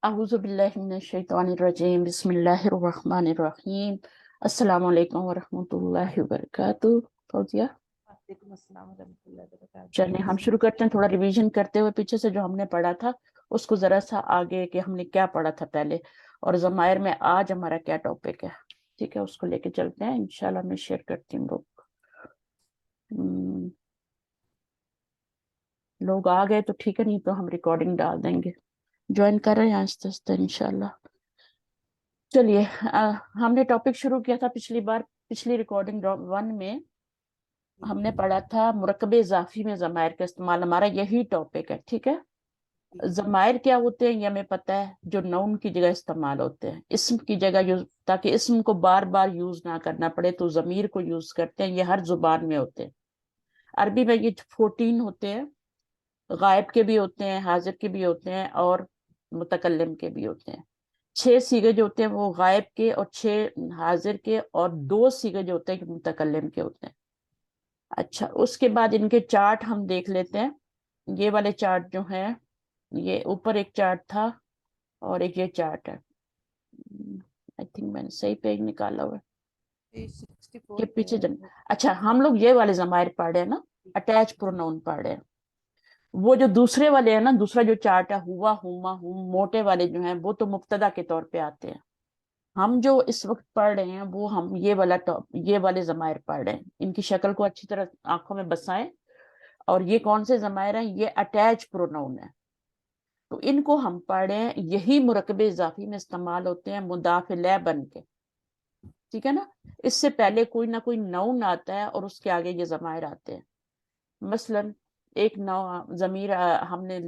अऊज़ु बिल्लाहि मिनश्शैतानिर्रजीम बिस्मिल्लाहिर्रहमानिर्रहीम अस्सलामु अलैकुम वरहमतुल्लाहि वबरकातुहू। फौजिया, वालेकुम अस्सलाम वरहमतुल्लाहि चलिए हम वबरकातुहू। शुरू करते हैं। थोड़ा रिवीजन करते हुए पीछे से जो हमने पढ़ा था उसको जरा सा आगे कि हमने क्या पढ़ा था पहले, और ज़मायर में आज हमारा क्या टॉपिक है। ठीक है, उसको लेके चलते हैं इंशाल्लाह। मैं शेयर करती हूँ। लोग आ गए तो ठीक है, नहीं तो हम रिकॉर्डिंग डाल देंगे। ज्वाइन कर रहे हैं आहिस्ते आहिस्ते इंशाल्लाह। चलिए, हमने टॉपिक शुरू किया था पिछली बार। पिछली रिकॉर्डिंग 1 में हमने पढ़ा था मुरक्कब इजाफी में ज़मायर का इस्तेमाल। हमारा यही टॉपिक है, ठीक है। ज़मायर क्या होते हैं ये हमें पता है, जो नाउन की जगह इस्तेमाल होते हैं, इस्म की जगह यूज, ताकि इस्म को बार बार यूज ना करना पड़े तो ज़मीर को यूज करते हैं। ये हर जुबान में होते हैं। अरबी में ये 14 होते हैं। गायब के भी होते हैं, हाजिर के भी होते हैं, और मुतकल्लिम के भी होते हैं। 6 सीगे जो होते हैं वो गायब के, और 6 हाजिर के, और 2 सीगे जो होते हैं मुतकल्लिम के होते हैं। अच्छा, उसके बाद इनके चार्ट हम देख लेते हैं। ये वाले चार्ट जो हैं, ये ऊपर एक चार्ट था और एक ये चार्ट है। आई थिंक मैंने सही पेज निकाला हुआ है कि 64 पे पीछे है। अच्छा, हम लोग ये वाले ज़मायर पढ़ रहे हैं ना, अटैच प्रोनाउन पढ़ रहे हैं। वो जो दूसरे वाले है ना, दूसरा जो चार्ट है, हुआ, हुमा, हुम, मोटे वाले जो हैं वो तो मुब्तदा के तौर पे आते हैं। हम जो इस वक्त पढ़ रहे हैं वो हम ये वाले ज़मायर पढ़ रहे हैं। इनकी शक्ल को अच्छी तरह आंखों में बसाएं। और ये कौन से ज़मायर हैं? ये अटैच प्रोनाउन है। तो इनको हम पढ़ रहे हैं, यही मुरक्कब इजाफी में इस्तेमाल होते हैं मुदाफ इलैह बन के। ठीक है ना। इससे पहले कोई ना कोई नाउन आता है और उसके आगे ये ज़मायर आते हैं। मसलन एक नौ जमीर हमने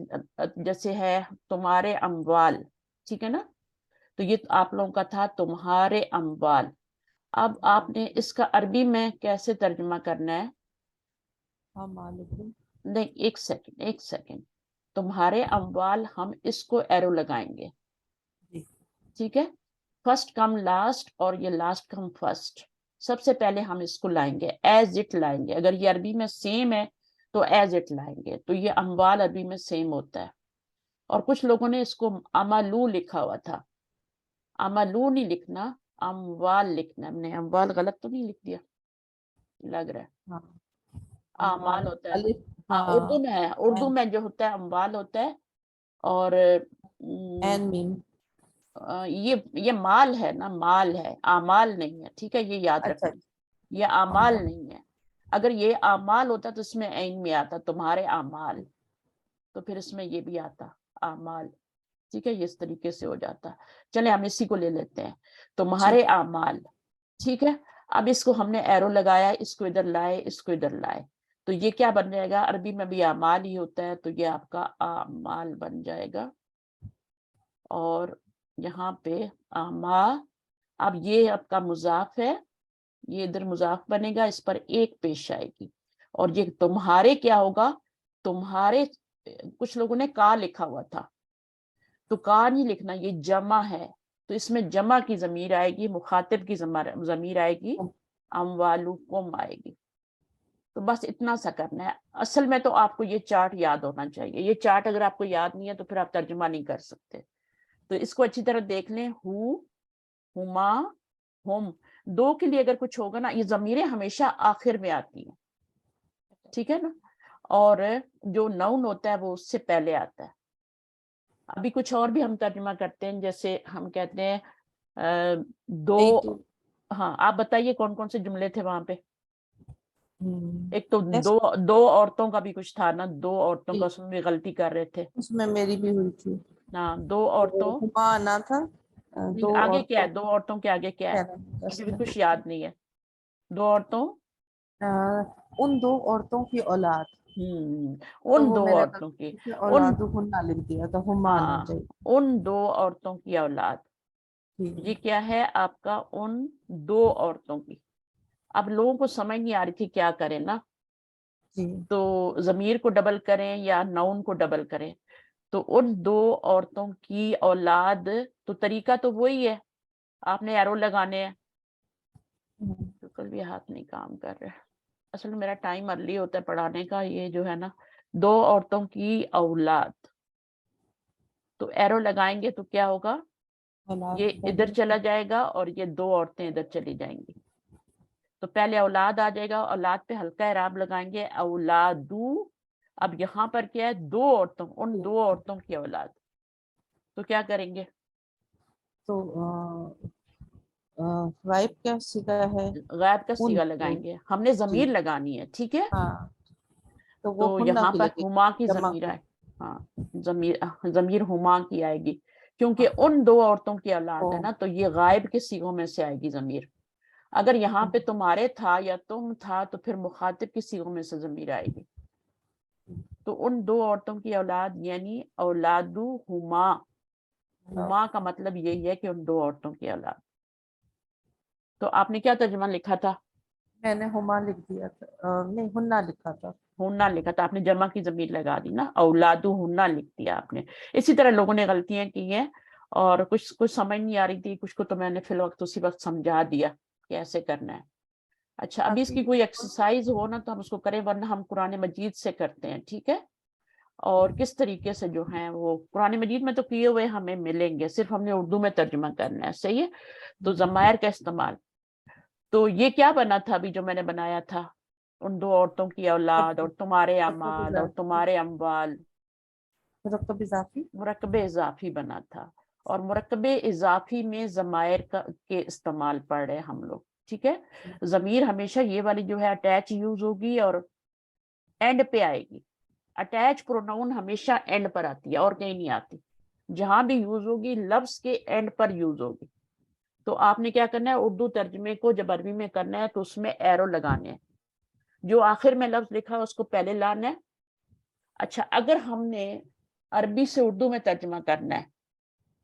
जैसे है तुम्हारे अम्वाल, ठीक है ना। तो ये आप लोगों का था तुम्हारे अम्वाल। अब आपने इसका अरबी में कैसे तर्जुमा करना है? हाँ मालूम। नहीं, एक सेकंड एक सेकंड। तुम्हारे अम्वाल, हम इसको एरो लगाएंगे। जी। ठीक है। फर्स्ट कम लास्ट, और ये लास्ट कम फर्स्ट। सबसे पहले हम इसको लाएंगे, एज इट लाएंगे। अगर ये अरबी में सेम है तो एज इट लाएंगे। तो ये अम्वाल अरबी में सेम होता है। और कुछ लोगों ने इसको अमालू लिखा हुआ था। अमालू नहीं लिखना, अम्वाल लिखना। हमने अम्वाल गलत तो नहीं लिख दिया? लग रहा है हाँ अमाल अम्माल होता है ना। अलिफ। हाँ, उर्दू हाँ में है। उर्दू में जो होता है अम्वाल होता है। और एन मीम। ये माल है ना, माल है, आमाल नहीं है। ठीक है, ये याद अच्छा रखना। ये आमाल अम्माल। नहीं है। अगर ये आमाल होता तो इसमें ऐन में आता तुम्हारे आमाल, तो फिर इसमें ये भी आता आमाल। ठीक है, ये इस तरीके से हो जाता। चले हम इसी को ले लेते हैं, तुम्हारे ठीक। आमाल। ठीक है। अब इसको हमने एरो लगाया, इसको इधर लाए, इसको इधर लाए, तो ये क्या बन जाएगा? अरबी में भी आमाल ही होता है, तो ये आपका आमाल बन जाएगा। और यहाँ पे आमा, अब ये आपका मुजाफ है, ये इधर मुजाफ बनेगा, इस पर एक पेश आएगी। और ये तुम्हारे क्या होगा? तुम्हारे, कुछ लोगों ने का लिखा हुआ था, तो का नहीं लिखना, ये जमा है। तो इसमें जमा की जमीर आएगी, मुखातिब की जमीर आएगी, अमवालुकुम आएगी। तो बस इतना सा करना है। असल में तो आपको ये चार्ट याद होना चाहिए। ये चार्ट अगर आपको याद नहीं है तो फिर आप तर्जुमा नहीं कर सकते। तो इसको अच्छी तरह देख लें। हु, हुमा, हुम। दो के लिए अगर कुछ होगा ना, ये जमीरें हमेशा आखिर में आती हैं। ठीक है ना। और जो नाउन होता है वो उससे पहले आता है। अभी कुछ और भी हम तर्जुमा करते हैं, जैसे हम कहते हैं एक तो दो। हाँ, आप बताइए कौन कौन से जुमले थे वहां पे? एक तो नेक्स्ट। दो, दो औरतों का भी कुछ था ना, दो औरतों का, उसमें भी गलती कर रहे थे उसमें मेरी भी हुई थी। ना, दो तो औरतों। हुमा आना था। दो आगे क्या औरतों है? दो औरतों के आगे क्या है? मुझे भी कुछ याद नहीं है। दो औरतों, उन दो औरतों की औलाद। तो उन वो दो मैंने औरतों की, उन, औलाद हुन्ना लिख दिया था, हुमा आना हाँ, चाहिए। उन दो औरतों की औलाद। ठीक ये है। क्या है आपका? उन दो औरतों की। अब लोगों को समझ नहीं आ रही थी क्या करें ना, जी। तो जमीर को डबल करें या नाउन को डबल करें। तो उन दो औरतों की औलाद, तो तरीका तो वही है, आपने एरो लगाने हैं। तो कल भी हाथ नहीं काम कर रहे। असल में मेरा टाइम अर्ली होता है पढ़ाने का, ये जो है ना, दो औरतों की औलाद। تو ایرو لگائیں گے تو کیا ہوگا, اولاد یہ ادھر بنیں چلا جائے گا اور یہ دو عورتیں ادھر چلی جائیں گی. تو پہلے اولاد آ جائے گا, اولاد پہ ہلکا اعراب لگائیں گے اولادو. اب یہاں پر کیا ہے, دو عورتوں, ان دو عورتوں کی اولاد. تو کیا کریں گے, تو غائب کیا صیغہ ہے؟ غائب کا ہن صیغہ لگائیں گے, ہم نے جی ضمیر لگانی ہے, ٹھیک ہے. ہاں تو وہ تو ہنہ یہاں کی پر لگے ہما کی جمع ضمیر کو آئے, ہاں ضمیر ہما کی آئے گی, کیونکہ ان دو عورتوں کی اولاد ہے نا, تو یہ غائب کے صیغوں میں سے آئے گی ضمیر. اگر یہاں پہ تمہارے تھا یا تم تھا تو پھر مخاطب کی صیغوں میں سے ضمیر آئے گی. تو ان دو عورتوں کی اولاد یعنی اولادو ہما. ہما کا مطلب یہی ہے کہ ان دو عورتوں کی اولاد. تو آپ نے کیا ترجمہ لکھا تھا؟ میں نے ہما لکھ دیا تھا, نہیں ہنہ لکھا تھا. ہننا لکھا تھا, آپ نے جمع کی ضمیر لگا دی نا, اولادو ہننا لکھ دیا آپ نے. اسی طرح لوگوں نے غلطیاں کی ہیں, اور کچھ سمجھ نہیں آ رہی تھی, کچھ کو تو میں نے فی الوقت اسی وقت سمجھا دیا کہ ایسے کرنا ہے. اچھا, ابھی اس کی کوئی ایکسرسائز ہو نا تو ہم اس کو کریں, ورنہ ہم قرآن مجید سے کرتے ہیں, ٹھیک ہے. اور کس طریقے سے جو ہیں وہ قرآن مجید میں تو کیے ہوئے ہمیں ملیں گے, صرف ہم نے اردو میں ترجمہ کرنا ہے, صحیح ہے. تو ضمائر کا استعمال, تو یہ کیا بنا تھا ابھی جو میں نے بنایا تھا, ان دو عورتوں کی اولاد اور تمہارے اعمال اور تمہارے اموال, مرکب اضافی مرکب اضافی بنا تھا. اور مرکب اضافی میں ضمائر کے استعمال پڑھ رہے ہم لوگ, ٹھیک ہے. ضمیر ہمیشہ یہ والی جو ہے اٹیچ یوز ہوگی اور اینڈ پہ آئے گی. اٹیچ پروناؤن ہمیشہ اینڈ پر آتی ہے اور کہیں نہیں آتی, جہاں بھی یوز ہوگی لفظ کے اینڈ پر یوز ہوگی. تو آپ نے کیا کرنا ہے, اردو ترجمے کو جب عربی میں کرنا ہے تو اس میں ایرو لگانے ہیں, جو آخر میں لفظ لکھا ہے اس کو پہلے لانا ہے. اچھا, اگر ہم نے عربی سے اردو میں ترجمہ کرنا ہے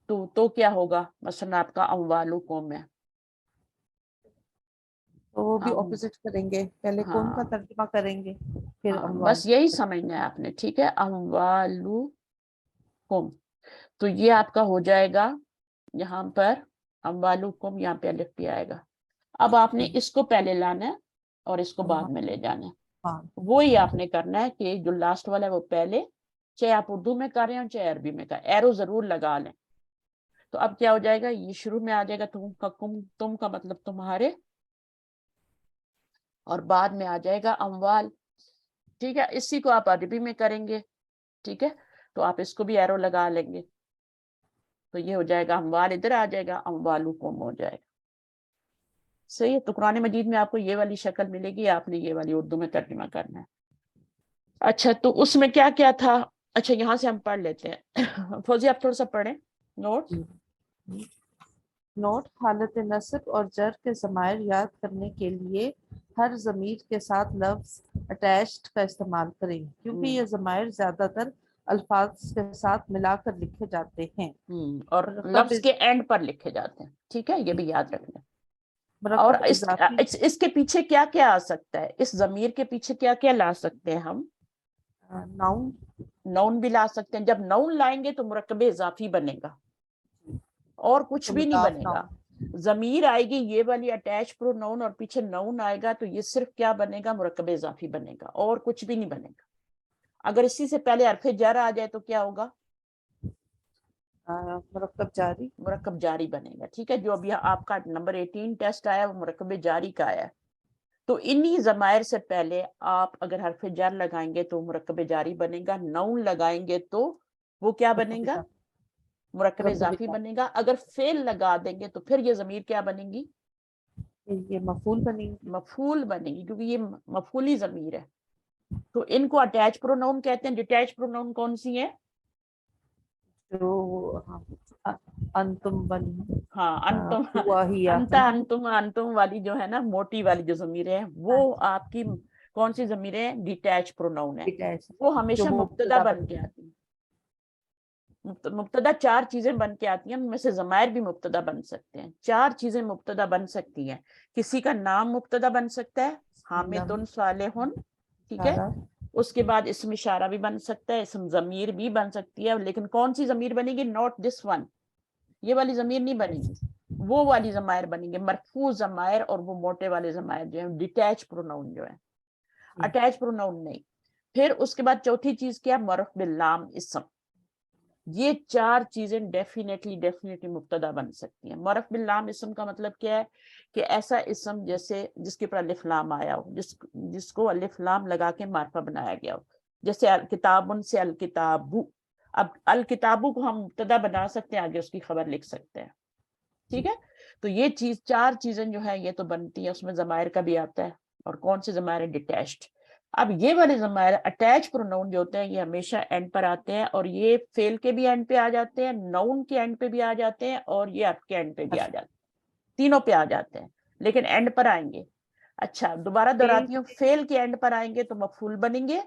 تو کیا ہوگا, مثلا آپ کا اموالکم ہے, تو وہ بھی اپوزٹ کریں گے, پہلے کون کا ہاں ترجمہ کریں گے پھر ہاں, اموال. بس یہی سمجھنا ہے آپ نے, ٹھیک ہے. اموالکم, تو یہ آپ کا ہو جائے گا یہاں پر اموالکم, یہاں پہ الف بھی آئے گا. اب آپ نے اس کو پہلے لانا ہے اور اس کو بعد میں لے جانا ہے. ہاں وہی آپ نے کرنا ہے کہ جو لاسٹ والا ہے وہ پہلے, چاہے آپ اردو میں کر رہے ہو چاہے عربی میں کر, ایرو ضرور لگا لیں. تو اب کیا ہو جائے گا, یہ شروع میں آ جائے گا تم کا مطلب تمہارے, اور بعد میں آ جائے گا اموال, ٹھیک ہے. اسی کو آپ عربی میں کریں گے, ٹھیک ہے. تو آپ اس کو بھی ایرو لگا لیں گے, تو یہ ہو جائے گا اموال ادھر آ جائے گا, اموالکم ہو جائے گا, صحیح ہے. تو قرآن مجید میں آپ کو یہ والی شکل ملے گی, آپ نے یہ والی اردو میں ترجمہ کرنا ہے. اچھا, تو اس میں کیا کیا تھا, اچھا یہاں سے ہم پڑھ لیتے ہیں. فوزی آپ تھوڑا سا پڑھیں نوٹ. نوٹ, حالت نصب اور جر کے ضمائر یاد کرنے کے لیے ہر ضمیر کے ساتھ لفظ اٹیچڈ کا استعمال کریں, کیونکہ یہ ضمائر زیادہ تر الفاظ کے ساتھ ملا کر لکھے جاتے ہیں اور لفظ کے اینڈ پر لکھے جاتے ہیں, ٹھیک ہے, یہ بھی یاد رکھنا. اور مرکب اضافی اس کے پیچھے کیا کیا آ سکتا ہے, اس ضمیر کے پیچھے کیا کیا لا سکتے ہیں ہم, ناؤن نون بھی لا سکتے ہیں. جب نون لائیں گے تو مرکب اضافی بنے گا, اور کچھ بھی نہیں مضاف بنے گا. ناؤن ضمیر آئے گی یہ والی اٹیچ پرو نون, اور پیچھے نون آئے گا, تو یہ صرف کیا بنے گا, مرکب اضافی بنے گا, اور کچھ بھی نہیں بنے گا. اگر اسی سے پہلے حرف جر آ جائے تو کیا ہوگا, مرکب جاری مرکب جاری بنے گا, ٹھیک ہے. جو ابھی آپ کا نمبر 18 ٹیسٹ آیا وہ مرکب جاری کا آیا. تو انہی ضمائر سے پہلے آپ اگر حرف جر لگائیں گے تو مرکب جاری بنے گا, نون لگائیں گے تو وہ کیا بنے گا, مرکب اضافی بنے گا. اگر فعل لگا دیں گے تو پھر یہ ضمیر کیا بنے گی, یہ مفعول بنے گی, مفعول بنے گی, کیونکہ یہ مفعولی ضمیر ہے. تو ان کو اٹیچ پروناؤن کہتے ہیں. ڈیٹیچ پروناؤن کون سی ہے, جو انتم بنی ہاں انتم, ہوا ہی انتم والی جو ہے نا, موٹی والی جو ضمیر ہے وہ آپ کی کون سی ضمیر ہے, ڈیٹیچ پروناؤن ہے. وہ جو ہمیشہ مبتدا مبتدا بن کے آتی ہے. مبتدا چار چیزیں بن کے آتی ہیں, ان میں سے ضمائر بھی مبتدا بن سکتے ہیں. چار چیزیں مبتدا بن سکتی ہیں. کسی کا نام مبتدا بن سکتا ہے, حامد صالح, ٹھیک ہے. اس کے بعد اسم اشارہ بھی بن سکتا ہے, اسم ضمیر بھی بن سکتی ہے. لیکن کون سی ضمیر بنے گی, نوٹ دس ون, یہ والی ضمیر نہیں بنے گی, وہ والی ضمائر بنیں گے, مرفوع ضمائر. اور وہ موٹے والے ضمائر جو ہیں ڈیٹیچ پروناؤن جو ہے, اٹیچ پروناؤن نہیں. پھر اس کے بعد چوتھی چیز کیا, معرف باللام اسم. یہ چار چیزیں ڈیفینیٹلی مبتدا بن سکتی ہیں. معرف باللام اسم کا مطلب کیا ہے کہ ایسا اسم جیسے جس کے اوپر الف لام آیا ہو, جس کو الف لام لگا کے معرفہ بنایا گیا ہو, جیسے کتابن سے الکتابو. اب الکتابو کو ہم مبتدا بنا سکتے ہیں, آگے اس کی خبر لکھ سکتے ہیں, ٹھیک ہے. تو یہ چار چیزیں جو ہیں یہ تو بنتی ہیں. اس میں ضمائر کا بھی آتا ہے, اور کون سے ضمائر ڈیٹیچڈ. اب یہ والے ضمائر اٹیچ پروناؤن جو ہوتے ہیں یہ ہمیشہ اینڈ پر آتے ہیں, اور یہ فعل کے بھی اینڈ پہ آ جاتے ہیں, ناؤن کے اینڈ پہ بھی آ جاتے ہیں, اور یہ حرف کے اینڈ پہ بھی آ جاتے ہیں, تینوں پہ آ جاتے ہیں, لیکن اینڈ پر آئیں گے. اچھا دوبارہ دہراتی ہوں, فعل کے اینڈ پر آئیں گے تو مفعول بنیں گے,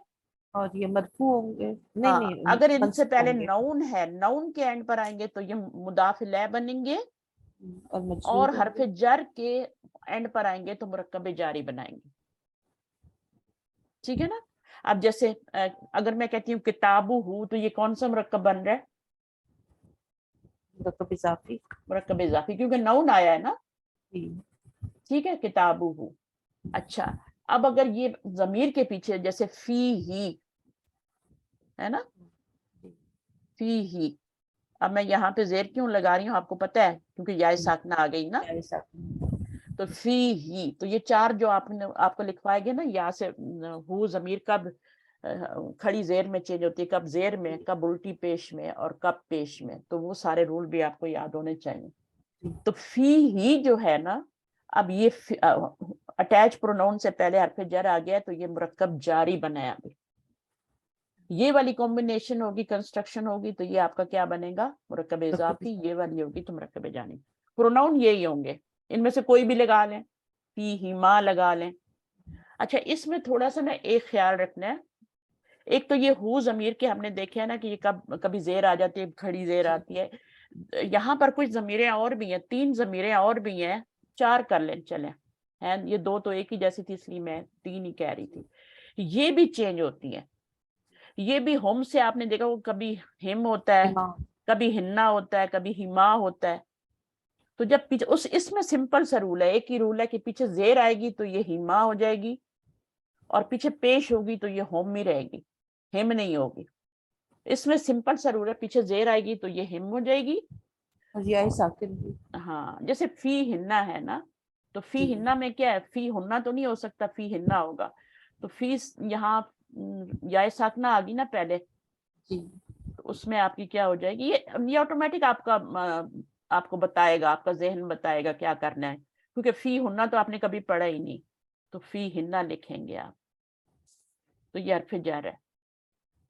اور یہ مرفوع ہوں گے. ہاں نہیں اگر ان سے منصوب پہلے ہوں گے ناؤن ہے, ناؤن کے اینڈ پر آئیں گے تو یہ مضاف الیہ بنیں گے, اور اور مجرور ہوں حرف گے. جر کے اینڈ پر آئیں گے تو مرکب جاری بنائیں گے, ٹھیک ہے نا. اب جیسے اگر میں کہتی ہوں کتابو ہوں تو یہ کون سا مرکب بن رہا ہے؟ مرکب اضافی. مرکب اضافی, کیونکہ ناؤن آیا ہے نا, جی. ٹھیک ہے, کتابو ہوں. اچھا اب اگر یہ ضمیر کے پیچھے جیسے فی ہی ہے نا, فی ہی, اب میں یہاں پہ زیر کیوں لگا رہی ہوں آپ کو پتہ ہے, کیونکہ یا ساکنہ آ گئی نا. تو فی ہی, تو یہ چار جو آپ کو لکھوائے گے نا, یا سے ہو ضمیر کب کھڑی زیر میں چینج ہوتی ہے, کب زیر میں, کب الٹی پیش میں, اور کب پیش میں, تو وہ سارے رول بھی آپ کو یاد ہونے چاہیے. تو فی ہی جو ہے نا, اب یہ اٹیچ پروناؤن سے پہلے حرف جر آ گیا تو یہ مرکب جاری بنایا ابھی. یہ والی کمبینیشن ہوگی, کنسٹرکشن ہوگی, تو یہ آپ کا کیا بنے گا, مرکب اضافی. یہ والی ہوگی تو مرکب جانی. پروناؤن یہی ہوں گے, ان میں سے کوئی بھی لگا لیں, فی ہی ما لگا لیں. اچھا اس میں تھوڑا سا نا ایک خیال رکھنا ہے, ایک تو یہ ہو ضمیر کے ہم نے دیکھا ہے نا کہ یہ کبھی زیر آ جاتی ہے, کھڑی زیر آتی ہے. یہاں پر کچھ ضمیریں اور بھی ہیں, 3 ضمیریں اور بھی ہیں, 4 کر لیں چلیں, یہ 2 تو ایک ہی جیسی تھی, اس لیے میں 3 ہی کہہ رہی تھی. یہ بھی چینج ہوتی ہیں. یہ بھی ہوم سے آپ نے دیکھا وہ کبھی ہم ہوتا ہے, کبھی ہننا ہوتا ہے, کبھی ہما ہوتا ہے. تو جب پیچھے اس میں سمپل سا رول ہے, ایک ہی رول ہے کہ پیچھے زیر آئے گی تو یہ ہما ہو جائے گی, اور پیچھے پیش ہوگی تو یہ ہوم ہی رہے گی, ہم نہیں ہوگی. اس میں سمپل سا رول ہے, پیچھے زیر آئے گی تو یہ ہم ہو جائے گی, ہاں. جیسے فی ہننا ہے نا, تو فی ہننا میں کیا ہے, فی ہننا تو نہیں ہو سکتا, فی ہننا ہوگا. تو فی یہاں یا ساکنہ آ گئی نا پہلے, تو اس میں آپ کی کیا ہو جائے گی, یہ آٹومیٹک آپ کو بتائے گا, آپ کا ذہن بتائے گا کیا کرنا ہے, کیونکہ فی ہننا تو آپ نے کبھی پڑھا ہی نہیں. تو فی ہننا لکھیں گے آپ, تو یہ حرف جر ہے.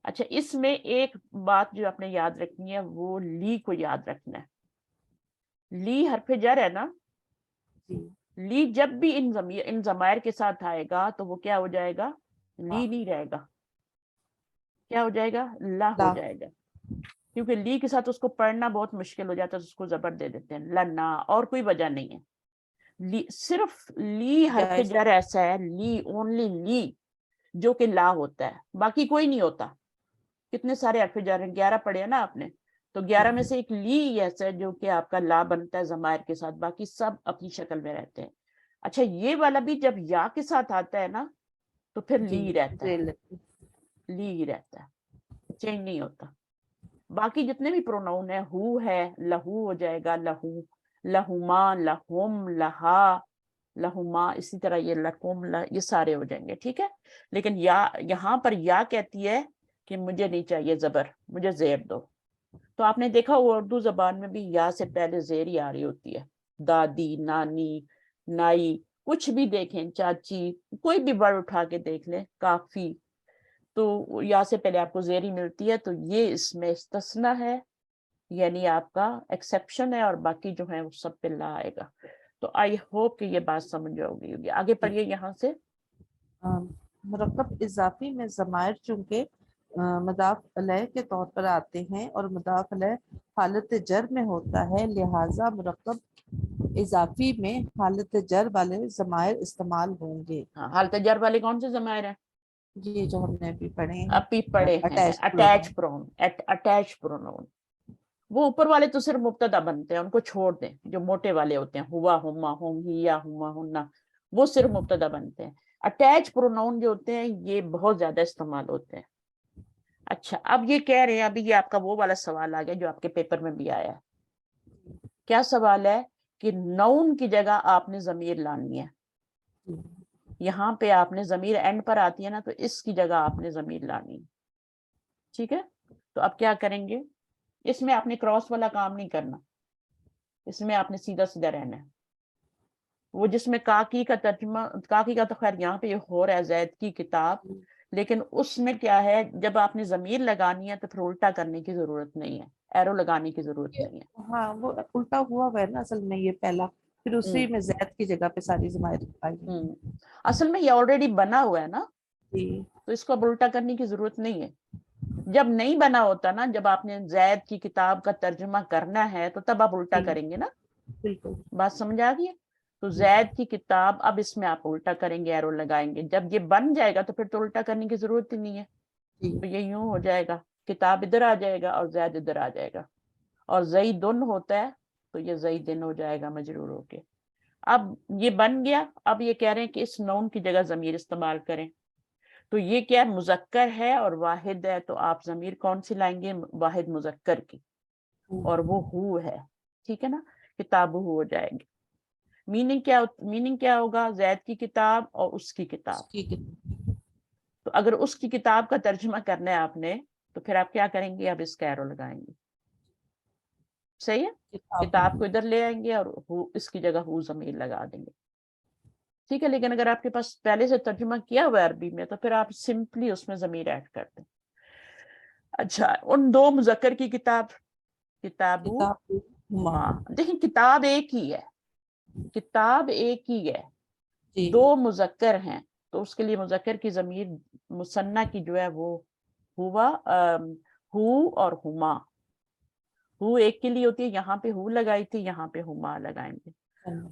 اچھا اس میں ایک بات جو آپ نے یاد رکھنی ہے, وہ لی کو یاد رکھنا ہے. لی حرف جر ہے نا, لی جب بھی ان ضمائر کے ساتھ آئے گا تو وہ کیا ہو جائے گا, لی نہیں رہے گا, کیا ہو جائے گا, لا ہو جائے گا. کیونکہ لی کے ساتھ اس کو پڑھنا بہت مشکل ہو جاتا ہے, اس کو زبر دے دیتے ہیں, لنا, اور کوئی وجہ نہیں ہے. صرف لی حرف جر ایسا ہے, لی, اونلی لی, جو کہ لا ہوتا ہے, باقی کوئی نہیں ہوتا. کتنے سارے حرف جر ہیں, 11 پڑھے ہیں نا آپ نے, تو 11 میں سے ایک لی ایسا ہے جو کہ آپ کا لا بنتا ہے ضمائر کے ساتھ, باقی سب اپنی شکل میں رہتے ہیں. اچھا یہ والا بھی جب یا کے ساتھ آتا ہے نا تو پھر لی رہتا ہے, لی ہی رہتا ہے, چینج نہیں ہوتا. باقی جتنے بھی پروناؤن ہیں, ہو ہے, لہو ہو جائے گا, لہو, لہما, لہم, لہا, لہما, اسی طرح یہ لکم, یہ سارے ہو جائیں گے, ٹھیک ہے. لیکن یہاں پر یا کہتی ہے کہ مجھے نہیں چاہیے زبر, مجھے زیر دو. تو آپ نے دیکھا اردو زبان میں بھی یا سے پہلے زیر ہی آ رہی ہوتی ہے, دادی, نانی, نائی, کچھ بھی دیکھیں, چاچی, کوئی بھی ورڈ اٹھا کے دیکھ لیں, کافی, تو یا سے پہلے آپ کو زیر ہی ملتی ہے. تو یہ اس میں استثنا ہے, یعنی آپ کا ایکسیپشن ہے, اور باقی جو ہے وہ سب پہ لا آئے گا. تو آئی ہوپ کہ یہ بات سمجھ ہوگی. آگے پڑھیے یہاں سے. مرکب اضافی میں ضمائر چونکہ مضاف علیہ کے طور پر آتے ہیں اور مضاف علیہ حالت جر میں ہوتا ہے, لہٰذا مرکب اضافی میں حالت جر والے ضمائر استعمال ہوں گے. حالت جر والے کون سے ضمائر ہیں؟ یہ جو ہم نے ابھی پڑھے ہیں, اٹیچ پروناؤن. وہ اوپر والے تو صرف مبتدا بنتے ہیں, ان کو چھوڑ دیں. جو موٹے والے ہوتے ہیں, ہوا, ہما, ہم, ہیا, ہما, ہننا, وہ صرف مبتدا بنتے ہیں. اٹیچ پروناؤن جو ہوتے ہیں یہ بہت زیادہ استعمال ہوتے ہیں. अच्छा, अब ये कह रहे हैं, अभी ये आपका वो वाला सवाल आ गया जो आपके पेपर में भी आया है। क्या सवाल है कि नाउन की जगह आपने ज़मीर लानी है। यहाँ पे आपने ज़मीर एंड पर आती है ना, तो इसकी जगह आपने ज़मीर लानी है। ठीक है, तो अब क्या करेंगे, इसमें आपने क्रॉस वाला काम नहीं करना, इसमें आपने सीधा सीधा रहना है। वो जिसमें काकी का तर्जुमा, काकी का तो खैर यहाँ पे हो रहा है जैद की किताब, लेकिन उसमें क्या है, जब आपने ज़मीर लगानी है तो फिर उल्टा करने की जरूरत नहीं है, एरो लगाने की जरूरत ये- नहीं है। हाँ, वो उल्टा हुआ हुआ है ना असल में, ये पहला, फिर उसी हम्म में जैद की जगह पे सारी ज़माइर आई हैं। असल में ये ऑलरेडी बना हुआ है ना, जी तो इसको अब उल्टा करने की जरूरत नहीं है। जब नहीं बना होता ना, जब आपने जैद की किताब का तर्जुमा करना है तो तब आप उल्टा जी, करेंगे ना। बिल्कुल। बात समझ आ गई है? तो जी जैद की किताब, अब इसमें आप उल्टा करेंगे, एरो लगाएंगे। जब ये बन जाएगा तो फिर तो उल्टा करने की जरूरत ही नहीं है, जी तो ये यूं हो जाएगा, किताब इधर आ जाएगा और जैद इधर आ जाएगा, और ज़ईदुन होता है तो ये ज़ईदिन हो जाएगा मजरूर होके। अब ये बन गया। अब ये कह रहे हैं कि इस नौन की जगह ज़मीर इस्तेमाल करें, तो ये क्या है, मुज़क्कर है और वाहिद है, तो आप ज़मीर कौन सी लाएंगे, वाहिद मुज़क्कर की, और वो हु है। ठीक है ना, किताबु हो जाएगी। मीनिंग क्या होगा, जैद की किताब और उसकी किताब। ठीक है। तो अगर उसकी किताब का तर्जुमा करना है आपने, तो फिर आप क्या करेंगे, आप इसका एरो लगाएंगे। सही है, किताब किताब को इधर ले आएंगे और हु इसकी जगह हु ज़मीर लगा देंगे। ठीक है, लेकिन अगर आपके पास पहले से तर्जुमा किया हुआ है अरबी में, तो फिर आप सिंपली उसमें ज़मीर ऐड कर दें। अच्छा, उन दो मुज़क्कर की किताब, किताबु किताब हुमा। मा, देखिए किताब एक ही है, किताब एक ही है, जी दो मुज़क्कर हैं, तो उसके लिए मुज़क्कर की ज़मीर मुसन्ना की जो है वो हुआ, हु और हुमा। हु एक के लिए होती है, यहाँ पे हु लगाई थी, यहाँ पे हुमा लगाएंगे।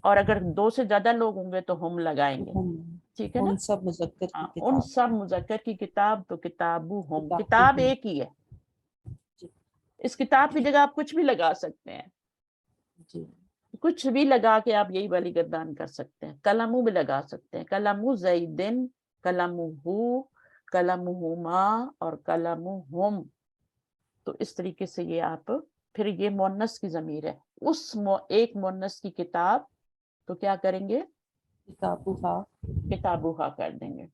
और अगर दो से ज्यादा लोग होंगे तो हम लगाएंगे। हम, ठीक है उन ना, सब मुज़क्कर की हाँ, उन किताब। सब मुज़क्कर की किताब, तो किताबु हम, किताब किताब हम। एक ही है। जी इस किताब की जगह आप कुछ भी लगा सकते हैं, जी कुछ भी लगा के आप यही वाली गर्दान कर सकते हैं। कलमु भी लगा सकते हैं, कलमु ज़ैदिन, कलमु हु, कलमु हुमा और कलमु हम। तो इस तरीके से ये आप, फिर ये मुअन्नस की ज़मीर है, एक मुअन्नस की किताब, तो क्या करेंगे, किताबुहा। किताबुहा कर देंगे।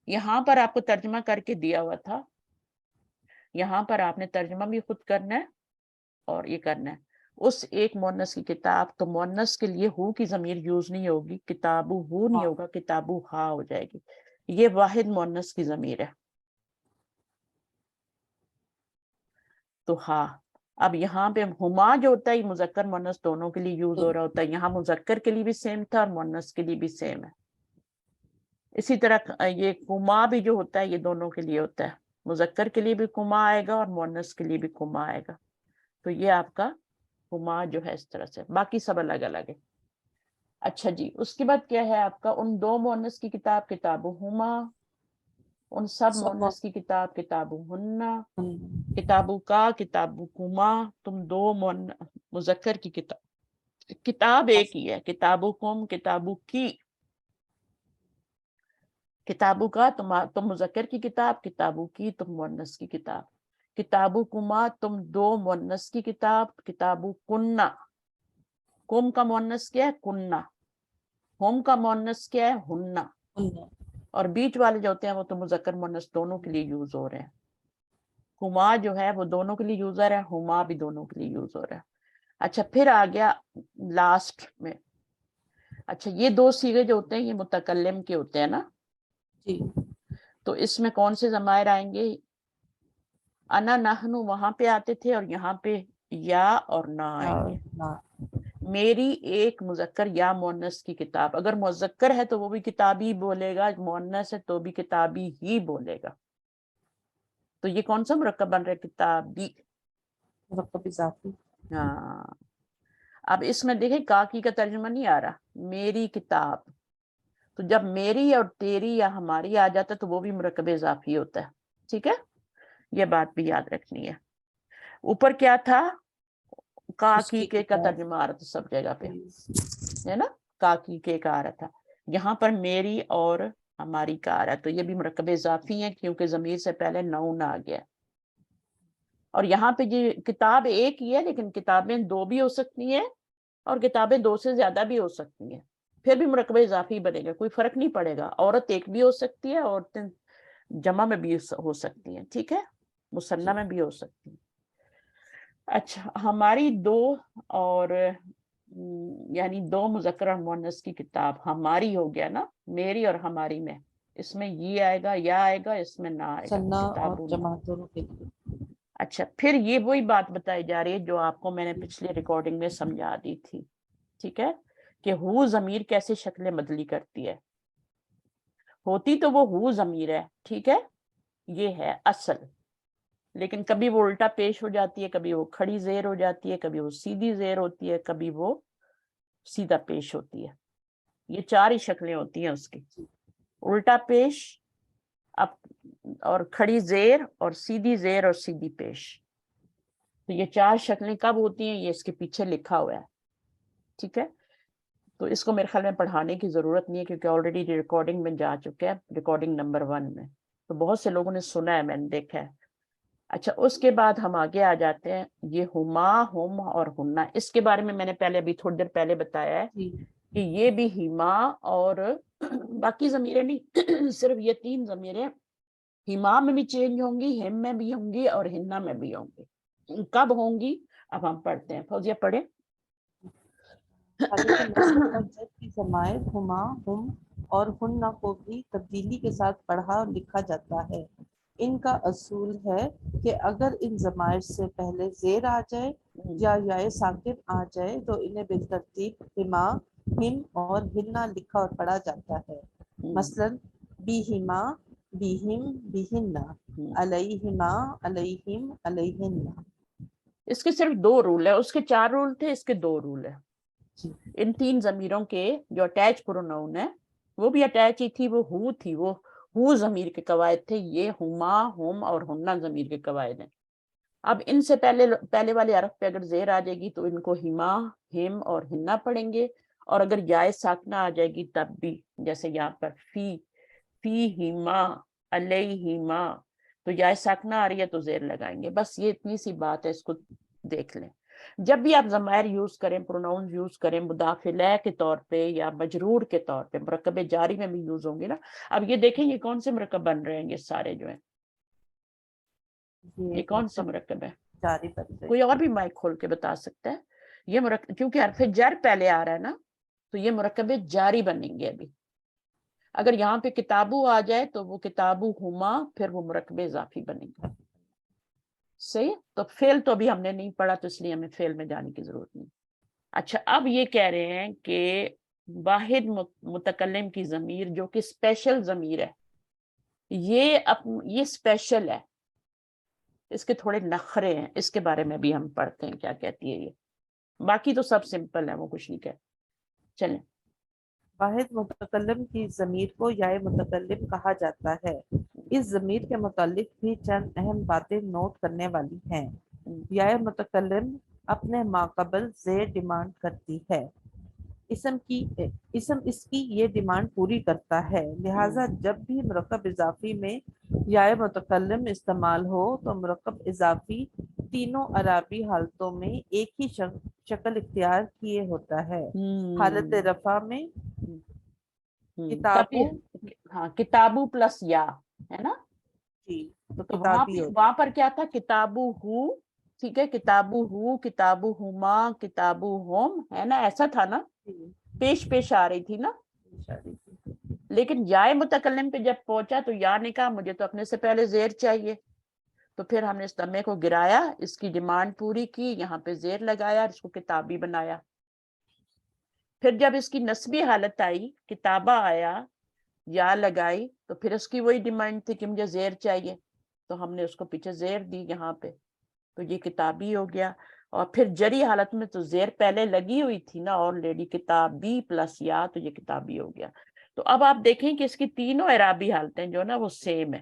यहाँ पर आपको तर्जुमा करके दिया हुआ था, यहाँ पर आपने तर्जुमा भी खुद करना है और ये करना है। उस एक मुअन्नस की किताब, तो मुअन्नस के लिए हु की ज़मीर यूज नहीं होगी, किताबु हु नहीं हाँ होगा, किताबु हा हो जाएगी। ये वाहिद मुअन्नस की ज़मीर है, तो हा। अब यहाँ पे हुमा जो होता है, ये मुज़क्कर मुअन्नस दोनों के लिए यूज हो रहा होता है, यहाँ मुज़क्कर के लिए भी सेम था और मुअन्नस के लिए भी सेम है। इसी तरह ये कुमा भी जो होता है, ये दोनों के लिए होता है, मुज़क्कर के लिए भी कुमा आएगा और मुअन्नस के लिए भी कुमा आएगा। तो ये आपका कुमा जो है इस तरह से, बाकी सब अलग अलग है। अच्छा जी, उसके बाद क्या है आपका, उन दो मुअन्नस की किताब, किताबु हुमा, उन सब सब मुअन्नस की किताब, किताबु हुन्ना, मुअन्नस। किताबु का, किताबु कुमा। तुम दो मुज़क्कर की किताब, किताब एक ही है, किताबु कुम, किताबु की। किताबु का तुम मुज़क्कर की किताब, किताबु की तुम मुअन्नस की किताब। किताबु कुमा तुम दो मुअन्नस की किताब, किताबु कुन्ना, कुम का मुअन्नस क्या है, कुन्ना, हुम का मुअन्नस क्या है, हुन्ना। और बीच वाले जो होते हैं वो तो मुज़क्कर मुअन्नस दोनों के लिए यूज हो रहे हैं। हुमा जो है वो दोनों के लिए यूजर है, हुमा भी दोनों के लिए यूज हो रहा है। अच्छा, फिर आ गया लास्ट में। अच्छा, ये दो सीगे जो होते हैं ये मुतकल्लिम के होते हैं ना, जी तो इसमें कौन से ज़माइर आएंगे, अना नहनु वहां पे आते थे और यहाँ पे या और ना आएंगे। ना। मेरी एक मुज़क्कर या मुअन्नस की किताब, अगर मुज़क्कर है तो वो भी किताबी बोलेगा, मुअन्नस है तो भी किताबी ही बोलेगा। तो ये कौन सा मुरक्कब बन रहा है, किताबी। मुरक्कब इज़ाफ़ी। हाँ, अब इसमें देखें काकी का तर्जुमा नहीं आ रहा, मेरी किताब। तो जब मेरी और तेरी या हमारी आ जाता है तो वो भी मुरक्कब इज़ाफ़ी होता है। ठीक है, ये बात भी याद रखनी है। ऊपर क्या था, काकी उसकी के का किताब। तर्जुमा आ रहा था सब जगह पे, है ना, काकी के का आ रहा था। यहाँ पर मेरी और ہماری کا آ رہا ہے، تو یہ بھی مرکب اضافی ہیں کیونکہ ضمیر سے پہلے نون آ گیا. اور یہاں پہ یہ کتاب ایک ہی ہے لیکن کتابیں دو بھی ہو سکتی ہیں اور کتابیں دو سے زیادہ بھی ہو سکتی ہیں، پھر بھی مرکب اضافی بنے گا، کوئی فرق نہیں پڑے گا. عورت ایک بھی ہو سکتی ہے، عورتیں جمع میں بھی ہو سکتی ہیں، ٹھیک ہے، مثنیٰ میں بھی ہو سکتی ہیں. اچھا، ہماری دو اور یعنی دو مذکر اور مؤنث کی کتاب، ہماری ہو گیا نا، میری اور ہماری میں، اس میں یہ آئے گا، یا آئے گا، اس میں نہ آئے گا، مثنیٰ اور کتابوں نہ. جمع دونوں کے لیے. اچھا، پھر یہ وہی بات بتائی جا رہی ہے جو آپ کو میں نے پچھلی ریکارڈنگ میں سمجھا دی تھی، ٹھیک ہے، کہ ہو ضمیر کیسے شکل بدلی کرتی ہے. ہوتی تو وہ ہو ضمیر ہے، ٹھیک ہے، یہ ہے اصل، لیکن کبھی وہ الٹا پیش ہو جاتی ہے، کبھی وہ کھڑی زیر ہو جاتی ہے، کبھی وہ سیدھی زیر ہوتی ہے، کبھی وہ سیدھا پیش ہوتی ہے. یہ چار ہی شکلیں ہوتی ہیں اس کی، الٹا پیش، اب اور کھڑی زیر اور سیدھی زیر اور سیدھی پیش. تو یہ چار شکلیں کب ہوتی ہیں، یہ اس کے پیچھے لکھا ہوا ہے، ٹھیک ہے. تو اس کو میرے خیال میں پڑھانے کی ضرورت نہیں ہے کیونکہ آلریڈی ریکارڈنگ میں جا چکے ہیں، ریکارڈنگ نمبر 1 میں، تو بہت سے لوگوں نے سنا ہے، میں نے دیکھا ہے. اچھا، اس کے بعد ہم آگے آ جاتے ہیں، یہ ہما، ہم اور ہننا، اس کے بارے میں نے پہلے ابھی تھوڑی دیر پہلے بتایا ہے جی کہ یہ بھی ہما اور باقی ضمیریں نہیں، صرف یہ 3 ضمیریں ہما میں بھی چینج ہوں گی، ہم میں بھی ہوں گی اور ہننا میں بھی ہوں گی. کب ہوں گی اب ہم پڑھتے ہیں. فوزیہ پڑھیں. حالت نصب اور جر کی ضمائر ہما، ہم اور ہننا کو بھی تبدیلی کے ساتھ پڑھا اور لکھا جاتا ہے. ان کا اصول ہے کہ اگر ان ضمائر سے پہلے زیر آ جائے یا یائے ساکن آ جائے تو انہیں بالترتیب ہما، ہم اور ہننا لکھا اور پڑھا جاتا ہے. مثلا بیہما، بیہم، بیہنہ، علیہما، علیہم، علیہنہ. اس کے صرف 2 رول ہے، اس کے 4 رول تھے، اس کے 2 رول ہے. جی ان 3 ضمیروں کے جو اٹیچ پروناؤن ہے وہ بھی اٹیچ ہی تھی، وہ ہو تھی، وہ ہو ضمیر کے قواعد تھے. یہ ہما، ہم اور ہننا ضمیر کے قواعد ہیں. اب ان سے پہلے والے حرف پہ اگر زیر آ جائے گی تو ان کو ہما، ہم اور ہننا پڑھیں گے، اور اگر یائے ساکنہ آ جائے گی تب بھی، جیسے یہاں پر فی ہما، علیہما، تو یائے ساکنہ آ رہی ہے تو زیر لگائیں گے. بس یہ اتنی سی بات ہے، اس کو دیکھ لیں. جب بھی آپ ضمائر یوز کریں، پروناؤن یوز کریں، مضاف الیہ کے طور پہ یا مجرور کے طور پہ، مرکب جاری میں بھی یوز ہوں گے نا. اب یہ دیکھیں یہ کون سے مرکب بن رہے ہیں، یہ سارے جو ہیں یہ کون سے مرکب ہے؟ جاری بن گئے. کوئی اور بھی مائک کھول کے بتا سکتا ہے؟ یہ مرکب کیونکہ حرف جر پہلے آ رہا ہے نا، تو یہ مرکب جاری بنیں گے. ابھی اگر یہاں پہ کتابو آ جائے تو وہ کتابو ہما، پھر وہ مرکب اضافی بنے گا. صحیح. تو فعل تو ابھی ہم نے نہیں پڑھا تو اس لیے ہمیں فعل میں جانے کی ضرورت نہیں. اچھا، اب یہ کہہ رہے ہیں کہ واحد متکلم کی ضمیر جو کہ اسپیشل ضمیر ہے، یہ اسپیشل ہے، اس کے تھوڑے نخرے ہیں، اس کے بارے میں بھی ہم پڑھتے ہیں کیا کہتی ہے یہ. باقی تو سب سمپل ہے، وہ کچھ نہیں کہتے. چلیں. واحد متکلم کی ضمیر کو یائے متکلم کہا جاتا ہے. اس ضمیر کے متعلق بھی چند اہم باتیں نوٹ کرنے والی ہیں. یائے متکلم اپنے ماقبل زیر ڈیمانڈ کرتی ہے. اسم اس کی یہ ڈیمانڈ پوری کرتا ہے. لہٰذا جب بھی مرکب اضافی میں یائے متکلم استعمال ہو تو مرکب اضافی تینوں اعرابی حالتوں میں ایک ہی شکل اختیار کیے ہوتا ہے. حالت رفع میں تب کتابوں، ہاں، کتابو پلس یا ہے نا، جی تو تو کتابی ہوتا وہاں پر کیا تھا، کتابو ہو، ٹھیک ہے، کتابو ہو، کتابو ہما، کتابو ہوم، ہے نا، ایسا تھا نا، پیش آ رہی تھی نا. لیکن یائے متکلم پہ جب پہنچا تو یا نے کہا مجھے تو اپنے سے پہلے زیر چاہیے، تو پھر ہم نے اس دمے کو گرایا، اس کی ڈیمانڈ پوری کی، یہاں پہ زیر لگایا، اس کو کتابی بنایا. پھر جب اس کی نسبی حالت آئی، کتابہ آیا، یا لگائی، تو پھر اس کی وہی ڈیمانڈ تھی کہ مجھے زیر چاہیے، تو ہم نے اس کو پیچھے زیر دی یہاں پہ، تو یہ کتابی ہو گیا. اور پھر جری حالت میں تو زیر پہلے لگی ہوئی تھی نا آلریڈی، کتابی پلس یا، تو یہ کتابی ہو گیا. تو اب آپ دیکھیں کہ اس کی تینوں اعرابی حالتیں جو نا وہ سیم ہے.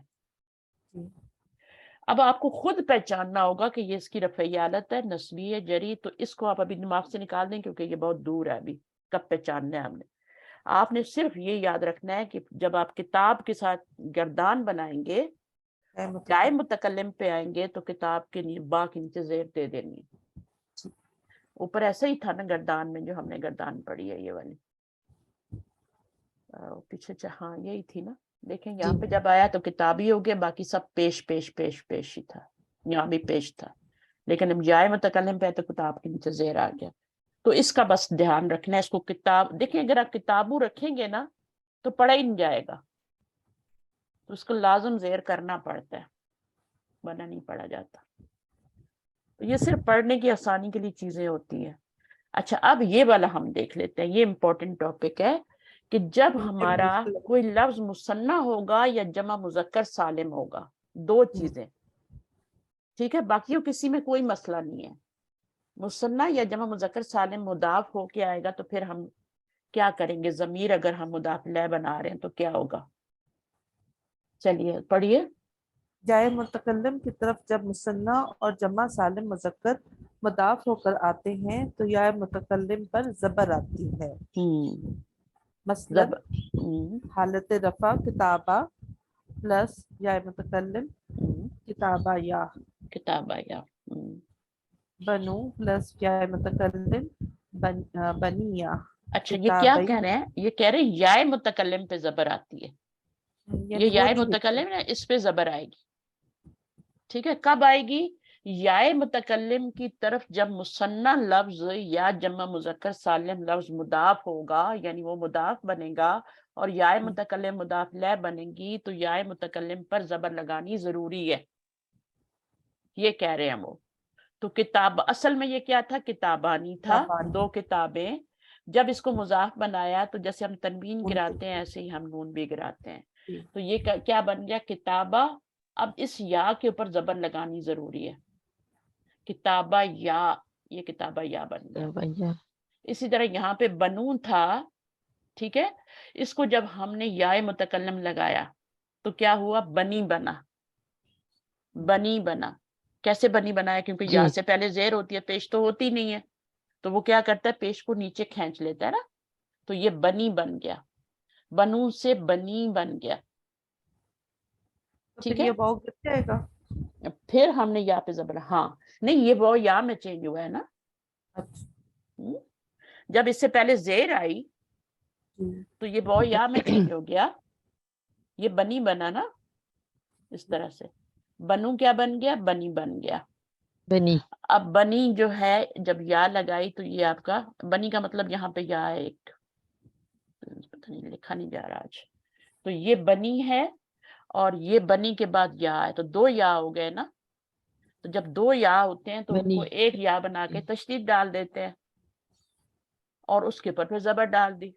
اب آپ کو خود پہچاننا ہوگا کہ یہ اس کی رفعی حالت ہے، نسبی ہے، جری، تو اس کو آپ ابھی دماغ سے نکال دیں کیونکہ یہ بہت دور ہے، ابھی کب پہچاننا ہے ہم نے. آپ نے صرف یہ یاد رکھنا ہے کہ جب آپ کتاب کے ساتھ گردان بنائیں گے، جائے متکلم پہ آئیں گے تو کتاب کے با کے نیچے زیر دے دینی ہے۔ اوپر ایسا ہی تھا نا گردان میں، جو ہم نے گردان پڑھی ہے یہ والی پیچھے ہاں یہی تھی نا۔ دیکھیں یہاں پہ جب آیا تو کتابی ہو گیا، باقی سب پیش پیش پیش پیش ہی تھا، یہاں بھی پیش تھا، لیکن اب جائے متکلم پہ تو کتاب کے نیچے زیر آ گیا۔ تو اس کا بس دھیان رکھنا ہے، اس کو کتاب دیکھیں اگر آپ کتابوں رکھیں گے نا تو پڑھا ہی نہیں جائے گا، تو اس کو لازم زیر کرنا پڑتا ہے، ورنہ نہیں پڑھا جاتا۔ تو یہ صرف پڑھنے کی آسانی کے لیے چیزیں ہوتی ہیں۔ اچھا اب یہ والا ہم دیکھ لیتے ہیں، یہ امپورٹنٹ ٹاپک ہے کہ جب ہمارا کوئی لفظ مثنیٰ ہوگا یا جمع مذکر سالم ہوگا، دو چیزیں، ٹھیک ہے، باقیوں کسی میں کوئی مسئلہ نہیں ہے۔ مثنیٰ یا جمع مذکر سالم مضاف ہو کے آئے گا تو پھر ہم کیا کریں گے؟ ضمیر اگر ہم مضاف الیہ بنا رہے ہیں تو کیا ہوگا؟ چلیے پڑھیے۔ جائے متکلم کی طرف جب مثنیٰ اور جمع سالم مذکر مضاف ہو کر آتے ہیں تو یا متکلم پر زبر آتی ہے۔ مثلا حالت رفع کتابہ پلس یا متکلم کتابہ یا، کتابہ یا، بنو پلس یا متکلم بنی یا۔ اچھا یہ کیا کہہ رہے ہیں؟ یہ کہہ رہے ہیں یائے متکلم پہ زبر آتی ہے، یہ یائے متکلم ہے اس پہ زبر آئے گی، ٹھیک ہے۔ کب آئے گی؟ یائے متکلم کی طرف جب مثنیٰ لفظ یا جمع مذکر سالم لفظ مضاف ہوگا، یعنی وہ مضاف بنے گا اور یائے متکلم مضاف الیہ بنے گی، تو یائے متکلم پر زبر لگانی ضروری ہے، یہ کہہ رہے ہیں وہ۔ تو کتاب اصل میں یہ کیا تھا؟ کتابانی تھا، دو کتابیں۔ جب اس کو مضاف بنایا تو جیسے ہم تنوین گراتے ہیں ایسے ہی ہم نون بھی گراتے ہیں، تو یہ کیا بن گیا؟ کتابہ۔ اب اس یا کے اوپر زبر لگانی ضروری ہے، کتابہ یا، یہ کتابہ یا بن گیا۔ اسی طرح یہاں پہ بنون تھا، ٹھیک ہے، اس کو جب ہم نے یا متکلم لگایا تو کیا ہوا؟ بنی بنا، بنی بنا۔ کیسے بنی بنایا؟ کیونکہ یا سے پہلے زیر ہوتی ہے، پیش تو ہوتی نہیں ہے، تو وہ کیا کرتا ہے؟ پیش کو نیچے کھینچ لیتا ہے نا، تو یہ بنی بن گیا، بنو سے بنی بن گیا، ٹھیک ہے۔ یہ واو گر جائے گا، پھر ہم نے یا پہ زبر، ہاں نہیں یہ وہ یا میں چینج ہوا ہے نا، جب اس سے پہلے زیر آئی تو یہ وہ یا میں چینج ہو گیا، یہ بنی بنا نا، اس طرح سے بنو کیا بن گیا؟ بنی بن گیا، بنی۔ اب بنی جو ہے جب یا لگائی تو یہ آپ کا بنی کا مطلب یہاں پہ یا ہے، ایک پتہ نہیں لکھا نہیں جا رہا آج، تو یہ بنی ہے اور یہ بنی کے بعد یا ہے، تو دو یا ہو گئے نا۔ تو جب دو یا ہوتے ہیں تو ان کو ایک یا بنا کے تشدید ڈال دیتے ہیں اور اس کے اوپر پھر زبر ڈال دی،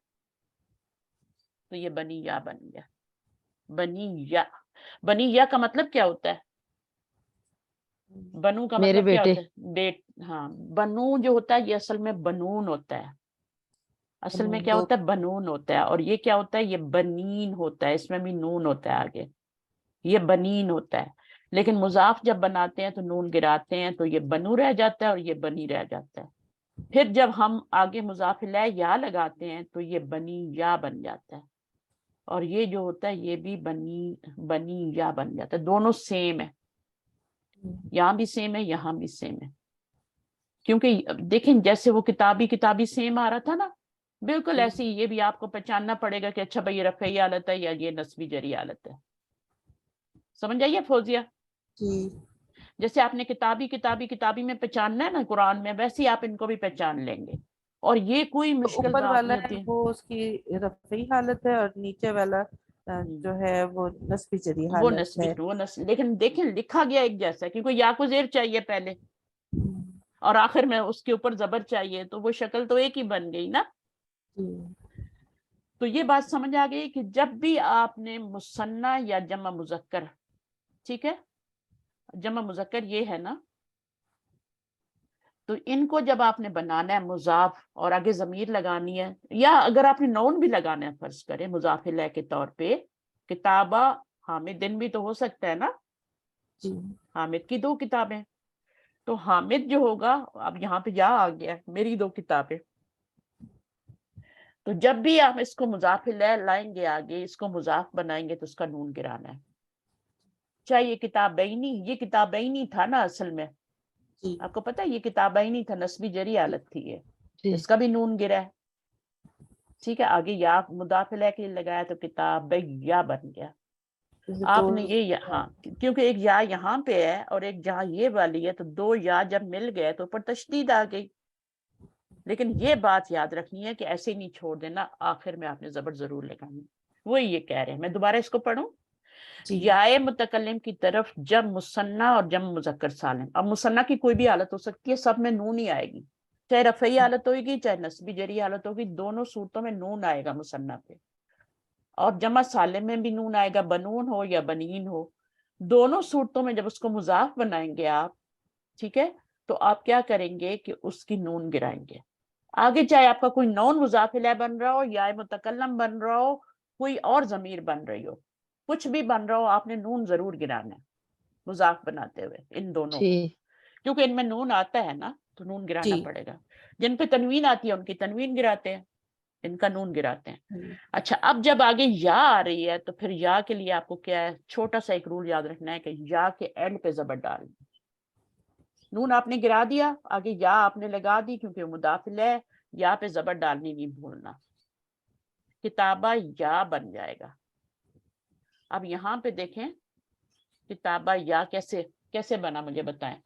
تو یہ بنی یا بن گیا، بنی یا۔ بنی یا کا مطلب کیا ہوتا ہے؟ بنو کا مطلب کیا ہوتا ہے؟ ہاں، بنو جو ہوتا ہے یہ اصل میں بنون ہوتا ہے، اصل میں کیا ہوتا ہے؟ بنون ہوتا ہے، اور یہ کیا ہوتا ہے؟ یہ بنین ہوتا ہے، اس میں بھی نون ہوتا ہے آگے، یہ بنین ہوتا ہے، لیکن مضاف جب بناتے ہیں تو نون گراتے ہیں تو یہ بنو رہ جاتا ہے اور یہ بنی رہ جاتا ہے۔ پھر جب ہم آگے مضاف الیہ یا لگاتے ہیں تو یہ بنی یا بن جاتا ہے، اور یہ جو ہوتا ہے یہ بھی بنی یا بن جاتا ہے، دونوں سیم ہے، یہاں بھی سیم ہے یہاں بھی سیم ہے، کیونکہ دیکھیں جیسے وہ کتابی سیم آ رہا تھا نا، بالکل ایسی یہ بھی آپ کو پہچاننا پڑے گا کہ اچھا بھائی یہ رفعی حالت ہے یا یہ نصبی جری حالت ہے، سمجھ آئیے فوزیہ؟ جیسے آپ نے کتابی میں پہچاننا ہے نا قرآن میں، ویسے ہی آپ ان کو بھی پہچان لیں گے، اور یہ کوئی مشکل اوپر بات والا نہیں ہوتی ہے۔ وہ اس کی رفعی حالت ہے اور نیچے والا جو ہے وہ نصبی جری وہ حالت نصبی ہے۔ لیکن دیکھیں لکھا گیا ایک جیسا ہے، کیونکہ یا کو زیر چاہیے پہلے اور آخر میں اس کے اوپر زبر چاہیے، تو وہ شکل تو ایک ہی بن گئی نا۔ تو یہ بات سمجھ آ گئی کہ جب بھی آپ نے مثنیٰ یا جمع مذکر، ٹھیک ہے، جمع مذکر یہ ہے نا، تو ان کو جب آپ نے بنانا ہے مضاف اور آگے ضمیر لگانی ہے، یا اگر آپ نے نون بھی لگانا ہے فرض کریں مضاف الیہ کے طور پہ، کتابہ حامد دن بھی تو ہو سکتا ہے نا، حامد کی دو کتابیں، تو حامد جو ہوگا، اب یہاں پہ یا آ گیا میری دو کتابیں، تو جب بھی آپ اس کو مضاف الیہ لائیں گے آگے، اس کو مضاف بنائیں گے تو اس کا نون گرانا ہے. چاہے یہ کتابینی تھا نا اصل میں، جی آپ کو پتہ ہے یہ کتابینی تھا، نسبی جری حالت تھی یہ، جی اس کا بھی نون گرا ہے. ٹھیک ہے، آگے یا مضاف الیہ کے لیے لگایا تو کتابیہ بن گیا. آپ نے یہ ہاں، کیونکہ ایک یا یہاں پہ ہے اور ایک جہاں یہ والی ہے، تو دو یا جب مل گئے تو اوپر تشدید آ گئی. لیکن یہ بات یاد رکھنی ہے کہ ایسے ہی نہیں چھوڑ دینا، آخر میں آپ نے زبر ضرور لگانی. وہی یہ کہہ رہے ہیں، میں دوبارہ اس کو پڑھوں. جی یائے متکلم کی طرف جب مثنی اور جمع مذکر سالم، اب مثنی کی کوئی بھی حالت ہو سکتی ہے، سب میں نون ہی آئے گی، چاہے رفعی حالت ہوئے گی چاہے نسبی جری حالت ہوگی، دونوں صورتوں میں نون آئے گا مثنی پہ. اور جمع سالم میں بھی نون آئے گا، بنون ہو یا بنین ہو. دونوں صورتوں میں جب اس کو مضاف بنائیں گے آپ، ٹھیک ہے، تو آپ کیا کریں گے کہ اس کی نون گرائیں گے. آگے چاہے آپ کا کوئی نون مضاف الیہ بن رہا ہو یا متکلم بن رہا ہو، کوئی اور ضمیر بن رہی ہو، کچھ بھی بن رہا ہو، آپ نے نون ضرور گرانا ہے مضاف بناتے ہوئے ان دونوں کو، ٹھیک. کیونکہ ان میں نون آتا ہے نا تو نون گرانا جی پڑے گا. جن پہ تنوین آتی ہے ان کی تنوین گراتے ہیں، ان کا نون گراتے ہیں. اچھا، اب جب آگے یا آ رہی ہے تو پھر یا کے لیے آپ کو کیا ہے، چھوٹا سا ایک رول یاد رکھنا ہے کہ یا کے اینڈ پہ زبر ڈالنا. نون آپ نے گرا دیا، آگے یا آپ نے لگا دی کیونکہ وہ مضاف الیہ، یا پہ زبر ڈالنی نہیں بھولنا. کتابہ یا بن جائے گا. اب یہاں پہ دیکھیں کتابہ یا کیسے بنا، مجھے بتائیں.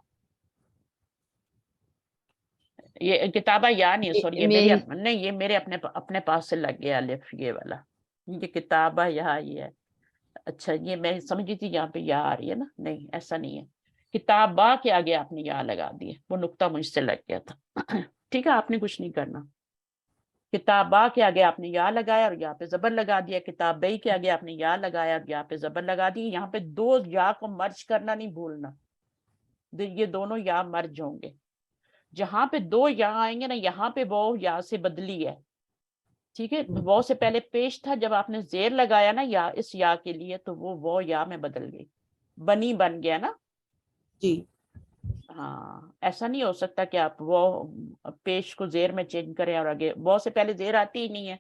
یہ کتابہ یا نہیں، سوری، یہ میری نہیں، یہ میرے اپنے پاس سے لگ گیا الف یہ والا. یہ کتابہ یا یہ ہے. اچھا، یہ میں سمجھی تھی یہاں پہ یا آ رہی ہے نا، نہیں ایسا نہیں ہے. کتابہ کے آگے آپ نے یا لگا دی، وہ نقطہ مجھ سے لگ گیا تھا. ٹھیک ہے، آپ نے کچھ نہیں کرنا. کتابہ کے آگے آپ نے یا لگایا اور یا پہ زبر لگا دیا. کتابی کے آگے آپ نے یا لگایا اور یا پہ زبر لگا دی. یہاں پہ دو یا کو مرج کرنا نہیں بھولنا، یہ دونوں یا مرج ہوں گے. جہاں پہ دو یا آئیں گے نا، یہاں پہ وہ یا سے بدلی ہے. ٹھیک ہے، وہ سے پہلے پیش تھا، جب آپ نے زیر لگایا نا یا اس یا کے لیے تو وہ یا میں بدل گئی، بنی بن گیا نا. جی ہاں، ایسا نہیں ہو سکتا کہ آپ وہ پیش کو زیر میں چینج کریں اور آگے وہ سے پہلے زیر آتی ہی نہیں ہے،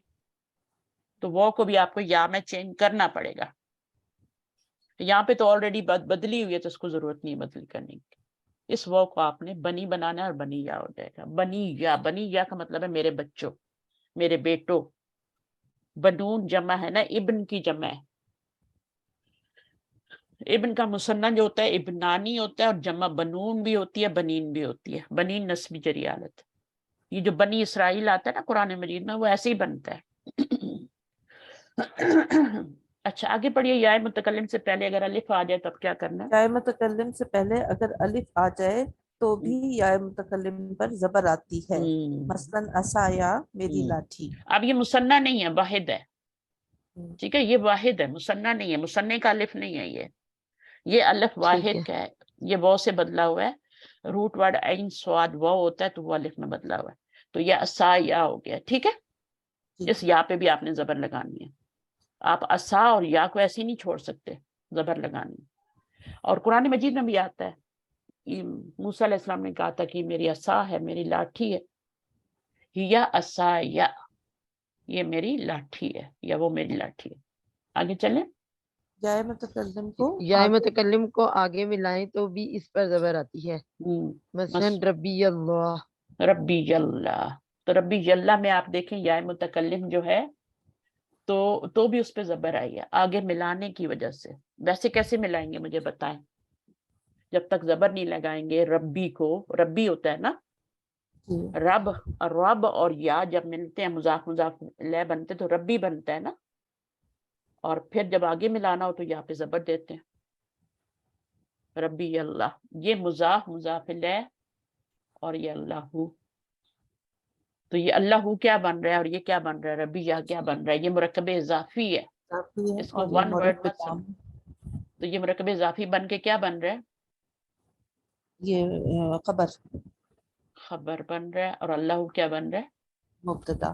تو وہ کو بھی آپ کو یا میں چینج کرنا پڑے گا. یہاں پہ تو آلریڈی بدلی ہوئی ہے تو اس کو ضرورت نہیں بدلی کرنے کی. اس وہ کو آپ نے بنی بنانا ہے اور بنی یا ہو جائے گا. بنی یا کا مطلب ہے میرے بچوں، میرے بیٹوں. بنون جمع ہے نا، ابن کی جمع ہے. ابن کا مثنیٰ جو ہوتا ہے ابنانی ہوتا ہے، اور جمع بنون بھی ہوتی ہے بنین بھی ہوتی ہے. بنین نسبی جری حالت. یہ جو بنی اسرائیل آتا ہے نا قرآن مجید میں، وہ ایسے ہی بنتا ہے. اچھا آگے پڑھیے. یا متکلم سے پہلے اگر الف آ جائے تب کیا کرنا ہے؟ یا متکلم سے پہلے اگر الف آ جائے تو بھی یا متکلم پر زبر آتی ہے. مثلاً عصایا میری لاٹھی. اب یہ مثنیٰ نہیں ہے، واحد ہے. ٹھیک ہے، یہ واحد ہے، مثنیٰ نہیں ہے. مثنیٰ کا الف نہیں ہے یہ الف واحد کا ہے. یہ واو سے بدلا ہوا ہے. روٹ ورڈ عین صاد واو ہوتا ہے تو وہ الف میں بدلا ہوا ہے. تو یہ عصا یا ہو گیا. ٹھیک ہے، اس یا پہ بھی آپ نے زبر لگانی ہے. آپ عصا اور یا کو ایسے نہیں چھوڑ سکتے، زبر لگانی. اور قرآن مجید میں بھی آتا ہے، موسیٰ علیہ السلام نے کہا تھا کہ میری عصا ہے، میری لاٹھی ہے. یا عصا یا، یہ میری لاٹھی ہے یا وہ میری لاٹھی ہے. آگے چلیں. یا متکلم کو یا متکلم کو آگے ملائیں تو بھی اس پر زبر آتی ہے. مثلاً ربی اللہ. ربی اللہ، تو ربی اللہ میں آپ دیکھیں یا متکلم جو ہے تو بھی اس پہ زبر آئی ہے آگے ملانے کی وجہ سے. ویسے کیسے ملائیں گے مجھے بتائیں؟ جب تک زبر نہیں لگائیں گے. ربی کو ربی ہوتا ہے نا، رب اور یا جب ملتے ہیں مضاف الیہ بنتے تو ربی بنتا ہے نا. اور پھر جب آگے ملانا ہو تو یہاں پہ زبر دیتے ہیں. ربی اللہ، یہ مضاف الیہ اور یہ اللہ. تو یہ اللہ کیا بن رہا ہے اور یہ کیا بن رہا ہے؟ ربی یا کیا بن رہا ہے؟ یہ مرکب اضافی ہے، اس کو ون ورڈ مت سمجھ. تو یہ مرکب اضافی بن کے کیا بن رہا ہے؟ یہ خبر بن رہا ہے. اور اللہ کیا بن رہا ہے؟ مبتدا.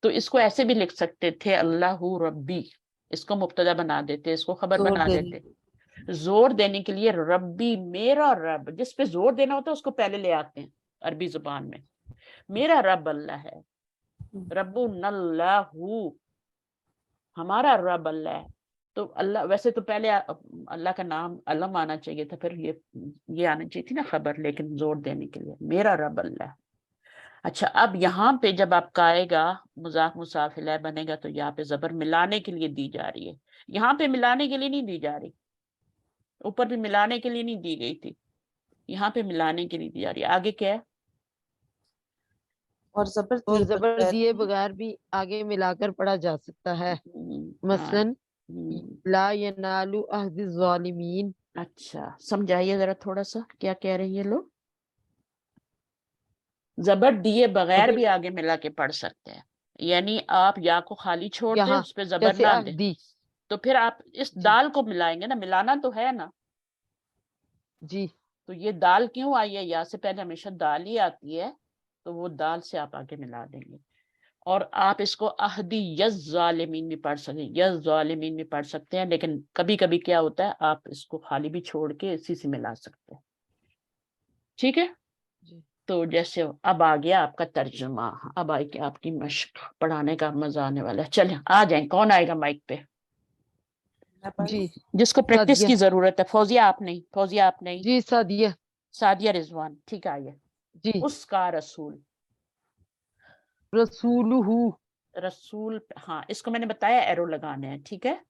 تو اس کو ایسے بھی لکھ سکتے تھے اللہ ربی، اس کو مبتدا بنا دیتے، اس کو خبر بنا دیتے. زور دینے کے لیے ربی میرا رب، جس پہ زور دینا ہوتا ہے اس کو پہلے لے آتے ہیں عربی زبان میں. میرا رب اللہ ہے. रब्बुन अल्लाहु, हमारा रब अल्लाह है। तो अल्लाह, वैसे तो पहले अल्लाह का नाम अलम आना चाहिए था, फिर ये आनी चाहिए थी ना खबर, लेकिन जोर देने के लिए मेरा रब अल्लाह है। अच्छा, अब यहाँ पे जब आपका आएगा मुजाफ मुसाफ इलैह बनेगा, तो यहाँ पे जबर मिलाने के लिए दी जा रही है, यहाँ पे मिलाने के लिए नहीं दी जा रही, ऊपर भी मिलाने के लिए नहीं दी गई थी, यहाँ पे मिलाने के लिए दी जा रही है। आगे क्या है? और जबर और दिए जबर बगैर दिए भी बगैर भी आगे मिलाकर पढ़ा जा सकता है। हाँ। मसलन हम्म, ला यनालु अहद ज़ालिमीन। अच्छा, समझाइए जरा थोड़ा सा क्या कह रहे हैं ये लोग। जबर दिए बगैर अगर भी आगे मिला के पढ़ सकते हैं, यानी आप या को खाली छोड़ दे, यहाँ उस पे जबर जैसे ना दे, अहदी, तो फिर आप इस जी दाल को मिलाएंगे ना, मिलाना तो है ना। जी तो ये दाल क्यों आई है, या से पहले हमेशा दाल ही आती है, तो वो दाल से आप आगे मिला देंगे। और आप इसको अहदी यज जालिमीन भी पढ़ सकते हैं, यज जालिमीन भी पढ़ सकते हैं, लेकिन कभी कभी क्या होता है, आप इसको खाली भी छोड़ के इसी से मिला सकते हैं। ठीक है, जी तो जैसे अब आ गया आपका तर्जुमा, अब आई कि आपकी मश्क, पढ़ाने का मजा आने वाला है। चले आ जाए, कौन आएगा माइक पे, मैं पढ़ जी। जिसको प्रैक्टिस सादिया, की जरूरत है? फौजिया आप नहीं, फौजिया आप नहीं, जी सादिया, सादिया रिजवान, ठीक है, आइए। जी। उसका रसूल, रसूलुहु, रसूल, हाँ इसको मैंने बताया एरो लगाने हैं, ठीक है।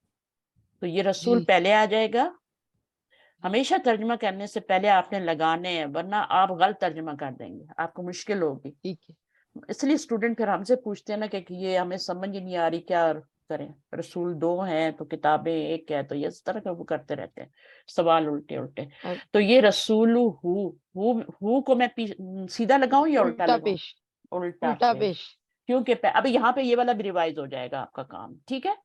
तो ये रसूल जी पहले आ जाएगा। जी हमेशा तर्जमा करने से पहले आपने लगाने हैं, वरना आप गलत तर्जमा कर देंगे, आपको मुश्किल होगी। ठीक है। इसलिए स्टूडेंट फिर हमसे पूछते हैं ना कि ये हमें समझ ही नहीं आ रही, क्या करें, रसूल दो हैं तो किताबें एक है, तो ये इस तरह का वो करते रहते हैं सवाल उल्टे उल्टे। अब तो ये रसूल हु को मैं सीधा लगाऊं या उल्टा उल्टा लगाऊं? पेश, उल्टा उल्टा पेश, पेश। क्योंकि अभी यहाँ पे ये वाला भी रिवाइज हो जाएगा आपका काम, ठीक है,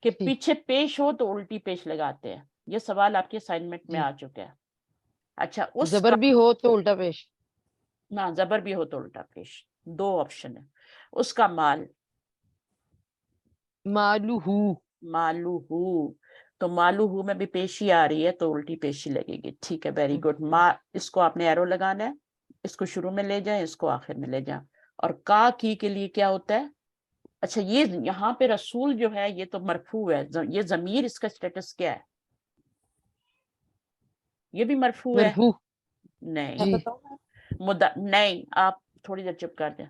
कि जी पीछे पेश हो तो उल्टी पेश लगाते हैं। ये सवाल आपके असाइनमेंट में जी। आ चुका है। अच्छा, उसका, जबर भी हो तो उल्टा पेश। ना जबर भी हो तो उल्टा पेश, दो ऑप्शन है। उसका माल, मालूहू, मालूहू, तो मालूहू में भी पेशी आ रही है तो उल्टी पेशी लगेगी, ठीक है, वेरी गुड। इसको आपने एरो लगाना है, इसको शुरू में ले जाएं, इसको आखिर में ले जाएं। और का की के लिए क्या होता है? अच्छा, ये यहाँ पे रसूल जो है ये तो मरफू है, ये जमीर, इसका स्टेटस क्या है? ये भी मरफू है? मरफू। नहीं, मैं जी। बताऊँ? नहीं, आप थोड़ी देर चुप कर दें।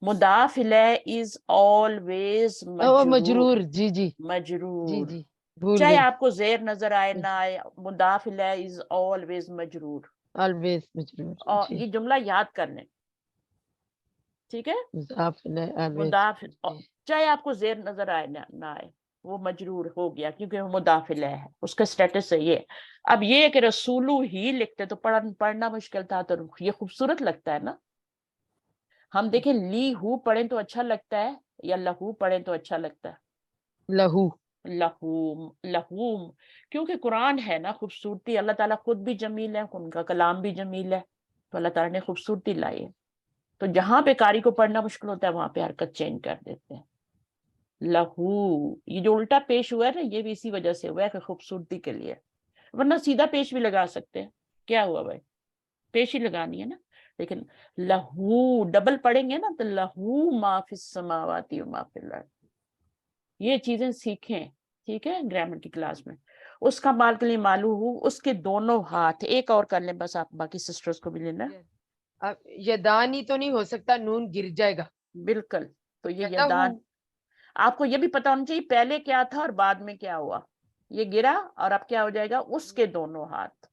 मुदाफ इलैह इज ऑलवेज ओ मजरूर, मजरूर, जी जी जी मजरूर, जी। भूल चाहे गई। आपको जेर नजर आए ना आए, मुदाफ इलैह इज ऑलवेज मजरूर। ऑलवेज मजरूर, और जी। ये जुमला याद कर लें, ठीक है। मुजाफ इलैह ऑलवेज, मुदाफ, जी चाहे आपको जेर नजर आए ना आए, वो मजरूर हो गया, क्योंकि वो मुदाफ इलैह है, उसका स्टेटस है ये। अब ये है कि रसूलू ही लिखते तो पढ़ना मुश्किल था, तो ये खूबसूरत लगता है ना। हम जी। देखें, ली हु पढ़ें तो अच्छा लगता है, या लहू पढ़ें तो अच्छा लगता है? लहू। लहूम, लहूम, क्योंकि कुरान है ना खूबसूरती, अल्लाह ताला खुद भी जमील है, उनका कलाम भी जमील है, तो अल्लाह ताला ने खूबसूरती लाई है। तो जहां पे कारी को पढ़ना मुश्किल होता है, वहां पे हरकत चेंज कर देते हैं। लहू, ये जो उल्टा पेश हुआ है ना, ये भी इसी वजह से हुआ है कि खूबसूरती के लिए, वरना सीधा पेश भी लगा सकते हैं। क्या हुआ भाई, पेश ही लगानी है ना। लेकिन लहू डबल पढ़ेंगे ना, तो लहू माफिस समावाती व माफिल अर्द, ये चीजें सीखें, ठीक है, ग्रामर की क्लास में। उसका माल के लिए मालू हूँ, उसके दोनों हाथ, एक और कर लें बस, आप बाकी सिस्टर्स को भी लेना। अब यदानी तो नहीं हो सकता, नून गिर जाएगा। बिल्कुल, तो ये यदहू। यदान, आपको ये भी पता होना चाहिए पहले क्या था और बाद में क्या हुआ। ये गिरा और अब क्या हो जाएगा, उसके दोनों हाथ,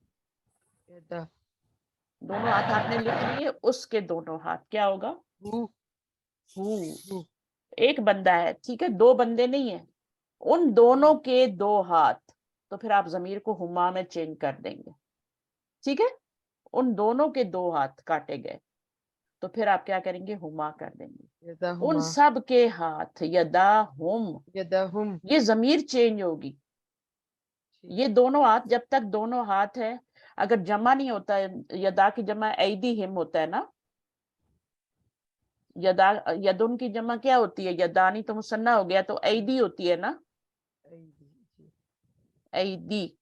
यदहू। दोनों हाथ आपने लिख लिए, उसके दोनों हाथ क्या होगा? हूँ। हू। एक बंदा है, ठीक है, दो बंदे नहीं है, उन दोनों के दो हाथ, तो फिर आप जमीर को हुमा में चेंज कर देंगे, ठीक है। उन दोनों के दो हाथ काटे गए, तो फिर आप क्या करेंगे, हुमा कर देंगे। उन यदहुमा, सब के हाथ, यदा हुम, यदहुम, ये जमीर चेंज होगी। ठीक ये है। दोनों हाथ, जब तक दोनों हाथ है, अगर जमा नहीं होता है, यदा की जमा ऐदी हिम होता है ना, यदा, यदुन की जमा क्या होती है, यदानी तो मुसन्ना हो गया, तो ऐदी होती है ना, जी। ऐदी।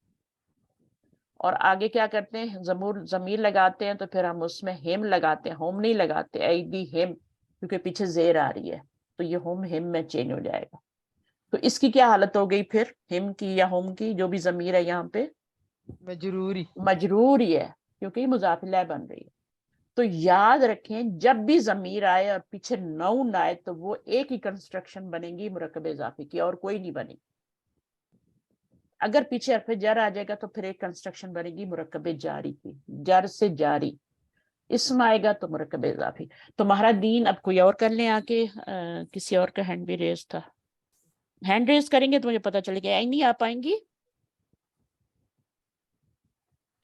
और आगे क्या करते हैं, जमीर लगाते हैं, तो फिर हम उसमें हेम लगाते हैं, होम नहीं लगाते, ऐदी हेम, क्योंकि पीछे जेर आ रही है, तो तो ये होम हिम में चेंज हो जाएगा। तो इसकी क्या हालत हो गई फिर, हिम की या होम की, जो भी ज़मीर है यहाँ पे मजरूरी। मजरूरी है क्योंकि मुज़ाफ इलैह बन रही है। तो याद रखें जब भी ज़मीर आए और पीछे नाउन आए तो वो एक ही कंस्ट्रक्शन बनेगी मुरक्कब इज़ाफ़ी की, और कोई नहीं बनेगी। अगर पीछे हर्फ जर आ जाएगा तो फिर एक कंस्ट्रक्शन बनेगी मुरक्कब जारी की, जर से जारी। इसमें आएगा तो मुरक्कब इज़ाफ़ी। तुम्हारा दीन, अब कोई और कर ले आके, किसी और का हैंड भी रेज था, हैंड रेज करेंगे तो मुझे पता चलेगा। ऐ नहीं आ पाएंगी,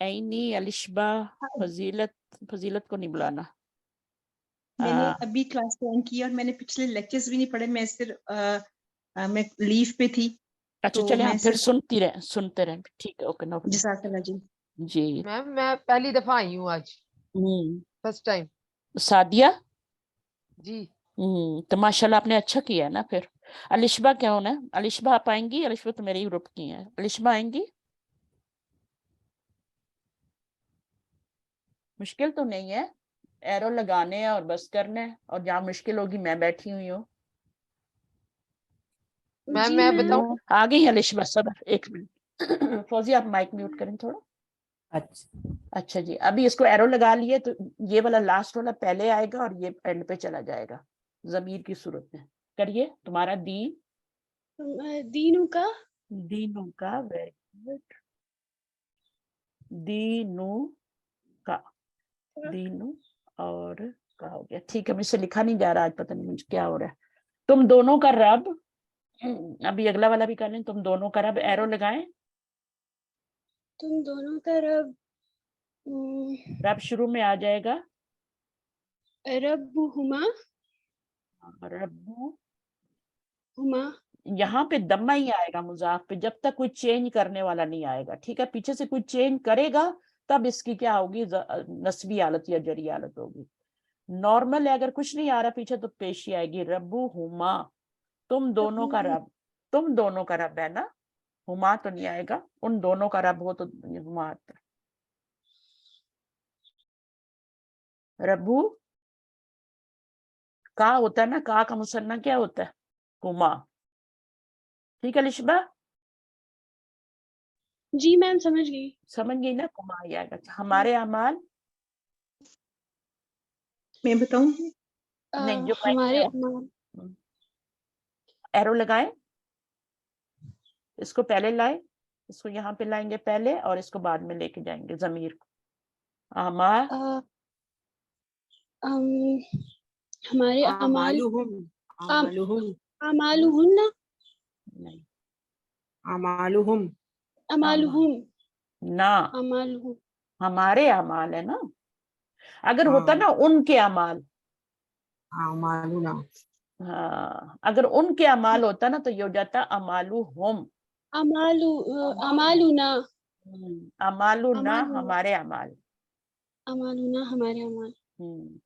ऐनी, अलिशबा, फजीलत, फजीलत को नहीं बुलाना। मैंने हाँ, अभी क्लास ज्वाइन की और मैंने पिछले लेक्चर्स भी नहीं पढ़े, मैं सिर्फ मैं लीव पे थी। अच्छा तो चले, मैं हम फिर सिर्फ सुनते रहे, ठीक है, ओके, नो प्रॉब्लम। जज़ाकल्लाह जी। जी। मैम मैं पहली दफा आई हूँ आज, फर्स्ट टाइम। सादिया, जी तो माशाल्लाह आपने अच्छा किया है ना। फिर अलिशबा क्या होना है, अलिशबा आप आएंगी? अलिशबा तो मेरे ही ग्रुप की है, अलिशबा आएंगी? मुश्किल तो नहीं है, एरो लगाने हैं और बस करने हैं, और जहाँ मुश्किल होगी मैं बैठी हुई हूँ। मैम जी मैं मैम। बताऊँ? आ गई अलिशबा, सब एक मिनट। फौजी आप माइक म्यूट करें थोड़ा। अच्छा जी, अभी इसको एरो लगा लिए तो ये वाला लास्ट वाला पहले आएगा और ये एंड पे चला जाएगा जमीर की सूरत में। करिए, तुम्हारा दीन, दीनू का, दीनू का, वेरी गुड, दीनू का, दीनू और का हो गया, ठीक है। मुझसे लिखा नहीं जा रहा आज, पता नहीं मुझे क्या हो रहा है। तुम दोनों का रब, अभी अगला वाला भी कर लें, तुम दोनों का रब, एरो लगाएं। तुम दोनों का रब, रब शुरू में आ जाएगा, रब्बुहुमा, रब्बू, हुमा, यहाँ पे दम्मा ही आएगा मुजाफ पे, जब तक कोई चेंज करने वाला नहीं आएगा, ठीक है। पीछे से कोई चेंज करेगा तब इसकी क्या होगी, नस्बी हालत या जरी हालत होगी। नॉर्मल है, अगर कुछ नहीं आ रहा पीछे तो पेशी आएगी, रब्बू हुमा, तुम दोनों का रब, तुम दोनों का रब है ना, हुमा तो नहीं आएगा, उन दोनों का रब हो तो हुमा आता है। रब्बू का होता है ना, का मुसन्ना क्या होता है, हुमा, ठीक है लिशबा, जी मैम समझ गई। समझ गई ना, हुमा ही आएगा। हमारे अमाल, मैं बताऊं? नहीं जो हमारे पहले अमाल, एरो लगाए, इसको पहले लाए, इसको यहाँ पे लाएंगे पहले और इसको बाद में लेके जाएंगे जमीर को। अमाल, हमारे अमाल, अमालुहुम, अमालुहुम, अमालुहुन्ना, नहीं, अमालुहुम, अमालुहुम, ना, अमालुहुम, हमारे अमाल है ना। अगर होता हाँ, ना उनके अमाल, अमालुना, हाँ, अगर उनके अमाल होता ना तो ये हो जाता अमालू होम, अमालु, अमालुना, अमालू ना, अमालुना, हमारे अमाल। अमालुना हमारे अमाल।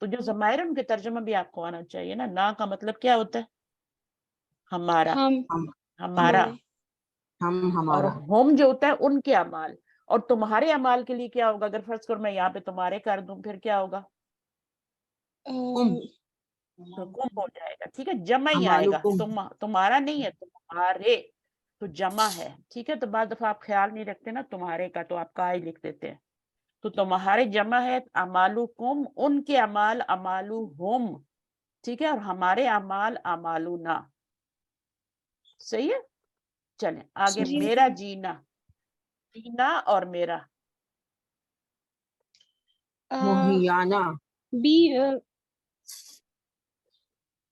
तो जो जमायर है उनके तर्जुमा भी आपको आना चाहिए ना का मतलब क्या होता है, हमारा, हम, हम, हमारा। हमारे, हम, और हमारा, होम जो होता है उनके अमाल, और तुम्हारे अमाल के लिए क्या होगा, अगर फर्ज करो मैं यहाँ पे तुम्हारे कर दूं फिर क्या होगा, कुम, तो कुम हो जाएगा, ठीक है, जमा ही आएगा, अमालुकुम, तुम्हारा नहीं है, तुम्हारे, तो जमा है, ठीक है। तो बाद दफा आप ख्याल नहीं रखते ना तुम्हारे का, तो आप का ही लिख देते हैं। तो तुम्हारे जमा है अमालु कुम, उनके अमाल अमालु हुम, ठीक है, और हमारे अमाल अमालु ना, सही है। चलें आगे, जी मेरा जीना, जीना और मेरा, मोहियाना, बी,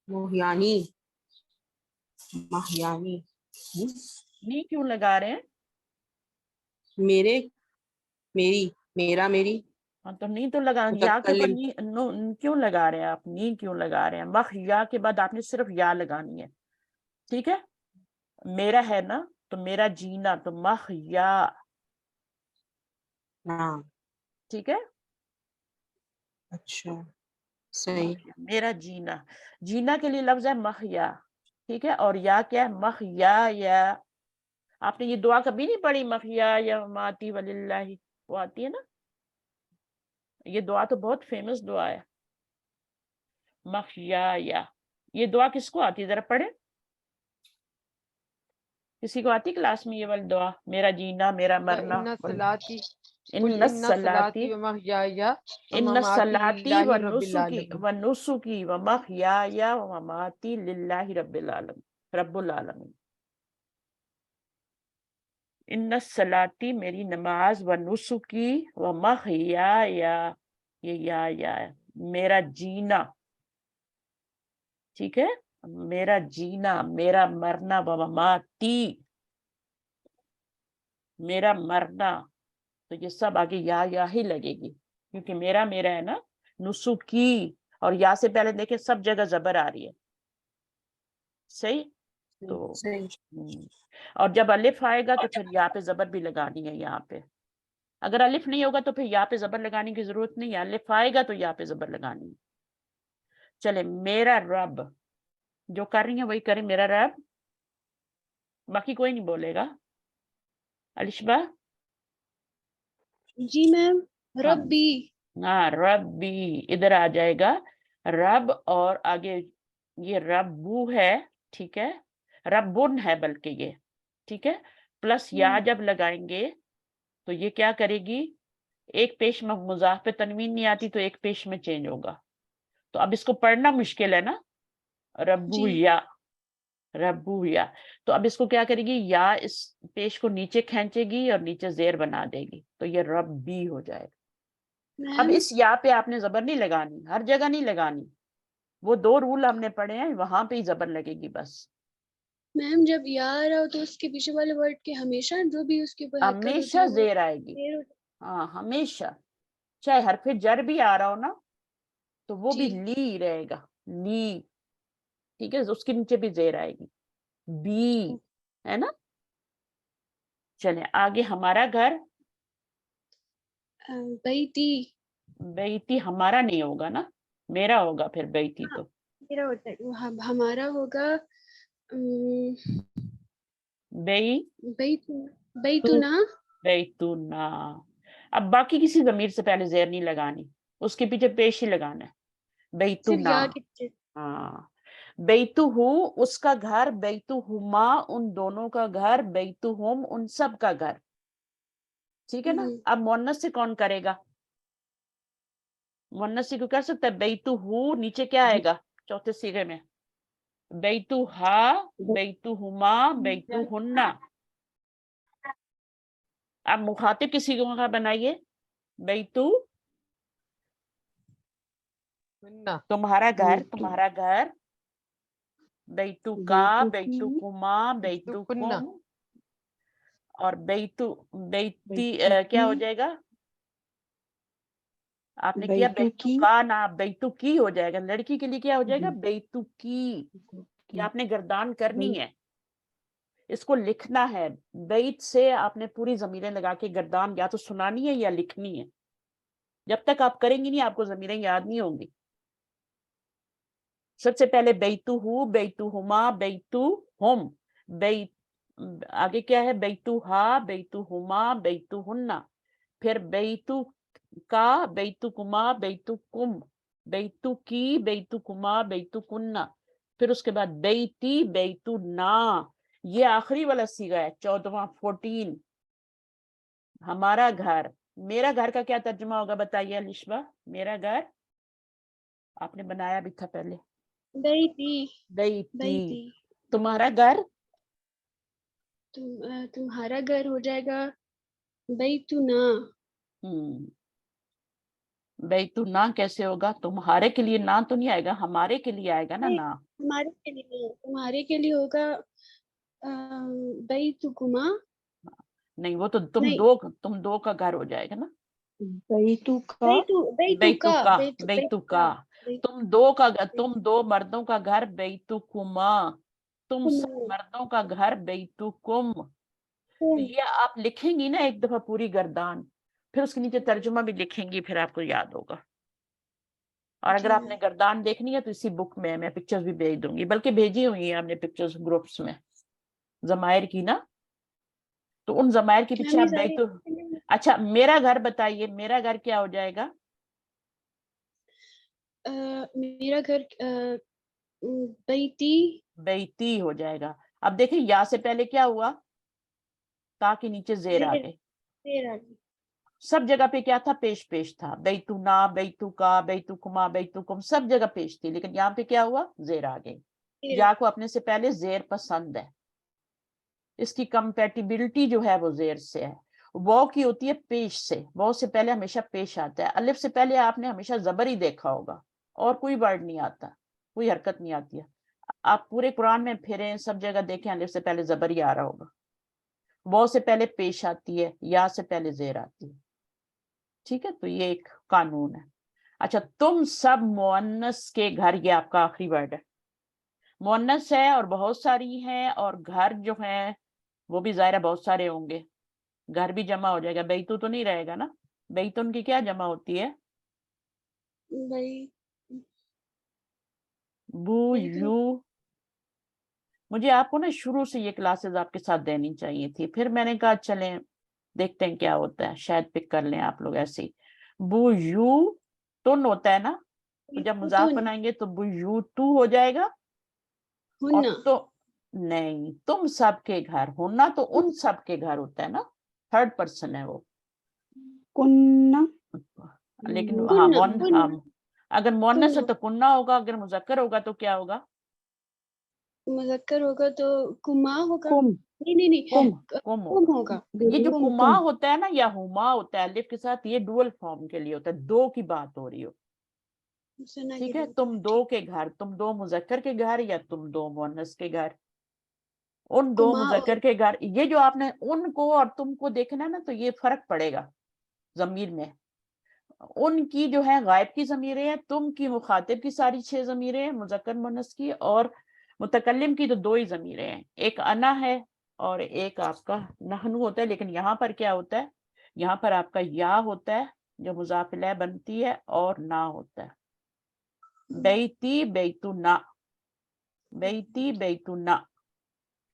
मोहियानी, महियानी, नी क्यों लगा रहे हैं, मेरे, मेरी, मेरा, मेरी, हाँ तो नी तो लगा, या के ऊपर मुतक्कलिम, नी क्यों लगा रहे हैं आप, नी क्यों लगा रहे हैं, मख या के बाद आपने सिर्फ या लगानी है, ठीक है। मेरा है ना, तो मेरा जीना, तो मख या, हाँ, ठीक है, अच्छा, सही, मेरा जीना, जीना के लिए लफ्ज है महया, ठीक है, और या क्या है, महया या। आपने ये दुआ कभी नहीं पढ़ी, महया या माती वलिल्लाही, वो आती है ना, ये दुआ तो बहुत फेमस दुआ है, महया या, ये दुआ किसको आती है, जरा पढ़े, किसी को आती क्लास में ये वाली दुआ, मेरा जीना मेरा मरना, इन्ना सलाती इन्ना सलाती व महयाया व इन्ना ममाती सलाती लिल्लाहि व रब्बिल नुसुकी आलमीन। व नुसुकी व महयाया व ममाती लिल्लाहि रब्बुल आलमीन। इन्ना सलाती मेरी नमाज, व नुसुकी व महयाया, ये या मेरा जीना, ठीक है, मेरा जीना मेरा मरना, व ममाती मेरा मरना, तो ये सब आगे या ही लगेगी, क्योंकि मेरा मेरा है ना, नुसुकी, और या से पहले देखे सब जगह जबर आ रही है, सही। तो सही। और जब अलिफ आएगा तो फिर या पे जबर भी लगानी है यहाँ पे, अगर अलिफ नहीं होगा तो फिर या पे जबर लगाने की जरूरत नहीं है, अलिफ आएगा तो या पे जबर लगानी है। चले, मेरा रब, जो कर रही है वही करे, मेरा रब, बाकी कोई नहीं बोलेगा। अलिशबा, जी मैम। हाँ। रब्बी। हाँ, रब्बी इधर आ जाएगा, रब और आगे ये रब्बू है, ठीक है, रब्बुन है बल्कि ये, ठीक है, प्लस या जब लगाएंगे तो ये क्या करेगी, एक पेश में मुजाफ पे तनवीन नहीं आती तो एक पेश में चेंज होगा, तो अब इसको पढ़ना मुश्किल है ना, रब्बू जी। या, रब्बू या, तो अब इसको क्या करेगी, या इस पेश को नीचे खींचेगी और नीचे जेर बना देगी, तो ये रब्बी हो जाएगा। अब मैम इस या पे आपने जबर नहीं लगानी, हर जगह नहीं लगानी, वो 2 रूल हमने पढ़े हैं, वहां पे ही जबर लगेगी बस। मैम जब या आ रहा हो तो उसके पीछे वाले वर्ड के हमेशा जो भी उसके ऊपर हरकत होती हमेशा है वो जेर आएगी, देर हो- हाँ हमेशा, चाहे हरफे जर भी आ रहा हो ना तो वो भी जी। ली रहेगा, ली, ठीक है, उसके नीचे भी जेर आएगी, बी, है ना। चले आगे, हमारा घर, बैती। बेइती हमारा नहीं होगा ना, मेरा होगा फिर बेइती, हाँ, तो मेरा होता है वो हमारा होगा। बेई बैतू। बैतूना। बेइतुना। अब बाकी किसी जमीर से पहले जेर नहीं लगानी, उसके पीछे पेश ही लगाना है, सिर्फ बेइतुना। या के पीछे। हाँ, बेइतुहु उसका घर, बेइतुहुमा उन दोनों का घर, बेइतुहुम उन सब का घर, ठीक है ना। अब मुअन्नस से कौन करेगा, मुअन्नस से क्यों कर सकता है, बेइतुहु नीचे क्या आएगा चौथे सीगे में, बेइतुहा, बेइतुहुमा, बेइतुहुन्ना। अब मुखातिब किसी का बनाइए, बेइतु हुन्ना। तुम्हारा घर, तुम्हारा घर, बेइतु का, बेइतु कुमा, बेइतु कुन्ना। कुम, और बेइतु बेइती क्या हो जाएगा, आपने किया बेइतु का ना, बेइतु की हो जाएगा, लड़की के लिए क्या हो जाएगा, बेइतु की, ये आपने गर्दान करनी है, इसको लिखना है, बेइत से आपने पूरी जमीरें लगा के गर्दान या तो सुनानी है या लिखनी है, जब तक आप करेंगी नहीं आपको जमीरें याद नहीं होंगी। सबसे पहले बेइतु हु, बेइतु हुमा, बेइतु हुम, बेइत आगे क्या है, बेइतु हा, बेइतु हुमा, बेइतु हुन्ना, फिर बेइतु का, बेइतु कुमा, बेइतु कुम, बेइतु की, बेइतु कुमा, बेइतु कुन्ना, फिर उसके बाद बेइती, बेइतु ना, ये आखिरी वाला सीगा है 14वां 14। हमारा घर, मेरा घर का क्या तर्जुमा होगा बताइए अलिशबा, मेरा घर आपने बनाया भी था पहले, बैती। बेइती, बैती। तुम्हारा घर, तुम्हारा घर हो जाएगा बैतूना। बेइतु ना कैसे होगा, तुम्हारे के लिए ना तो नहीं आएगा, हमारे के लिए आएगा ना नहीं, ना। हमारे के लिए नहीं, तुम्हारे के लिए होगा बैतुकुमा। नहीं, वो तो नहीं, तुम दो का घर हो जाएगा ना, बैतुका। बेइतुका, बेइतुका, बैतुका। तुम दो मर्दों का घर, बेइतुकुमा, तुम सब मर्दों का घर, बेइतुकुम। तो ये आप लिखेंगी ना एक दफा पूरी गर्दान, फिर उसके नीचे तर्जुमा भी लिखेंगी, फिर आपको याद होगा। और अगर आपने गर्दान देखनी है तो इसी बुक में मैं पिक्चर्स भी भेज दूंगी, बल्कि भेजी हुई है हमने पिक्चर्स ग्रुप्स में जमायर की ना, तो उन जमायर के पीछे आप बेइतु। अच्छा, मेरा घर बताइए, मेरा घर क्या हो जाएगा, मेरा घर बैती बैती हो जाएगा। अब देखिए या से पहले क्या हुआ, ता के नीचे जेर आ जेर। गए। तेरा सब जगह पे क्या था, पेश पेश था, बैतुना, बैतुका, बैतुकुमा, बैतुकुम, सब जगह पेश थी, लेकिन यहाँ पे क्या हुआ, जेर आ गई। तेरा या को अपने से पहले जेर पसंद है, इसकी कंपैटिबिलिटी जो है वो जेर से है। वो की होती है पेश से, वो से पहले हमेशा पेश आता है। अलिफ से पहले आपने हमेशा जबर ही देखा होगा, और कोई वर्ड नहीं आता, कोई हरकत नहीं आती है। आप पूरे कुरान में फिरें, सब जगह देखें, अलिफ से पहले जबर ही आ रहा होगा। वो से पहले पेश आती है, या से पहले जेर आती है। ठीक है, तो ये एक कानून है। अच्छा, तुम सब मुअन्नस के घर, ये आपका आखिरी वर्ड है। मुअन्नस है और बहुत सारी हैं, और घर जो है वो भी ज़ाहिर है बहुत सारे होंगे, घर भी जमा हो जाएगा। बैतू तो नहीं रहेगा ना, बैतुन की क्या जमा होती है, भाई बू बैतू यू। मुझे आपको ना शुरू से ये क्लासेस आपके साथ देनी चाहिए थी, फिर मैंने कहा चलें देखते हैं क्या होता है, शायद पिक कर लें आप लोग ऐसे ही। बू यू तुन होता है ना, तो जब मुजाफ तुन बनाएंगे तो बू यू तू हो जाएगा। और हुन्ना तो नहीं, तुम सबके घर, होना तो उन सब के घर होता है ना, थर्ड पर्सन है वो। कुन्ना लेकिन हाँ कुन्ना कुन्ना अगर मुअन्नस है कुन्ना तो कुन्ना होगा, अगर मुज़क्कर होगा तो क्या होगा, मुज़क्कर होगा तो कुमा होगा। कुम नहीं नहीं नहीं कुम। क- कुम कुम होगा। होगा। ये जो कुम कुमा होता है ना, या हुमा होता है अलिफ के साथ, ये डुअल फॉर्म के लिए होता है, दो की बात हो रही हो। सुना ठीक के है, लिए तुम दो के घर, तुम दो मुज़क्कर के घर, या तुम दो मुअन्नस के घर, उन दो कुमा और मुज़क्कर के घर। ये जो आपने उनको और तुमको देखना है ना, तो ये फर्क पड़ेगा ज़मीर में। उनकी जो है गायब की ज़मीरें हैं, तुम की मुखातिब की सारी 6 ज़मीरें हैं, मुज़क्कर मुअन्नस की, और मुतकल्लिम की तो 2 ही ज़मीरें हैं, एक अना है और एक आपका नहनु होता है। लेकिन यहाँ पर क्या होता है, यहाँ पर आपका या होता है जो मुज़ाफ इलैह बनती है, और ना होता है। बैती बैतुना, बैती बैतुना,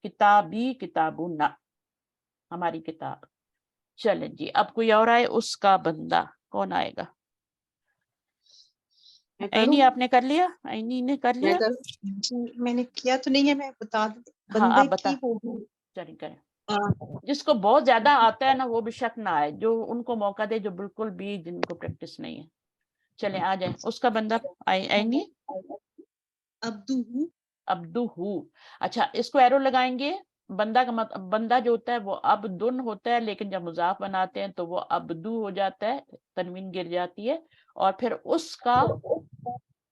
किताबी किताबुना, हमारी किताब। चलें जी, अब कोई और आए, उसका बंदा कौन आएगा। मैं ऐनी करूँ आपने कर लिया, ऐनी ने कर मैं लिया। करूँ जी, मैंने किया तो नहीं है, मैं बता दूं। हाँ आप बंदे की बता, वो चलिए करें। अ, जिसको बहुत ज्यादा आता है ना, वो भी शक ना आए, जो उनको मौका दे, जो बिल्कुल भी जिनको प्रैक्टिस नहीं है। चले आ जाए, उसका बंदा आएंगे। अब्दुहु अब्दू हु, अच्छा इसको एरो लगाएंगे। बंदा का मतलब, बंदा जो होता है वो अब्दुन होता है, लेकिन जब मुजाफ बनाते हैं तो वो अब्दू हो जाता है, तनवीन गिर जाती है। और फिर उसका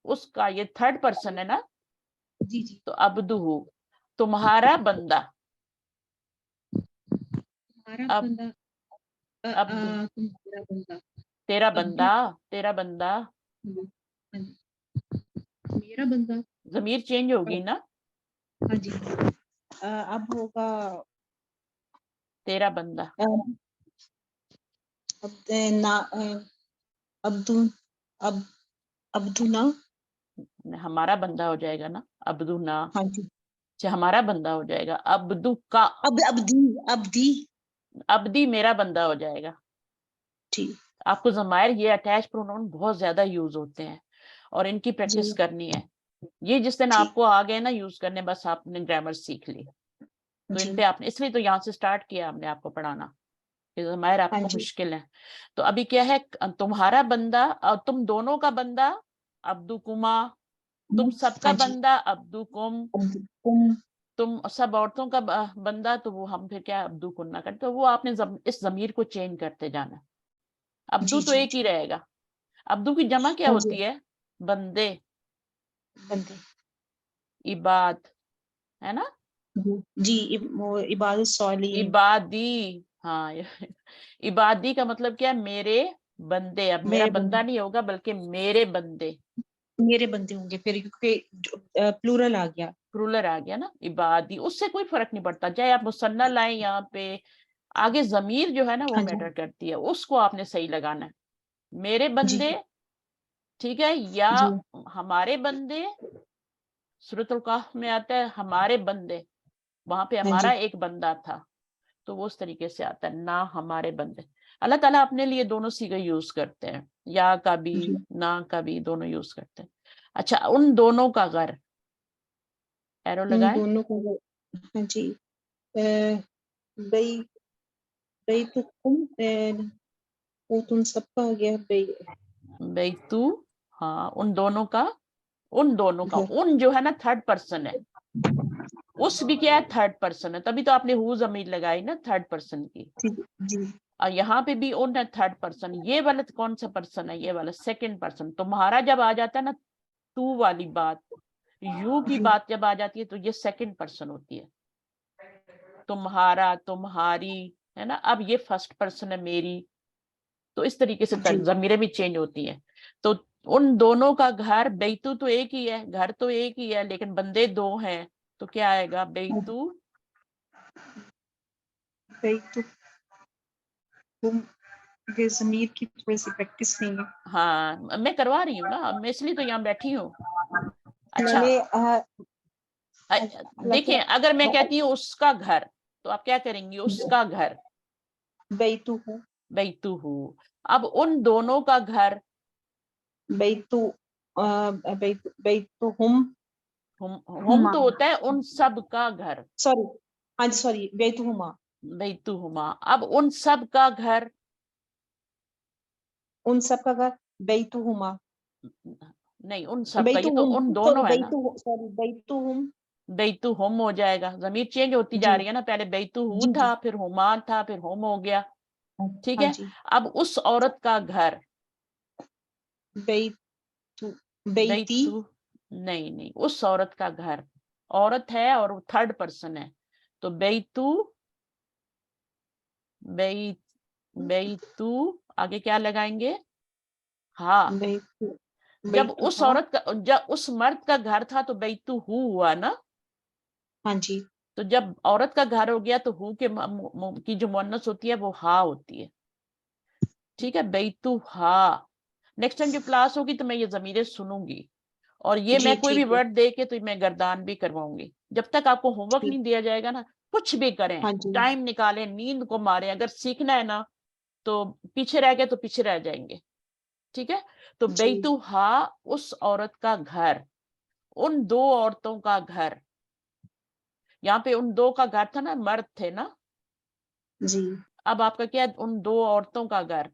उसका ये थर्ड पर्सन है ना, जी जी। तो अब्दू हु, तुम्हारा बंदा। हमारा अब बंदा अब्दू, तुम्हारा बंदा तेरा अब्दु बंदा, तेरा बंदा, मेरा बंदा। जमीर चेंज होगी ना, हाँ जी। अब होगा तेरा बंदा। अ, अब ना अब्दु अब अब्दुना। हमारा बंदा हो जाएगा ना, अब्दू ना, हाँ जी। अच्छा हमारा बंदा हो जाएगा, अब्दू का। अब अब्दी अब्दी। अब्दी मेरा बंदा हो जाएगा। ठीक। आपको जमायर ये अटैच प्रोनाउन बहुत ज्यादा यूज होते हैं, और इनकी जी प्रैक्टिस करनी है। ये जिस दिन ठीक। आपको आ गए ना यूज करने, बस आपने ग्रामर सीख ली, तो जी इन पे आपने, इसलिए तो यहाँ से स्टार्ट किया हमने आपको पढ़ाना, कि जमायर हाँ आपको जी। मुश्किल है। तो अभी क्या है, तुम्हारा बंदा और तुम दोनों का बंदा अब्दू कुमा, तुम सबका हाँ जी। बंदा अब्दू कुम, अब्दुकुम। तुम सब औरतों का बंदा, तो वो हम फिर क्या अब्दू कुन्ना करते, तो वो आपने इस जमीर को चेंज करते जाना। अब्दू जी तो जी एक ही जी। रहेगा। अब्दू की जमा क्या हाँ जी। होती है, बंदे, बंदे। इबाद, है ना, जी वो इबादत सॉलिहीन। इबादी, हाँ इबादी का मतलब क्या है, मेरे बंदे। अब मेरा मेरे बंदा बंदे नहीं होगा, बल्कि मेरे बंदे, मेरे बंदे होंगे फिर, क्योंकि प्लूरल आ गया। प्लूरल आ गया ना, इबादी। उससे कोई फर्क नहीं पड़ता, चाहे आप मुसन्ना लाएं यहाँ पे, आगे जमीर जो है ना वो हाँ जी। मैटर करती है, उसको आपने सही लगाना है। मेरे जी बंदे, ठीक है, या जी हमारे बंदे, सूरतुल कहफ में आता है हमारे बंदे, वहां पे हाँ हमारा जी। एक बंदा था, तो वो उस तरीके से आता है ना, हमारे बंदे। अल्लाह ताला अपने लिए दोनों सीगे यूज करते हैं, या का भी जी ना का भी दोनों यूज करते हैं। अच्छा, उन दोनों का घर, एरो उन लगाए, दोनों को हाँ जी बई बैतुकुम वो तुम सबका हो गया बैतू, हाँ उन दोनों का, घर। उन जो है ना थर्ड पर्सन है, उस भी क्या है थर्ड पर्सन है, तभी तो आपने हु ज़मीर लगाई ना थर्ड पर्सन की, जी और यहाँ पे भी उन है थर्ड पर्सन। ये वाला कौन सा पर्सन है, ये वाला सेकंड पर्सन। तुम्हारा जब आ जाता है ना तू वाली बात, यू की बात जब आ जाती है तो ये सेकंड पर्सन होती है, तुम्हारा, तुम्हारी, है ना। अब ये फर्स्ट पर्सन है मेरी, तो इस तरीके से जी ज़मीरें भी चेंज होती हैं। तो उन दोनों का घर, बैतू तो एक ही है, घर तो एक ही है, लेकिन बंदे दो हैं, तो क्या आएगा, बैतू, बैतुकुम। ये ज़मीर की थोड़ी सी प्रैक्टिस नहीं है। हाँ मैं करवा रही हूँ ना, मैं इसलिए तो यहाँ बैठी हूँ। अच्छा मैंने देखिए, अगर मैं कहती हूँ उसका घर, तो आप क्या करेंगी, उसका घर, बैतुहु बैतू हूँ। अब उन दोनों का घर, बैतु बैतुहुम हम तो होता है उन सब का घर, सॉरी हाँ जी सॉरी बैतुहुमा बैतू हुमा। अब उन सब का घर, उन सब का घर बैतुहुमा नहीं उन सब का, ये तो बैतुहुम उन सॉरी दोनों है ना, बैतु सॉरी बैतुहुम बैतू हम हो जाएगा, जमीर चेंज होती जा जी रही है ना, पहले बैतू हु जी जी था, फिर हुमा था, फिर हम हो गया, ठीक हाँ है। जी अब उस औरत का घर, बैतु बैती बैतू, नहीं उस औरत का घर, औरत है और थर्ड पर्सन है, तो बैतू, बै बैतू, आगे क्या लगाएंगे, हाँ। बैतु जब उस बैतुहा औरत का, जब उस मर्द का घर था तो बैतू हु हुआ ना, हाँ जी तो जब औरत का घर हो गया तो हु के की जो मुअन्नस होती है वो हा होती है, ठीक है, बैतू हा। नेक्स्ट टाइम जब क्लास होगी तो मैं ये जमीरें सुनूंगी, और ये जी मैं कोई भी ठीक है वर्ड दे के तो मैं गर्दान भी करवाऊंगी। जब तक आपको होमवर्क ठीक नहीं दिया जाएगा ना, कुछ भी करें, हाँ जी टाइम निकालें, नींद को मारें, अगर सीखना है ना तो पीछे रह गए तो पीछे रह जाएंगे, ठीक है। तो जी बैतू हा, उस औरत का घर, उन दो औरतों का घर, यहाँ पे उन दो का घर था ना, मर्द थे ना, जी अब आपका क्या है, उन दो औरतों का घर,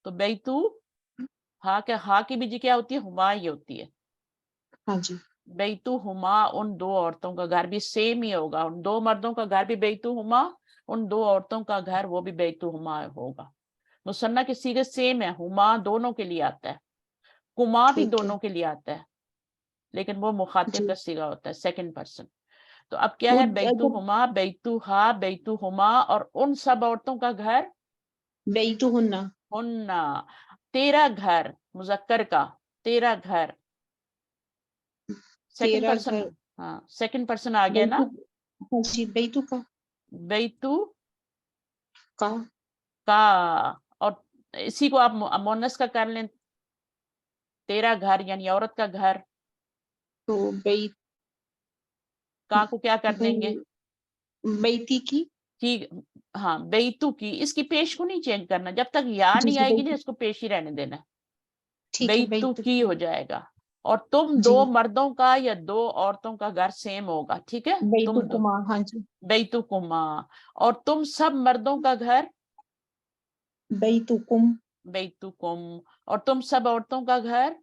तो बैतू हा, क्या हा की बीजी क्या होती है, हुमा ही होती है, हाँ जी बैतू हुमा, उन दो औरतों का घर भी सेम ही होगा, उन दो मर्दों का घर भी बैतू हुमा, उन दो औरतों का घर वो भी बैतू हुमा होगा। मुसन्ना के सीगे सेम है, हुमा दोनों के लिए आता है, कुमा भी ठीक है दोनों के लिए आता है, लेकिन वो मुखातिब जी का सीगा होता है, सेकंड पर्सन। तो अब क्या वो है, बैतू जब हुमा, बैतू हा, बैतू हुमा, और उन सब औरतों का घर, बैतुहुन्ना हुन्ना, तेरा घर, मुजक्कर का, तेरा घर, सेकंड तेरा पर्सन, घर हाँ सेकंड पर्सन आ गया बैतु ना, हाँ जी बैतु का बैतू का का, और इसी को आप मुअन्नस का कर लें, तेरा घर यानी औरत का घर, तो बै का को क्या कर बै देंगे, बैती की कि हाँ बैतू की, इसकी पेश को नहीं चेंज करना, जब तक या जी नहीं जी आएगी ना बैतु इसको पेश ही रहने देना, ठीक है बैतू बैतु की हो जाएगा। और तुम जी दो मर्दों का या दो औरतों का घर सेम होगा, ठीक है, बैतु तुम दो, कुमा हाँ जी बैतू कुमा, और तुम सब मर्दों का घर, बैतु कुम बैतू कुम, और तुम सब औरतों का घर,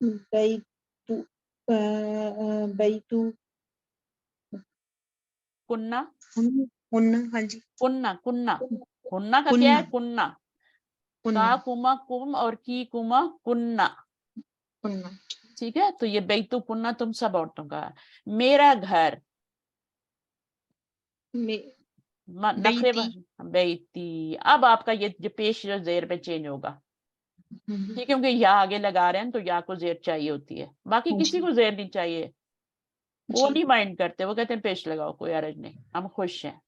बैतु बैतु कुन्ना, हुन्ना हाँ जी कुन्ना कुन्ना, हुन्ना का क्या है, कुन्ना कुन्ना, का कुन्ना कुमा कुम और की कुमा कुन्ना, कुन्ना ठीक है। तो ये बैतू कुन्ना तुम सब औरतों का है। मेरा घर, में नखरे बैती बैती, अब आपका ये जो पेश जो जेर पे चेंज होगा, ठीक है, क्योंकि या आगे लगा रहे हैं तो या को जेर चाहिए होती है, बाकी हाँ किसी जी को जेर नहीं चाहिए, वो जी नहीं माइंड करते, वो कहते हैं पेश लगाओ, कोई अर्ज नहीं, हम खुश हैं,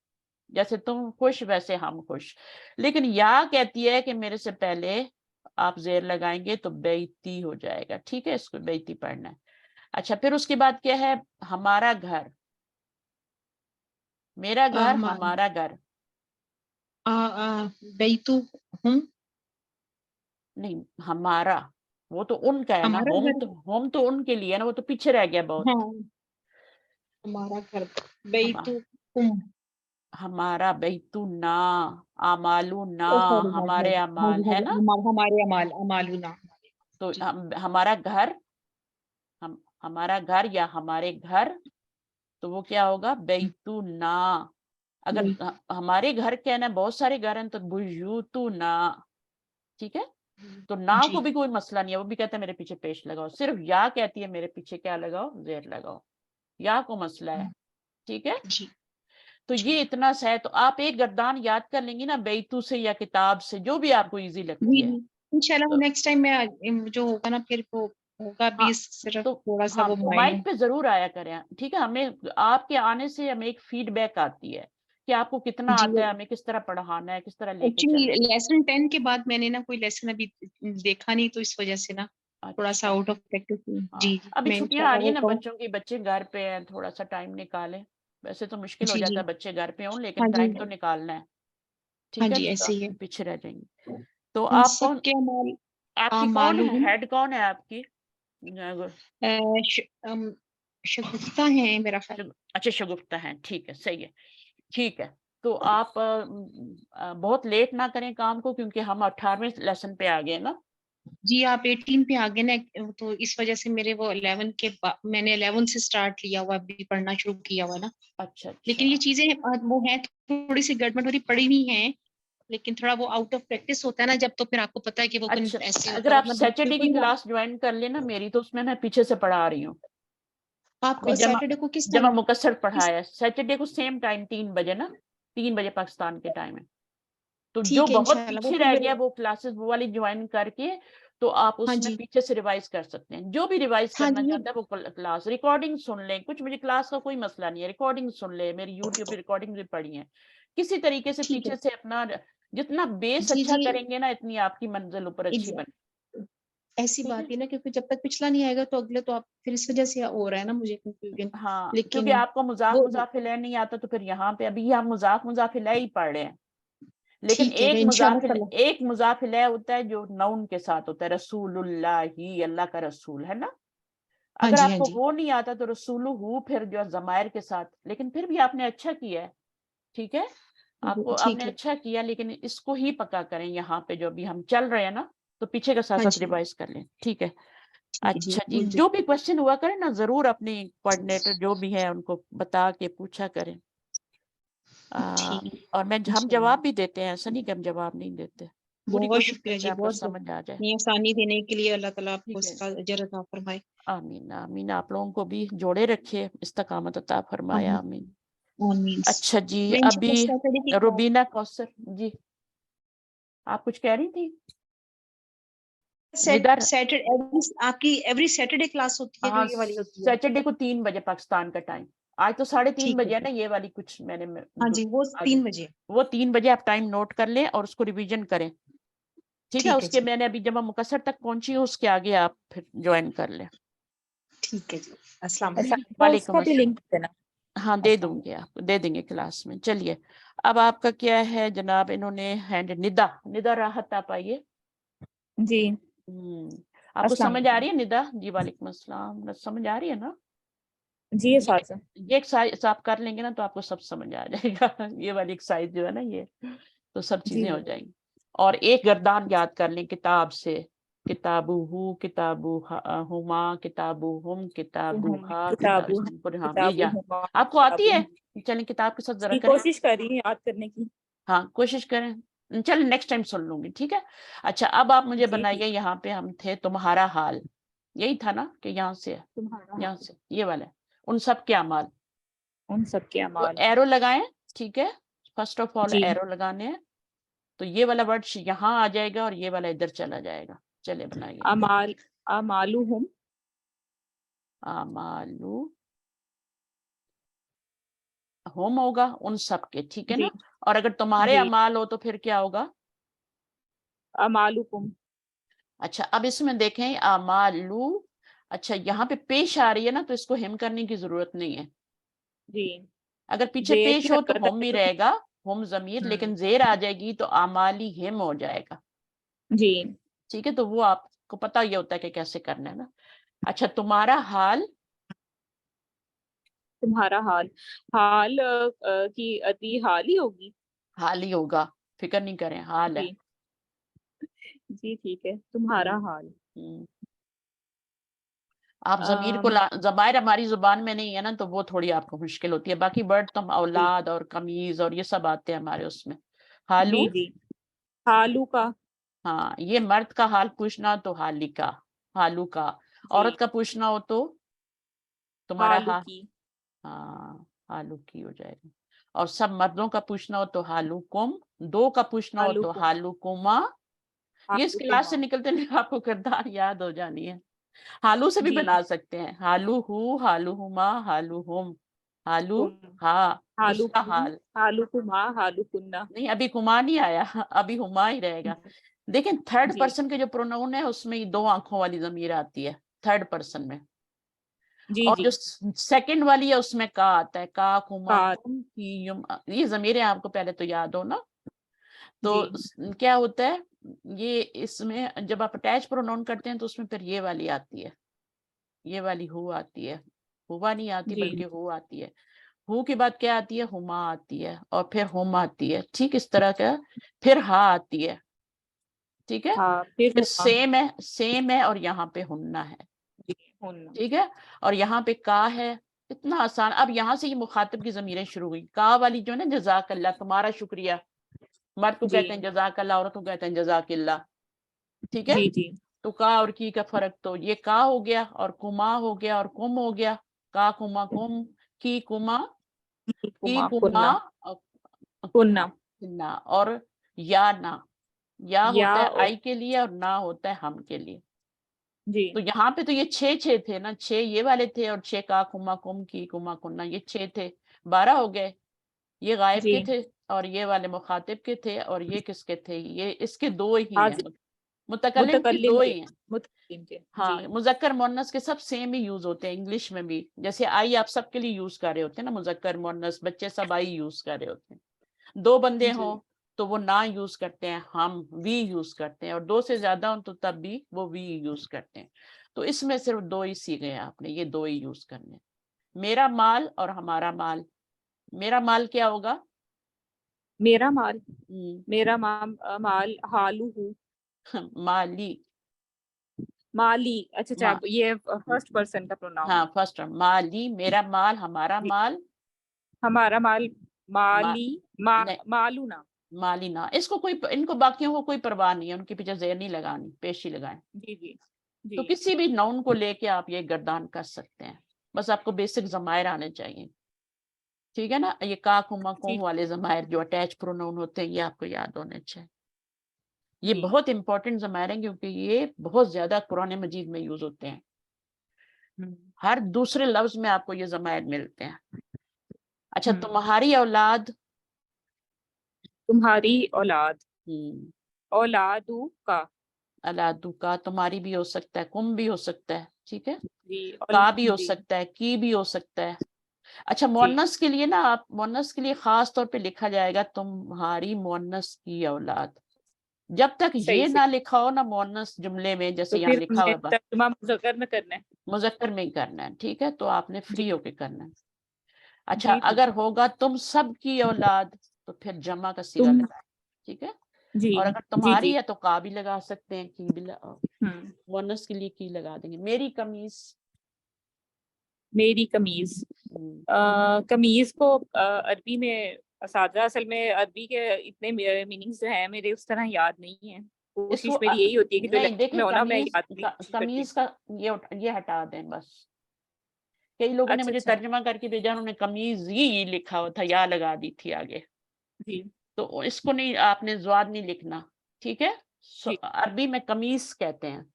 जैसे तुम खुश वैसे हम खुश। लेकिन या कहती है कि मेरे से पहले आप जेर लगाएंगे तो बेइती हो जाएगा, ठीक है, इसको बेइती पढ़ना है। अच्छा फिर उसके बाद क्या है, हमारा घर, मेरा घर, हमारा घर, बैतु हम नहीं हमारा, वो तो उनका है ना, हमारा घर होम तो उनके लिए है ना, वो तो पीछे रह गया बहुत। हाँ हमारा घर बैतुकुम हमारा बैतुना, आमालू ना, सॉरी हमारे हाँ अमाल जी हाँ है जी ना, हमारे अमालुना तो जी हमारा घर, हमारा घर या हमारे घर, तो वो क्या होगा, बैतुना। अगर हमारे घर कहना है, बहुत सारे घर हैं, तो बुयूतुना, ठीक है। तो ना जी को भी कोई मसला नहीं है, वो भी कहता है मेरे पीछे पेश लगाओ, सिर्फ या कहती है मेरे पीछे क्या लगाओ, जेर लगाओ, या को मसला है, ठीक है। जी तो ये इतना सा है, तो आप एक गर्दान याद कर लेंगी ना, बैतू से या किताब से, जो भी आपको इजी लगती जी है। जी इंशाल्लाह तो नेक्स्ट टाइम मैं जो होगा ना फिर वो होगा हाँ, भी सिर्फ तो थोड़ा सा हाँ, वो माइंड माइक में पे जरूर आया करें, ठीक है। हमें आपके आने से हमें एक फीडबैक आती है कि आपको कितना जी आता है, हमें किस तरह पढ़ाना है, किस तरह लेके एक्चुअली चलना लेसन 10 के बाद मैंने ना कोई लेसन अभी देखा नहीं तो इस वजह से ना है। थोड़ा सा अच्छा, आउट ऑफ प्रैक्टिस जी हाँ, जी अभी मैं छुट्टियां आ इंशाल्लाह रही है वो ना कहूँ बच्चों की, बच्चे घर पे हैं, थोड़ा सा टाइम निकालें। वैसे तो मुश्किल हो जी जाता जी है बच्चे घर पे हों, लेकिन हाँ जी टाइम तो निकालना है, हाँ ठीक है, जी नहीं तो ऐसे ही है आप पीछे रह जाएंगे। तो उन आप सब कौन, के अमाल आपकी कौन है, मालूम हेड कौन है आपकी? शगुफ्ता है मेरा ख्याल अच्छा, शगुफ्ता है, ठीक है, सही है, ठीक है। तो आप बहुत लेट ना करें काम को, क्योंकि हम 18वें लेसन पे आ गए ना। जी आप 18 पे आ गए ना तो इस वजह से मेरे वो 11 के बाद मैंने 11 से स्टार्ट लिया हुआ अभी पढ़ना शुरू किया हुआ ना अच्छा लेकिन ये अच्छा, चीजें वो है थोड़ी सी गड़बड़ थोड़ी पड़ी हुई है लेकिन थोड़ा वो आउट ऑफ प्रैक्टिस होता है ना जब तो फिर आपको पता है कि वो अच्छा। ऐसे होता अगर है आप वरना सैटरडे बिल्कुल की ही क्लास ज्वाइन कर लेना मेरी, तो उसमें मैं पीछे से पढ़ा रही हूँ। आप अभी जमा सैटरडे को किस जमा टाइम मुकस्सर किस पढ़ाया सैटरडे को, सेम टाइम 3 बजे ना, 3 बजे पाकिस्तान के टाइम है। तो जो ठीक है बहुत इंशाल्लाह वो पीछे फिर रह मेरे गया वो क्लासेस वो वाली ज्वाइन करके, तो आप हाँ उसमें जी पीछे से रिवाइज कर सकते हैं। जो भी रिवाइज हाँ करना जी ये चाहता है वो क्लास रिकॉर्डिंग सुन लें, कुछ मुझे क्लास का कोई मसला नहीं है, रिकॉर्डिंग सुन ले, मेरी यूट्यूब पे रिकॉर्डिंग भी पड़ी है। किसी तरीके से ठीक है पीछे से अपना जितना बेस जी अच्छा जी करेंगे ना, इतनी आपकी मंजिल ऊपर अच्छी एग्जैक्ट बने, ऐसी ठीक है। बात है ना क्योंकि जब तक पिछला नहीं आएगा तो अगले तो आप फिर इस वजह से हो रहा है ना मुझे कंफ्यूजन हाँ, क्योंकि लेकिन आपको मुजाफ वो मुजाफिल नहीं आता, तो फिर यहाँ पे अभी हम मुजाफ मुजाफिल ही पढ़ रहे हैं। लेकिन ठीक है इंशाल्लाह ताला एक मुजाफिल होता है जो नाउन के साथ होता है, रसूलुल्लाह ही, अल्लाह का रसूल है ना। हाँ अगर जी हाँ आपको जी वो नहीं आता तो रसूलु हु, फिर जो जमायर के साथ, लेकिन फिर भी आपने अच्छा किया है, ठीक है, आपको ठीक आपने है अच्छा किया, लेकिन इसको ही पक्का करें यहाँ पे जो अभी हम चल रहे हैं ना, तो पीछे का साथ हाँ साथ जी रिवाइज कर लें, ठीक है। ठीक है जी अच्छा जी, will do. जो भी क्वेश्चन हुआ करें ना, जरूर अपनी कोऑर्डिनेटर जो भी है उनको बता के पूछा करें। ठीक है और हम इंशाल्लाह जवाब भी देते हैं, ऐसा नहीं कि हम जवाब नहीं देते, पूरी बहुत कोशिश शुक्रिया करते जी हैं आपको बहुत समझ आ जाए। इतनी आसानी देने के लिए अल्लाह ताला आपको ठीक है, उसका अजर अता फरमाए आमीन आमीन, आप लोगों को भी जोड़े रखे, इस्तकामत अता फरमाए, आमीन आमीन। आमीन अच्छा जी, मैं अभी इंशाल्लाह सैटरडे की क्लास रुबीना कौसर जी, आप कुछ कह रही थी? निदर, सैटरडे आपकी एवरी सैटरडे क्लास होती है जो हाँ, ये वाली होती है सैटरडे को 3 बजे पाकिस्तान का टाइम, आज तो 3:30 ठीक है बजे है जी ना, ये वाली कुछ मैंने हाँ जी वो आगे, 3 बजे वो 3 बजे आप टाइम नोट कर लें और उसको रिवीजन करें, ठीक है। ठीक है उसके जी मैंने अभी जब हम मुकस्सर तक पहुंची हूँ, उसके आगे आप फिर ज्वाइन कर लें। ठीक है जी अस्सलाम अच्छा वालेकुम तो वालेकुम उसका भी अस्सलाम। लिंक देना। हाँ, दे अस्सलाम दूंगी, आपको दे देंगे क्लास में। चलिए, अब आपका क्या है जनाब, इन्होंने हैंड, निदा, निदा राहत, आप आइए। जी। आपको अस्सलाम समझ आ वालेकुम। रही है निदा जी? वालेकुम अस्सलाम, समझ आ रही है ना? जी ये ये साजा। ये एक्सरसाइज आप कर लेंगे ना तो आपको सब समझ आ जाएगा ये वाली एक्सरसाइज जो है ना, ये तो सब जी चीजें हो जाएंगी। और एक गर्दान याद कर लें किताब से, किताबू हु, किताबू हुमा, किताबू हुम, किताबू हा, किताबु हाँ, ये किताबु या हुमा आपको आती किताबु। है? चलें किताब के साथ जरा जी करें, कोशिश करी याद करने की। हाँ कोशिश करें, चल नेक्स्ट टाइम सुन लूंगी, ठीक है। अच्छा, अब आप मुझे जी बनाइए, ठीक। यहाँ पे हम थे, तुम्हारा हाल, यही था ना कि यहाँ से है, तुम्हारा यहाँ हाल से ये वाला है, उन सब के अमाल, उन सब के तो अमाल। एरो लगाएं, ठीक है। फर्स्ट ऑफ ऑल जी एरो लगाने हैं, तो ये वाला वर्ड यहाँ आ जाएगा और ये वाला इधर चला जाएगा। चलिए बनाइए, अमाल अमालुहुम अमालू होम होगा उन सब के, ठीक है जी ना। और अगर तुम्हारे जी अमाल हो तो फिर क्या होगा? अमालुकुम अच्छा, अब इसमें देखें अमालू, अच्छा यहाँ पे पेश आ रही है ना, तो इसको हिम करने की जरूरत नहीं है। जी अगर पीछे जेर की पेश हो तो हरकत होम है ही तो रहेगा, होम जमीर, लेकिन जेर आ जाएगी तो अमाली हिम हो जाएगा, जी ठीक है। तो वो आप को पता ही होता है कि कैसे करना है ना। अच्छा, तुम्हारा हाल, तुम्हारा हाल, हाल की अति हाल ही होगी। हाल ही होगा, फिक्र नहीं करें, हाल है। जी जी ठीक है, तुम्हारा हाल। हम्म। आप जमीर को जमायर हमारी जुबान में नहीं है ना, तो वो थोड़ी आपको मुश्किल होती है। बाकी वर्ड तो हम औलाद और कमीज और ये सब आते हैं हमारे उसमें। हालू, जी जी, हालू का। हाँ, ये मर्द का हाल पूछना तो हालिका, हालू का। औरत का पूछना हो तो तुम्हारा हालू हाल, की। हाँ, हालू की हो जाएगा। और सब मर्दों का पूछना हो तो हालू कुम, दो का पूछना हो तो हालुकुम, हालू कुमा। ये इस क्लास से हालुकुमा। निकलते नहीं आपको किरदार याद हो जानी है। हालू से भी जी बना सकते हैं, हालू हु, हालू हुमा, हालू हुम, हालू कुम, हा, उसका हालुकुम, हाल। हालुकुमा, हालुकुन्ना। नहीं, अभी कुमा नहीं आया, अभी हुमा ही रहेगा। लेकिन थर्ड जी पर्सन के जो प्रोनाउन है उसमें ये दो आंखों वाली जमीर आती है थर्ड पर्सन में। जी और जी, जो सेकंड वाली है उसमें का आता है, का कुमा का। कुम की युम। ये जमीरें आपको पहले तो याद हो ना। तो जी क्या होता है, ये इसमें जब आप अटैच प्रोनाउन करते हैं तो उसमें फिर ये वाली आती है, ये वाली हु आती है। हुआ नहीं आती जी बल्कि हु आती है। हु के बाद क्या आती है, हुमा आती है, और फिर हुम आती है, ठीक इस तरह का। फिर हा आती है, ठीक है। हाँ, फिर फिर हुआ। सेम है, सेम है, और यहाँ पे हुन्ना है, जी हुन्ना। ठीक है। और यहाँ पे का है। इतना आसान। अब यहाँ से ये मुखातिब की जमीरें शुरू हुई। का वाली जो है ना, जजाकल्ला, तुम्हारा शुक्रिया। मर्द को जी कहते हैं जजाकल्ला, औरत को कहते हैं जजाकिल्ला, ठीक है। जी जी, तो का और की का फर्क, तो ये का हो गया और कुमा हो गया और कुम हो गया। का कुमा कुम, की कुमा, की कुमा, कुमा, कुन्ना, कुन्ना। ना, और या ना। या या होता है और आई के लिए और ना होता है हम के लिए। जी तो यहाँ पे तो ये छह छह थे ना, छह ये वाले थे और छह का कुमा कुम की कुमा कुन्ना, ये छह थे, 12 हो गए। ये गायब जी, के थे और ये वाले मुखातिब के थे, और ये किसके थे, ये इसके दो ही हैं, आज मुतकल्लिम के मुतकल्लिम दो के, ही हैं। मुतकल्लिम के। जी हाँ, मुजक्कर मुअन्नस के सब सेम ही यूज होते हैं इंग्लिश में भी। जैसे आई आप सबके लिए यूज कर रहे होते हैं ना, मुजक्कर मुअन्नस, बच्चे सब आई यूज कर रहे होते हैं। दो बंदे जी हों तो वो ना यूज करते हैं, हम वी यूज करते हैं, और दो से ज्यादा हो तो तब भी वो वी यूज करते हैं। तो इसमें सिर्फ दो ही सीखे हैं आपने, ये दो ही यूज करने। मेरा माल और हमारा माल। मेरा माल क्या होगा, मेरा माल, मेरा माल हालू हूँ। माली, माली, अच्छा मा, अच्छा, ये फर्स्ट पर्सन का प्रोनाउन हाँ है। फर्स्ट माली, मेरा माल, हमारा जी, माल। हमारा माल, मा, माली, नहीं, मालू ना। माली ना, इसको कोई, इनको बाकियों को कोई परवाह नहीं है, उनके पीछे जेर नहीं लगानी, पेशी लगाएं। जी जी जी, तो किसी भी नाउन को लेके आप ये गर्दान कर सकते हैं, बस आपको बेसिक जमायर आने चाहिए, ठीक है ना। ये का कुमा कुम जी वाले जमायर जो अटैच प्रोनाउन होते हैं, ये आपको याद होने चाहिए। ये जी, बहुत इंपॉर्टेंट जमायर हैं क्योंकि ये बहुत ज्यादा कुरान मजीद में यूज होते हैं। हर दूसरे लफ्ज में आपको ये जमायर मिलते हैं। अच्छा, तुम्हारी औलाद, तुम्हारी औलाद, हम्म, औलादू का। औलादू का, तुम्हारी भी हो सकता है, कुम भी हो सकता है, ठीक है। जी का भी हो जी सकता है, की भी हो सकता है। अच्छा, जी, मुअन्नस के लिए ना, आप मुअन्नस के लिए खास तौर पे लिखा जाएगा तुम्हारी मुअन्नस की औलाद। जब तक सही ये सही। ना लिखा हो ना मुअन्नस जुमले में, तो जैसे यहाँ फिर लिखा हमने हुआ है, तर्जुमा मुज़क्कर में करना है। मुजक्कर में ही करना है, ठीक है। तो आपने जी फ्री होके करना है। अच्छा, जी ठीक अगर है। होगा तुम सब की औलाद, तो फिर जमा का सीगा तुम, लगाए, ठीक है। जी और अगर जी तुम्हारी जी, है तो का भी लगा सकते हैं, की भी हम्म, मुअन्नस के लिए की लगा देंगे। मेरी कमीज, मेरी कमीज। हम्म, कमीज को अरबी में, असादा असल में अरबी के इतने मीनिंग्स जो हैं मेरे उस तरह याद नहीं है। इसको कोशिश मेरी यही होती है कि जो नहीं, लेक्चर देखें में हो ना मैं कमीज, याद नहीं करती। कमीज का ये हटा दें बस। कई लोगों ने अच्छा मुझे अच्छा, तर्जुमा करके भेजा, उन्होंने कमीज ही लिखा हुआ था, या लगा दी थी आगे। जी तो इसको नहीं, आपने ज्वाद नहीं लिखना, ठीक है। जी, अरबी में कमीज कहते हैं,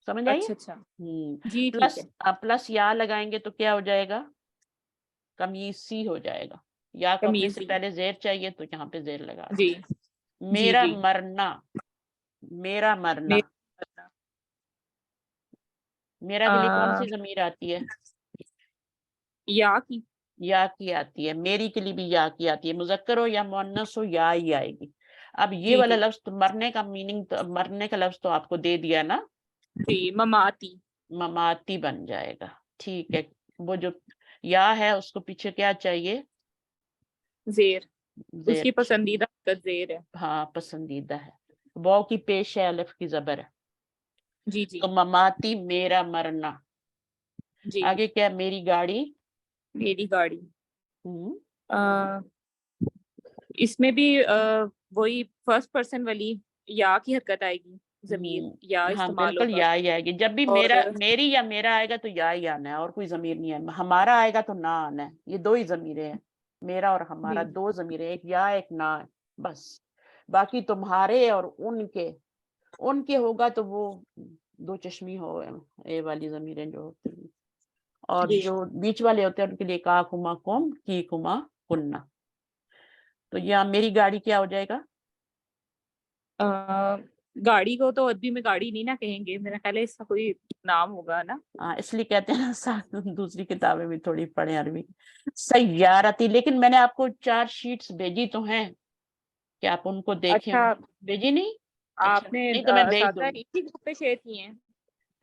समझ आइए। अच्छा अच्छा, जी ठीक प्लस, है। प्लस या लगाएंगे तो क्या हो जाएगा, कमीसी हो जाएगा। या को अपने से कमीज, पहले जेर चाहिए तो यहाँ पे जेर लगा जी दें। जी मेरा जी, मरना, मेरा मरना, मेरा, मेरा के लिए कौन सी जमीर आती है, या की, या की आती है। मेरी के लिए भी या की आती है, मुजक्कर हो या मुअन्नस हो या ही आएगी। अब ये जी वाला जी लफ्ज तो मरने का मीनिंग, तो मरने का लफ्ज तो आपको दे दिया ना, जी ममाती। ममाती बन जाएगा। ठीक है, वो जो या है उसको पीछे क्या चाहिए? जेर, जेर उसकी चाहिए। पसंदीदा हरकत जेर है। हाँ पसंदीदा है। वाव की पेश है, अलिफ की जबर है। जी जी तो ममाती मेरा मरना। जी। आगे क्या? मेरी गाड़ी। मेरी गाड़ी। हम्म, अ, इसमें भी वही फर्स्ट पर्सन वाली या की हरकत आएगी, जमीर या हाँ इस्तेमाल बिल्कुल होगा। या ही आएगी। जब भी और मेरा, मेरी या मेरा आएगा तो या ही आना है, और कोई जमीर नहीं है। हमारा आएगा तो ना आना है। ये दो ही जमीरें हैं, मेरा और हमारा, जी दो जमीरें, एक या एक ना है बस। बाकी तुम्हारे और उनके, उनके होगा तो वो दो चश्मी हो, ए वाली जमीरें जो होती हैं। और जी। जो बीच वाले होते हैं उनके लिए का कुमा कुम की कुमा कुन्ना। तो यहाँ मेरी गाड़ी क्या हो जाएगा? गाड़ी को तो अरबी में गाड़ी नहीं ना कहेंगे, मेरा ख्याल है इसका कोई नाम होगा ना। हाँ इसलिए कहते हैं ना, साथ दूसरी किताबें भी थोड़ी पढ़े अरबी। सैयारती, लेकिन मैंने आपको 4 शीट्स भेजी तो हैं, क्या आप उनको देखें? अच्छा, भेजी नहीं? अच्छा आपने नहीं तो मैं भेज सादा दूंगी। एक ही ग्रुप पे शेयर किए हैं।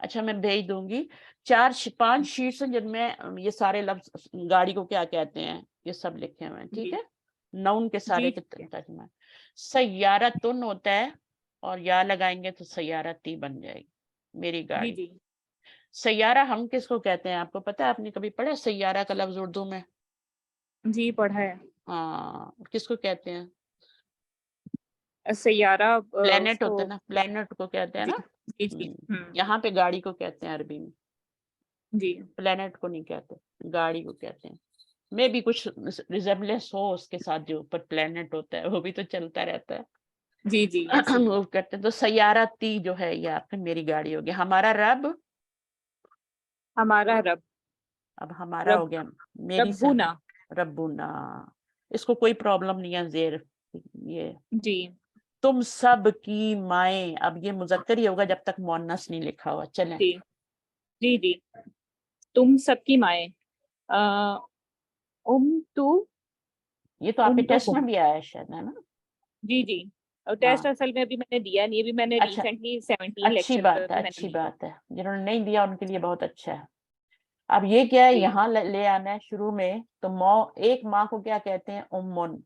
अच्छा मैं भेज दूंगी। 5 शीट्स हैं जिनमें ये सारे लफ्ज, गाड़ी को क्या कहते हैं, ये सब लिखे हुए हैं। ठीक जी है, नाउन के सारे जी के ठीक है। तर्जुमा। सैयारतुन होता है, और या लगाएंगे तो सैयारती बन जाएगी, मेरी जी गाड़ी। जी। सैयारा हम किसको कहते हैं आपको पता है? आपने कभी पढ़ा सैयारा का लफ्ज उर्दू में? जी पढ़ा है। हाँ किसको कहते हैं? सैयारा प्लेनेट होता उसको। है ना, प्लेनेट को कहते हैं जी ना। जी जी। यहाँ पे गाड़ी को कहते हैं अरबी में, जी प्लेनेट को नहीं कहते, गाड़ी को कहते हैं। में भी कुछ रिजेम्बलेंस हो उसके साथ, जो ऊपर प्लेनेट होता है वो भी तो चलता रहता है। जी जी ऐसे ही। मूव करते हैं। तो सैयारती जो है ये आपकी मेरी गाड़ी हो गया। हमारा रब, हमारा रब। अब हमारा हो रब गया मेरी सा, रब्बुना। रब्बुना। इसको कोई प्रॉब्लम नहीं है, जेर ये। जी तुम सब की माएं, अब ये मुजक्कर ही होगा जब तक मुअन्नस नहीं लिखा हुआ। चलें, जी जी जी। तुम सबकी माएँ। अ, तू ये तो आपके तो टेस्ट में भी आया है शायद, है ना? जी जी। और टेस्ट हाँ असल में अभी मैंने दिया नहीं, अभी मैंने अच्छा, रिसेंटली 17 अच्छी लेक्चर बात है, पे मैंने अच्छी दिया। बात है। जिन्होंने नहीं दिया उनके लिए बहुत अच्छा है। अब ये क्या है, जी यहाँ ले आना है शुरू में। तो एक माँ को क्या कहते हैं? उम्मुन,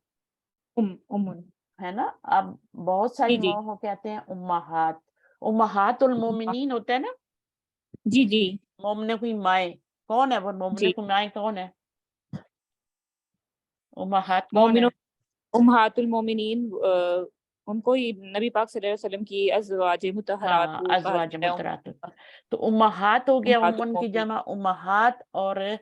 उम्मुन। है ना? अब बहुत सारी जी जी। माँ को कहते हैं उम्माहात। उम्माहातुल मोमिनीन होता है ना, जी जी मोमने की माए। कौन है वो मोमने जी। की माए? कौन है? उम्माहात कौन है? मोमिनो उम्महातुल मोमिनीन, उनको ही नबी पाक सल्लल्लाहु अलैहि वसल्लम की अज़वाज मुतहहरात हाँ को कहा अज़वाज जाता है। मुतहहरात। तो उम्माहात हो गया, उम्महातुल उम्मन की मोमिनीन। जमा उम्माहात। और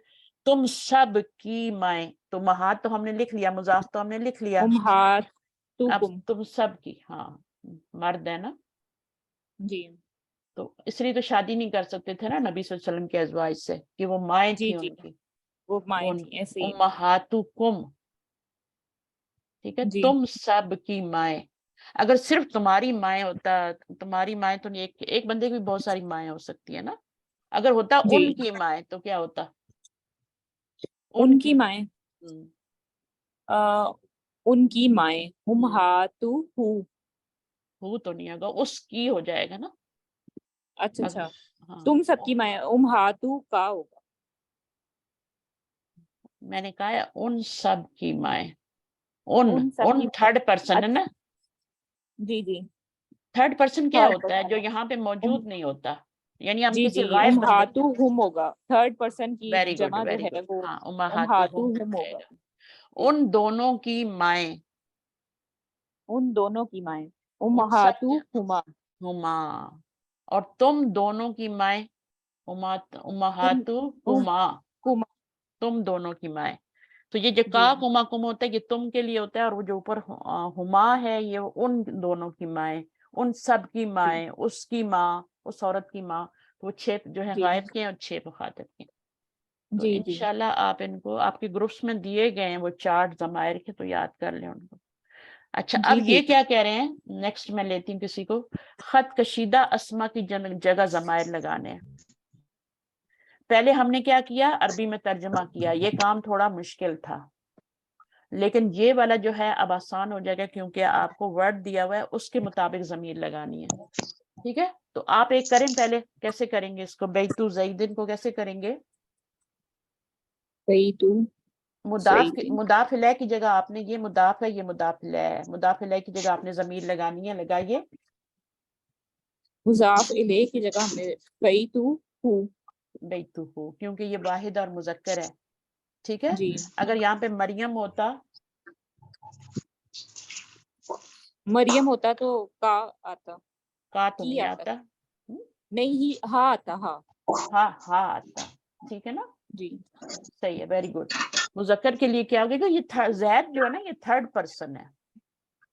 तुम सब की माएं, तो उम्माहात तो हमने लिख लिया, मुजाफ तो हमने लिख लिया। अब उम्महातुकुम। तुम सब की, हाँ मर्द है ना, जी तो इसलिए तो शादी नहीं कर सकते थे ना नबी सल्लल्लाहु अलैहि वसल्लम के अज़वाज से, कि वो माएं जी थी जी। उनकी। वो माएँ उन थी ऐसे ही। उम्माहातुकुम, ठीक है, जी तुम सब की माएं। अगर सिर्फ तुम्हारी माएं होता, तुम्हारी माएं तो नहीं, एक बंदे की भी बहुत सारी माएं हो सकती है ना। अगर होता जी। उनकी माएं तो क्या होता? उनकी। उनकी माएँ। हम्म, अ, उनकी माएँ उम्महातुहु। वो तो नहीं होगा, उसकी हो जाएगा ना। अच्छा अगर अच्छा। हाँ, तुम सबकी माएँ उम्महातु का होगा। मैंने कहा है उन सब की माएं। उन उन सबकी उन माएँ। थर्ड पर्सन है अच्छा। ना। जी जी। थर्ड पर्सन क्या थर्ड होता है? जो पर्सन। यहाँ पे उम मौजूद नहीं होता, यानी हम जी किसी जी। गायब बंदे। उम्महातुहुम होगा, थर्ड पर्सन की वेरी गुड, जमा जो वेरी है गुड। वो हाँ उम्माहातुहुम हो उम्महातुहुम होगा। जाएगा। जी। उन दोनों की माएं, उन दोनों की माएँ उन सब उम्महातुहुमा। हुमा। और तुम दोनों की माएं, उम उम्माहातुहुमा, कुमा। तुम दोनों की माएं। तो ये जो जी का कुमा कुम होता है ये तुम के लिए होता है, और वो जो ऊपर हुमा है ये उन दोनों की माएं, उन सब की जी माएं, उसकी माँ, उस औरत की माँ। तो वो 6 जो है जी गायब के हैं और 6 मुखातिब के हैं। तो जी जी। इंशाल्लाह आप इनको, आपके ग्रुप्स में दिए गए हैं वो चार्ट जमायर के, तो याद कर लें उनको। अच्छा अब जी ये ठीक है। क्या कह रहे हैं, नेक्स्ट मैं लेती हूँ किसी को। खत कशीदा अस्मा की जगह जमायर लगाने हैं। पहले हमने क्या किया, अरबी में तर्जमा किया। ये काम थोड़ा मुश्किल था, लेकिन ये वाला जो है अब आसान हो जाएगा, क्योंकि आपको वर्ड दिया हुआ है उसके मुताबिक जमीर लगानी है। ठीक है, तो आप एक करें पहले, कैसे करेंगे इसको? बैतु ज़ैदिन को कैसे करेंगे? बैतु मुदाफ इलैह की जगह आपने, ये मुदाफ है, ये मुदाफ इलैह है, मुदाफ इलैह की जगह आपने ज़मीर लगानी है, लगाइए। मुज़ाफ इलैह की जगह हमने बैतु हूँ, बैतु हो, क्योंकि ये वाहिद और मुज़क्कर है, ठीक है। जी। अगर यहाँ पे मरियम होता, मरियम होता तो का आता, का तो की नहीं आता, आता, नहीं ही हा आता, हा, हा आता, ठीक है ना, जी सही है, वेरी गुड। मुज़क्कर के लिए क्या होगा? ये ज़ैद जो है ना, ये थर्ड पर्सन है,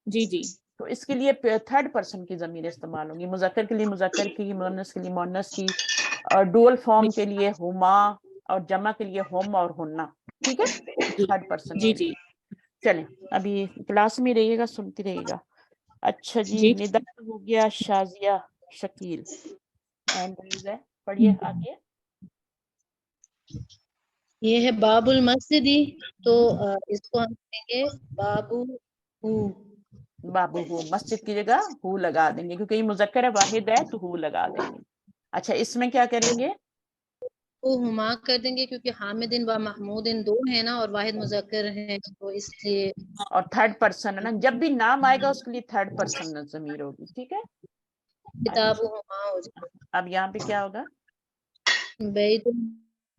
जी जी, तो इसके लिए थर्ड पर्सन की ज़मीर इस्तेमाल होंगी। मुज़क्कर के लिए मुज़क्कर की, मुअन्नस के लिए मुअन्नस की, और डुअल फॉर्म के लिए हुमा, और जमा के लिए हुम और हुन्ना, ठीक है, थर्ड पर्सन जी के जी लिए। चलें, अभी क्लास में रहिएगा, सुनती रहिएगा। अच्छा जी, जी। निदा हो गया, शाजिया, शकील, हैंड रेज़ है, पढ़िए आगे। ये है बाबुल मस्जिदी, तो इसको हम कहेंगे बाबू हु। बाबू हो, मस्जिद की जगह हु लगा देंगे, क्योंकि ये मुज़क्कर है, वाहिद है, तो हु लगा देंगे। अच्छा, इसमें क्या करेंगे? को हुमा कर देंगे, क्योंकि हामिदिन व महमूदिन दो है ना, और वाहिद मुजक्कर है, तो इसलिए और थर्ड पर्सन है ना, जब भी नाम आएगा उसके लिए थर्ड पर्सन ज़मीर होगी, ठीक है। किताबु हुमा हो जाएगा। अब यहाँ पे क्या होगा? बैतुल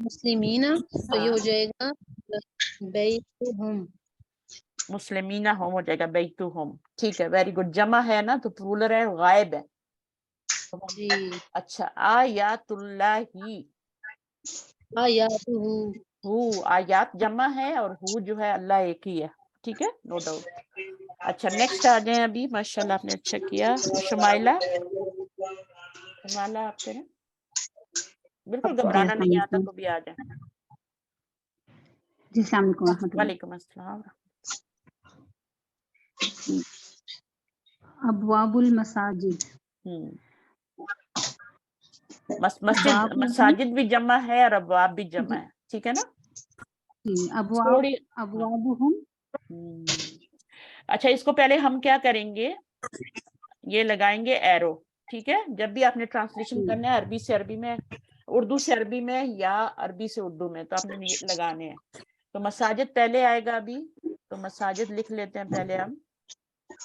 मुस्लिमीना, तो ये हाँ, हो जाएगा बैतुहुम। मुस्लिमीना होम हो जाएगा, बैतु होम, ठीक है, वेरी गुड। जमा है ना, तो प्लूरल है, गायब है। जी, अच्छा, आयातुल्लाही, आयातुहु। हु आयात जमा है, और हु जो है अल्लाह एक ही है, ठीक है, नो डाउट। अच्छा, नेक्स्ट आ जाए अभी, माशाल्लाह आपने अच्छा किया। शुमाइला, शुमाइला आप करें, बिल्कुल घबराना नहीं आता तो भी आ जाए। जी, अस्सलाम वालेकुम रहमतुल्लाह। वालेकुम अस्सलाम। अबवाबुल मसाजिद, मस्जिद, बाबुल मसाजिद भी जमा है और अबवाब भी जमा है, ठीक है ना। अबवाब, थोड़ी अबवाबुहुम। अच्छा, इसको पहले हम क्या करेंगे, ये लगाएंगे एरो, ठीक है। जब भी आपने ट्रांसलेशन करना है अरबी से अरबी में, उर्दू से अरबी में, या अरबी से उर्दू में, तो आपने ये लगाने हैं। तो मसाजिद पहले आएगा अभी, तो मसाजिद लिख लेते हैं पहले हम।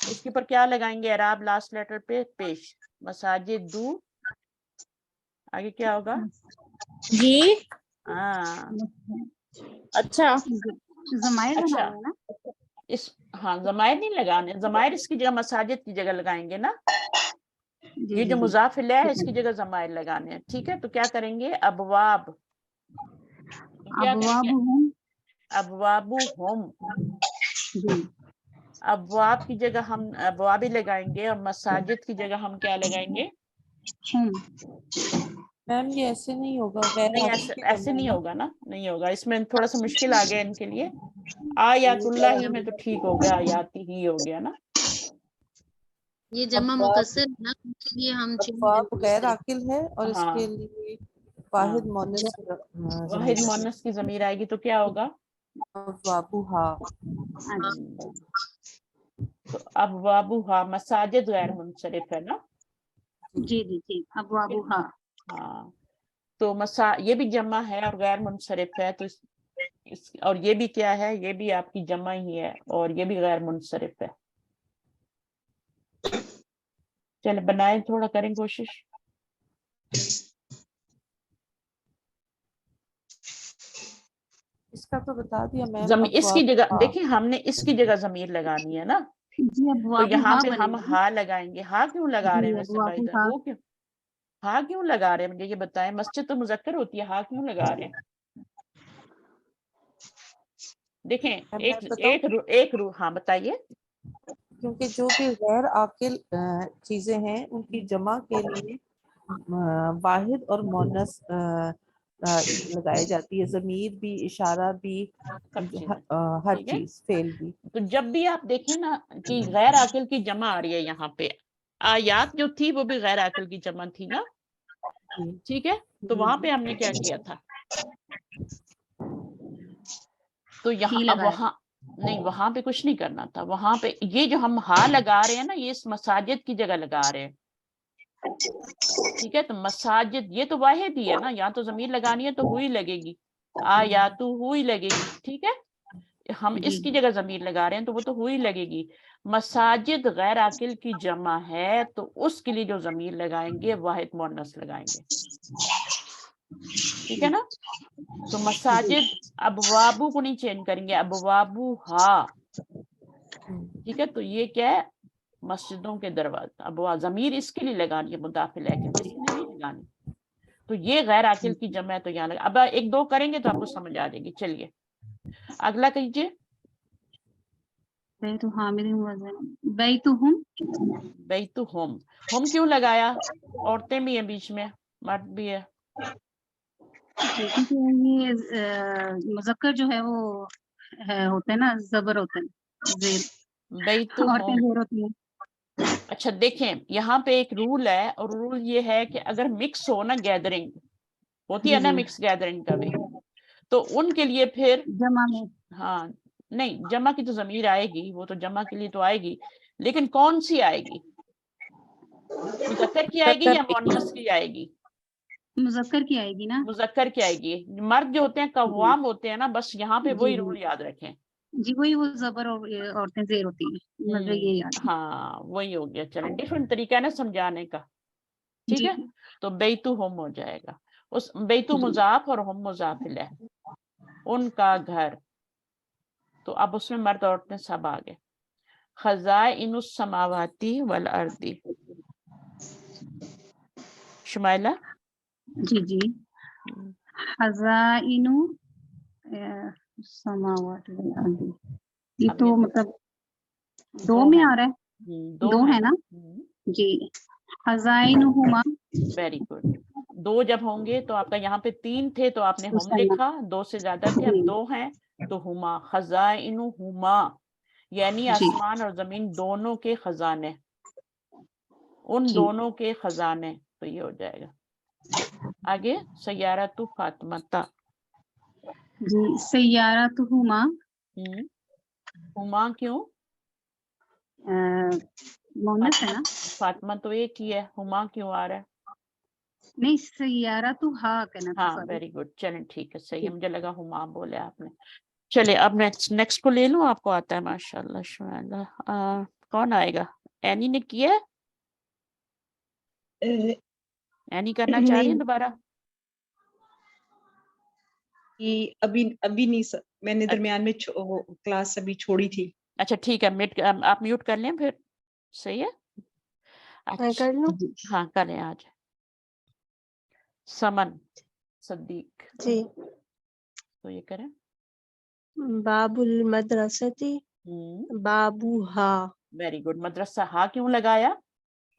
इसके ऊपर क्या लगाएंगे? एराब लास्ट लेटर पे पेश, मसाजिद दू, आगे क्या होगा? जी, हाँ, अच्छा ज़माइर अच्छा, लगाना है ना? इस, हाँ, ज़माइर नहीं लगाने, ज़माइर इसकी जगह मसाजिद की जगह लगाएंगे ना। जी ये जी जो जी, मुज़ाफ इलैह है, ठीक इसकी है। जगह ज़माइर लगाने हैं, ठीक है। तो क्या करेंगे? अबवाब, तो क्या करेंगे? अबवाबुहुम, अबवाबु हम, जी, अबवाब की जगह हम अबवाब ही लगाएंगे, और मसाजिद की जगह हम क्या लगाएंगे? हुम। मैम ये ऐसे नहीं होगा, गैर नहीं, हाकिम ऐसे की ऐसे जमा है नहीं ना। होगा ना, नहीं होगा, इसमें थोड़ा सा मुश्किल आ गया इनके लिए। आयातुल्लाह ही में तो ठीक हो गया, आयाती ही हो गया ना। ये जमा अबवाब, मुकस्सर है ना, इसलिए हम अबवाब गैर आकिल है, और हाँ, इसके लिए वाहिद हाँ, मोनस वाहिद मुअन्नस की ज़मीर आएगी तो क्या होगा? अबवाबुहा। तो अबवाबुहा, मसाजिद गैर मुनसरिफ है ना। जी जी जी, अबवाबुहा। हाँ, तो ये भी जमा है और गैर मुनसरिफ है, तो और ये भी क्या है? ये भी आपकी जमा ही है, और ये भी गैर मुनसरिफ है। चले बनाए, थोड़ा करें कोशिश। इसका तो बता दिया मैम। इसकी जगह अबवाबुहा, देखिए, हमने इसकी जगह जमीर लगानी है ना, जी, तो यहाँ अबवाबुहा पे हम बनेगा। हा लगाएंगे। हा क्यों लगा रहे जी, हैं वैसे भाई? अबवाबुहा। वो क्यों, हा क्यों लगा रहे हैं, मुझे ये बताएं। मस्जिद तो मुजक्कर होती है, हा क्यों लगा रहे हैं? देखें, एक रू, हाँ बताइए। क्योंकि जो भी गैर आकिल चीजें हैं उनकी जमा के लिए वाहिद और मोनस लगाई जाती है, जमीर भी, इशारा भी, सब चीजें, हर ठीक है। चीज, फेल भी। तो जब भी आप देखें ना कि गैर आकिल की जमा आ रही है, यहाँ पे आयात जो थी वो भी गैर आकिल की जमा थी ना, ठीक है। तो वहां पे हमने क्या किया था? तो यहाँ अब वहां नहीं, वहां पे कुछ नहीं करना था। वहां पे ये जो हम हा लगा रहे हैं ना, ये इस मसाजिद की जगह लगा रहे हैं, ठीक है, तो मसाजिद ये तो वाहिद ही है ना, यहाँ तो जमीर लगानी है तो हुई लगेगी, आयातु हुई लगेगी, ठीक है। हम जी इसकी जगह जमीर लगा रहे हैं तो वो तो हुई लगेगी। मसाजिद गैर आकिल की जमा है तो उसके लिए जो जमीर लगाएंगे वाहिद मुअन्नस लगाएंगे, ठीक है ना। तो मसाजिद अबवाबू को नहीं चेंज करेंगे, अबवाबू हा, ठीक है। तो ये क्या है, मस्जिदों के दरवाजे, अब वो जमीर इसके लिए लगानी है मुदाफिल है कि इसने नहीं लगानी, तो ये गैर आकिल की जमा है तो यहाँ लगा। अब एक दो करेंगे तो आपको समझ आ जाएगी। चलिए अगला कीजिए। बैतु हामिलिन वज़न बैतुहुम बैतु होम क्यों लगाया, औरतें भी हैं बीच में, मर्द भी है। क्योंकि ये मुज़क्कर जो है वो होते हैं ना, ज़बर होते हैं, ज़ेर बैतु औरतें होम, ज़ेर होती हैं। अच्छा देखें यहाँ पे एक रूल है, और रूल ये है कि अगर मिक्स हो ना, गैदरिंग होती है जी ना, जी मिक्स गैदरिंग का भी, तो उनके लिए फिर जमा में हाँ, नहीं जमा की तो जमीर आएगी, वो तो जमा के लिए तो आएगी, लेकिन कौन सी आएगी, मुज़क्कर की आएगी या मुअन्नस की आएगी, मुज़क्कर की आएगी ना। मुज़क्कर की आएगी। मर्द जो होते हैं जी कव्वाम होते हैं ना, बस यहाँ पे जी वही जी रूल याद रखें। जी वही वो ज़बर और ये औरतें ज़ेर होती हैं, मुझे ये याद है। हाँ वही हो गया। चलें, डिफरेंट तरीका है ना समझाने का, ठीक जी है। तो बैतु होम हो जाएगा, उस बैतु जी मुजाफ और होम मुजाफिल है, उनका घर, तो अब उसमें मर्द औरतें सब आ गए। खज़ाइनुस समावाती वल अर्दी, शुमाइला। जी जी खज़ाइनु समावाति वल अर्दी, ये अब तो ये मतलब दो दो में है आ ना, रहा है, दो दो है है ना, ना। जी खज़ाइनुहुमा वेरी गुड। दो जब होंगे तो आपका यहाँ पे 3 थे तो आपने हम मुसन्ना लिखा, 2 से ज्यादा थे, अब जी 2 हैं तो हुमा, खज़ाइनु हुमा, यानी जी आसमान और जमीन दोनों के खजाने, उन जी दोनों के खजाने, तो ये हो जाएगा। आगे सय्यारतु फातिमता, जी सय्यारतुहुमा हुमा क्यों, मोनस है फातिमा, ना। फातिमा तो एक ही है, हुमा क्यों आ रहा है। नहीं सय्यारतुहा कहना था, हाँ सॉरी। वेरी गुड, चलें ठीक है, सही है, ठीक मुझे लगा हुमा बोले आपने। चलिए अब नेक्स्ट को ले लूं, आपको आता है माशाल्लाह शुमाइला। कौन आएगा, एनी ने किया है, एनी करना चाह रही है नहीं दोबारा। कि अभी अभी नहीं मैंने दरमियान में वो क्लास अभी छोड़ी थी। अच्छा ठीक है, आप म्यूट कर लें फिर, सही है। मैं कर लूं? हाँ करें आज। समन सदीक, जी। तो ये करें। बाबुल मदरसती बाबूहा, वेरी गुड। मदरसा हा क्यों लगाया,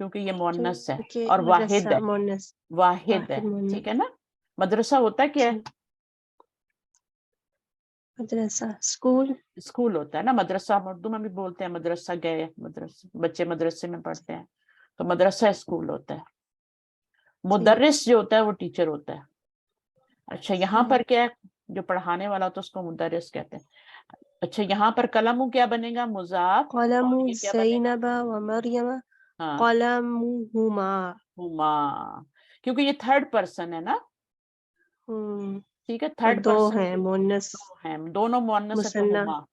क्योंकि ये मुअन्नस है क्योंकि और वाहिद मदरसा है, मुअन्नस, वाहिद है, वाहिद मुअन्नस। ठीक है ना। मदरसा होता क्या है, मदरसा स्कूल, स्कूल होता है ना। मदरसा हम उर्दू में भी बोलते हैं, मदरसा गए, मदरसा बच्चे मदरसे में पढ़ते हैं, तो मदरसा स्कूल होता है। मुदर्रिस जो होता है वो टीचर होता है। अच्छा यहाँ पर क्या है, जो पढ़ाने वाला होता है उसको मुदर्रिस कहते हैं। अच्छा यहाँ पर कलमु क्या बनेगा, मुजाफ, कलमु और ये क्या बनेगा, ज़ैनबा व मरियम, हाँ कलमुहुमा। हुमा, क्योंकि ये थर्ड पर्सन है ना, ठीक है, और थर्ड दो पर्सन हैं मुअन्नस दो हैं, दोनों मुअन्नस है तो मुसन्ना। हुमा।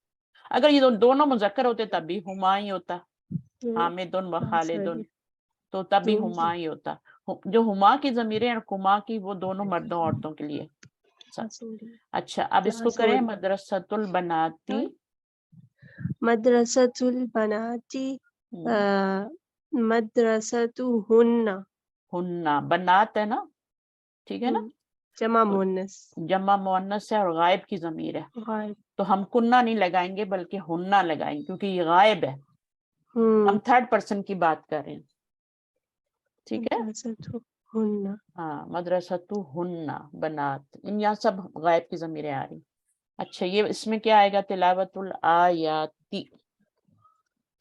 अगर ये दोनों मुज़क्कर होते तब भी हुमा ही होता, हामिदुन व खालिदुन, तो तब भी हुमा ही होता। जो हुमा की ज़मीरें और कुमा की, वो दोनों मर्दों औरतों के लिए। अच्छा अब इसको करें, मदरसतुल बनाती, मदरसतुल बनाती मदरसतुहुन्ना, हुन्ना, बनात है ना, ठीक है ना, जमा मुअन्नस, जमा मुअन्नस है और गायब की ज़मीर है, गायब। तो हम कुन्ना नहीं लगाएंगे बल्कि हुन्ना लगाएंगे, क्योंकि ये गायब है, हम थर्ड पर्सन की बात कर रहे हैं, ठीक है। मदरसतुहुन्ना, हाँ मदरसतु हुन्ना बनात, इन यहाँ सब गायब की ज़मीरें आ रही। अच्छा ये इसमें क्या आएगा, तिलावतुल आयाती,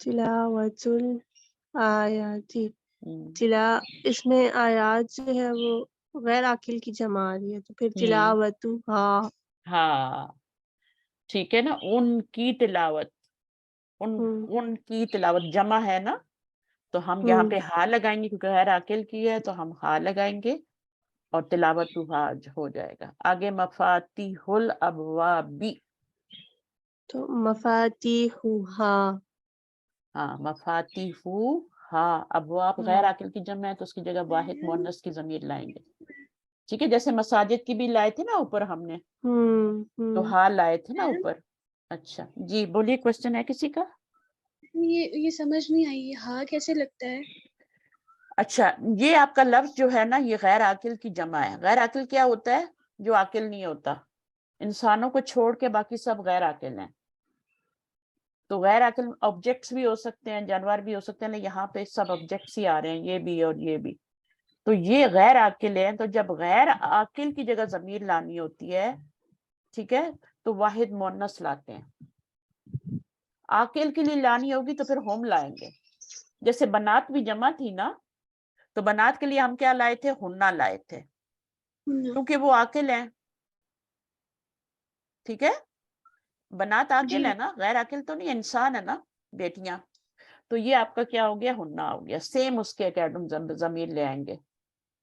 तिलावतुल आयाती, इसमें आयात जो है वो गैर आकिल की जमा आ रही है, तो फिर तिलावतु हाँ ठीक है ना, उनकी तिलावत, उनकी तिलावत जमा है ना, تو ہم یہاں پہ ہا لگائیں گے کیونکہ غیر عاقل کی ہے، تو ہم ہا لگائیں گے اور تلاوت ہو جائے گا. آگے مفاتیح الابواب، تو مفاتیحها. ہاں مفاتیح ہاں، ابواب غیر عاقل کی جمع ہے تو اس کی جگہ واحد مؤنث کی ضمیر لائیں گے. ٹھیک ہے، جیسے مساجد کی بھی لائے تھے نا اوپر ہم نے، تو ہاں لائے تھے نا اوپر. اچھا جی بولیے، کوشچن ہے کسی کا؟ یہ سمجھ نہیں آئی، ہاں کیسے لگتا ہے؟ اچھا، یہ آپ کا لفظ جو ہے نا یہ غیر عاقل کی جمع ہے. غیر عاقل کیا ہوتا ہے؟ جو عاقل نہیں ہوتا. انسانوں کو چھوڑ کے باقی سب غیر عاقل ہیں. تو غیر عاقل آبجیکٹس بھی ہو سکتے ہیں، جانور بھی ہو سکتے ہیں، لیکن یہاں پہ سب آبجیکٹس ہی آ رہے ہیں، یہ بھی اور یہ بھی. تو یہ غیر عاقل ہے، تو جب غیر عاقل کی جگہ ضمیر لانی ہوتی ہے، ٹھیک ہے، تو واحد مؤنث لاتے ہیں. عاقل کے لیے لانی ہوگی تو پھر ہم لائیں گے. جیسے بنات بھی جمع تھی نا، تو بنات کے لیے ہم کیا لائے تھے؟ ہننا لائے تھے، کیونکہ وہ عاقل ہیں. ٹھیک ہے، بنات عاقل ہے نا، غیر عاقل تو نہیں، انسان ہے نا، بیٹیاں. تو یہ آپ کا کیا ہو گیا؟ ہننا ہو گیا. سیم اس کے اکیڈم ضمیر لے آئیں گے.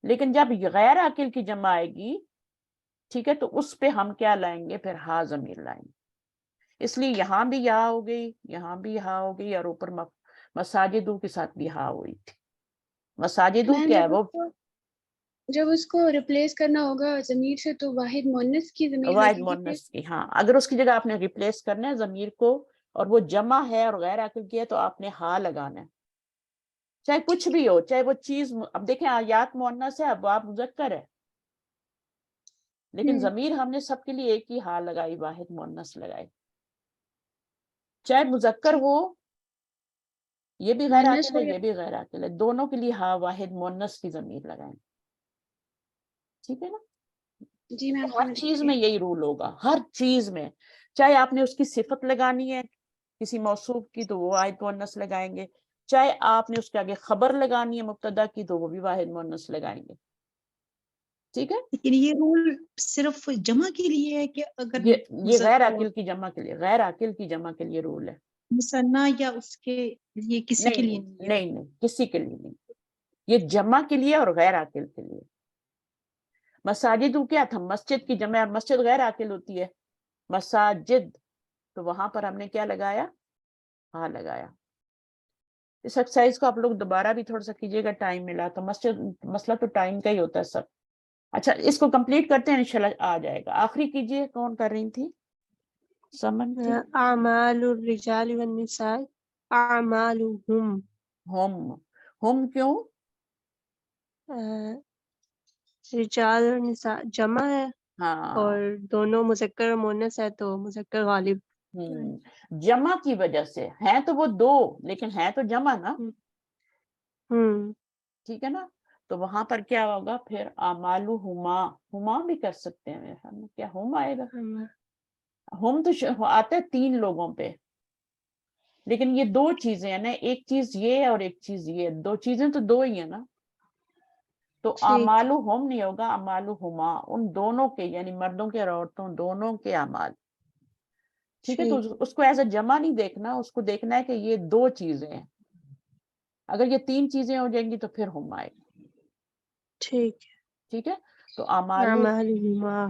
لیکن جب غیر عاقل کی جمع آئے گی، ٹھیک ہے، تو اس پہ ہم کیا لائیں گے؟ پھر ہا ضمیر لائیں گے. اس لیے یہاں بھی یا ہو گئی، یہاں بھی ہا ہو گئی، اور اوپر مساجدو کے ساتھ بھی ہا ہوئی تھی. مساجدو کیا ہے وہ؟ جب اس کو ریپلیس کرنا ہوگا ضمیر سے تو واحد مؤنث کی ضمیر واحد لگے گی. مؤنث کی، ہاں. اگر اس کی جگہ آپ نے ریپلیس کرنا ہے ضمیر کو اور وہ جمع ہے اور غیر عاقل کی ہے تو آپ نے ہا لگانا ہے. چاہے کچھ بھی ہو، چاہے وہ چیز، اب دیکھیں آیات مؤنث ہے، ابواب مذکر ہے، لیکن ضمیر ہم نے سب کے لیے ایک ہی ہا لگائی، واحد مؤنث لگائی. چاہے مذکر ہو، یہ بھی غیر عاقل ہے، یہ بھی غیر عاقل ہے، دونوں کے لیے ہا واحد مؤنث کی ضمیر لگائیں. ٹھیک ہے نا؟ جی میم، ہر چیز میں یہی رول ہوگا، ہر چیز میں. چاہے آپ نے اس کی صفت لگانی ہے کسی موصوف کی تو وہ واحد مؤنث لگائیں گے، چاہے آپ نے اس کے آگے خبر لگانی ہے مبتدا کی تو وہ بھی واحد مؤنث لگائیں گے. ٹھیک ہے، لیکن یہ رول صرف جمع کے لیے ہے کہ اگر یہ غیر عاقل کی جمع کے لیے، غیر عاقل کی جمع کے لیے رول ہے. مثنیٰ یا اس کے لیے کسی کے لیے نہیں ہے؟ نہیں کسی کے لیے نہیں، یہ جمع کے لیے اور غیر عاقل کے لیے. مساجد کیا تھا؟ مسجد کی جمع. مسجد غیر عاقل ہوتی ہے، مساجد، تو وہاں پر ہم نے کیا لگایا؟ ہاں لگایا. اس ایکسرسائز کو آپ لوگ دوبارہ بھی تھوڑا سا کیجیے گا، ٹائم ملا تو. مسئلہ تو ٹائم کا ہی ہوتا ہے سب. اچھا اس کو کمپلیٹ کرتے ہیں، انشاءاللہ آ جائے گا. آخری کیجیے، کون کر رہی تھی؟ سمن تھی. اعمال الرجال والنساء اعمالهم. ہم کیوں؟ رجال اور نساء جمع ہے ہاں، اور دونوں مذکر اور مؤنث ہے تو مذکر غالب. جمع کی وجہ سے ہیں تو وہ دو، لیکن ہیں تو جمع نا. ٹھیک ہے نا؟ تو وہاں پر کیا ہوگا پھر؟ اعمالہما، ہما بھی کر سکتے ہیں میرے خیال میں. کیا ہم آئے گا؟ ہم تو آتے ہیں 3 لوگوں پہ، لیکن یہ 2 چیزیں ہیں نا، ایک چیز یہ ہے اور ایک چیز یہ. 2 چیزیں تو 2 ہی ہیں نا. تو اعمالہم نہیں ہوگا، اعمالہما، ان دونوں کے، یعنی مردوں کے اور عورتوں دونوں کے اعمال. ٹھیک ہے، تو اس کو ایز اے جمع نہیں دیکھنا، اس کو دیکھنا ہے کہ یہ 2 چیزیں ہیں. اگر یہ 3 چیزیں ہو جائیں گی تو پھر ہم آئے گا. ٹھیک ہے، تو اعمالہما،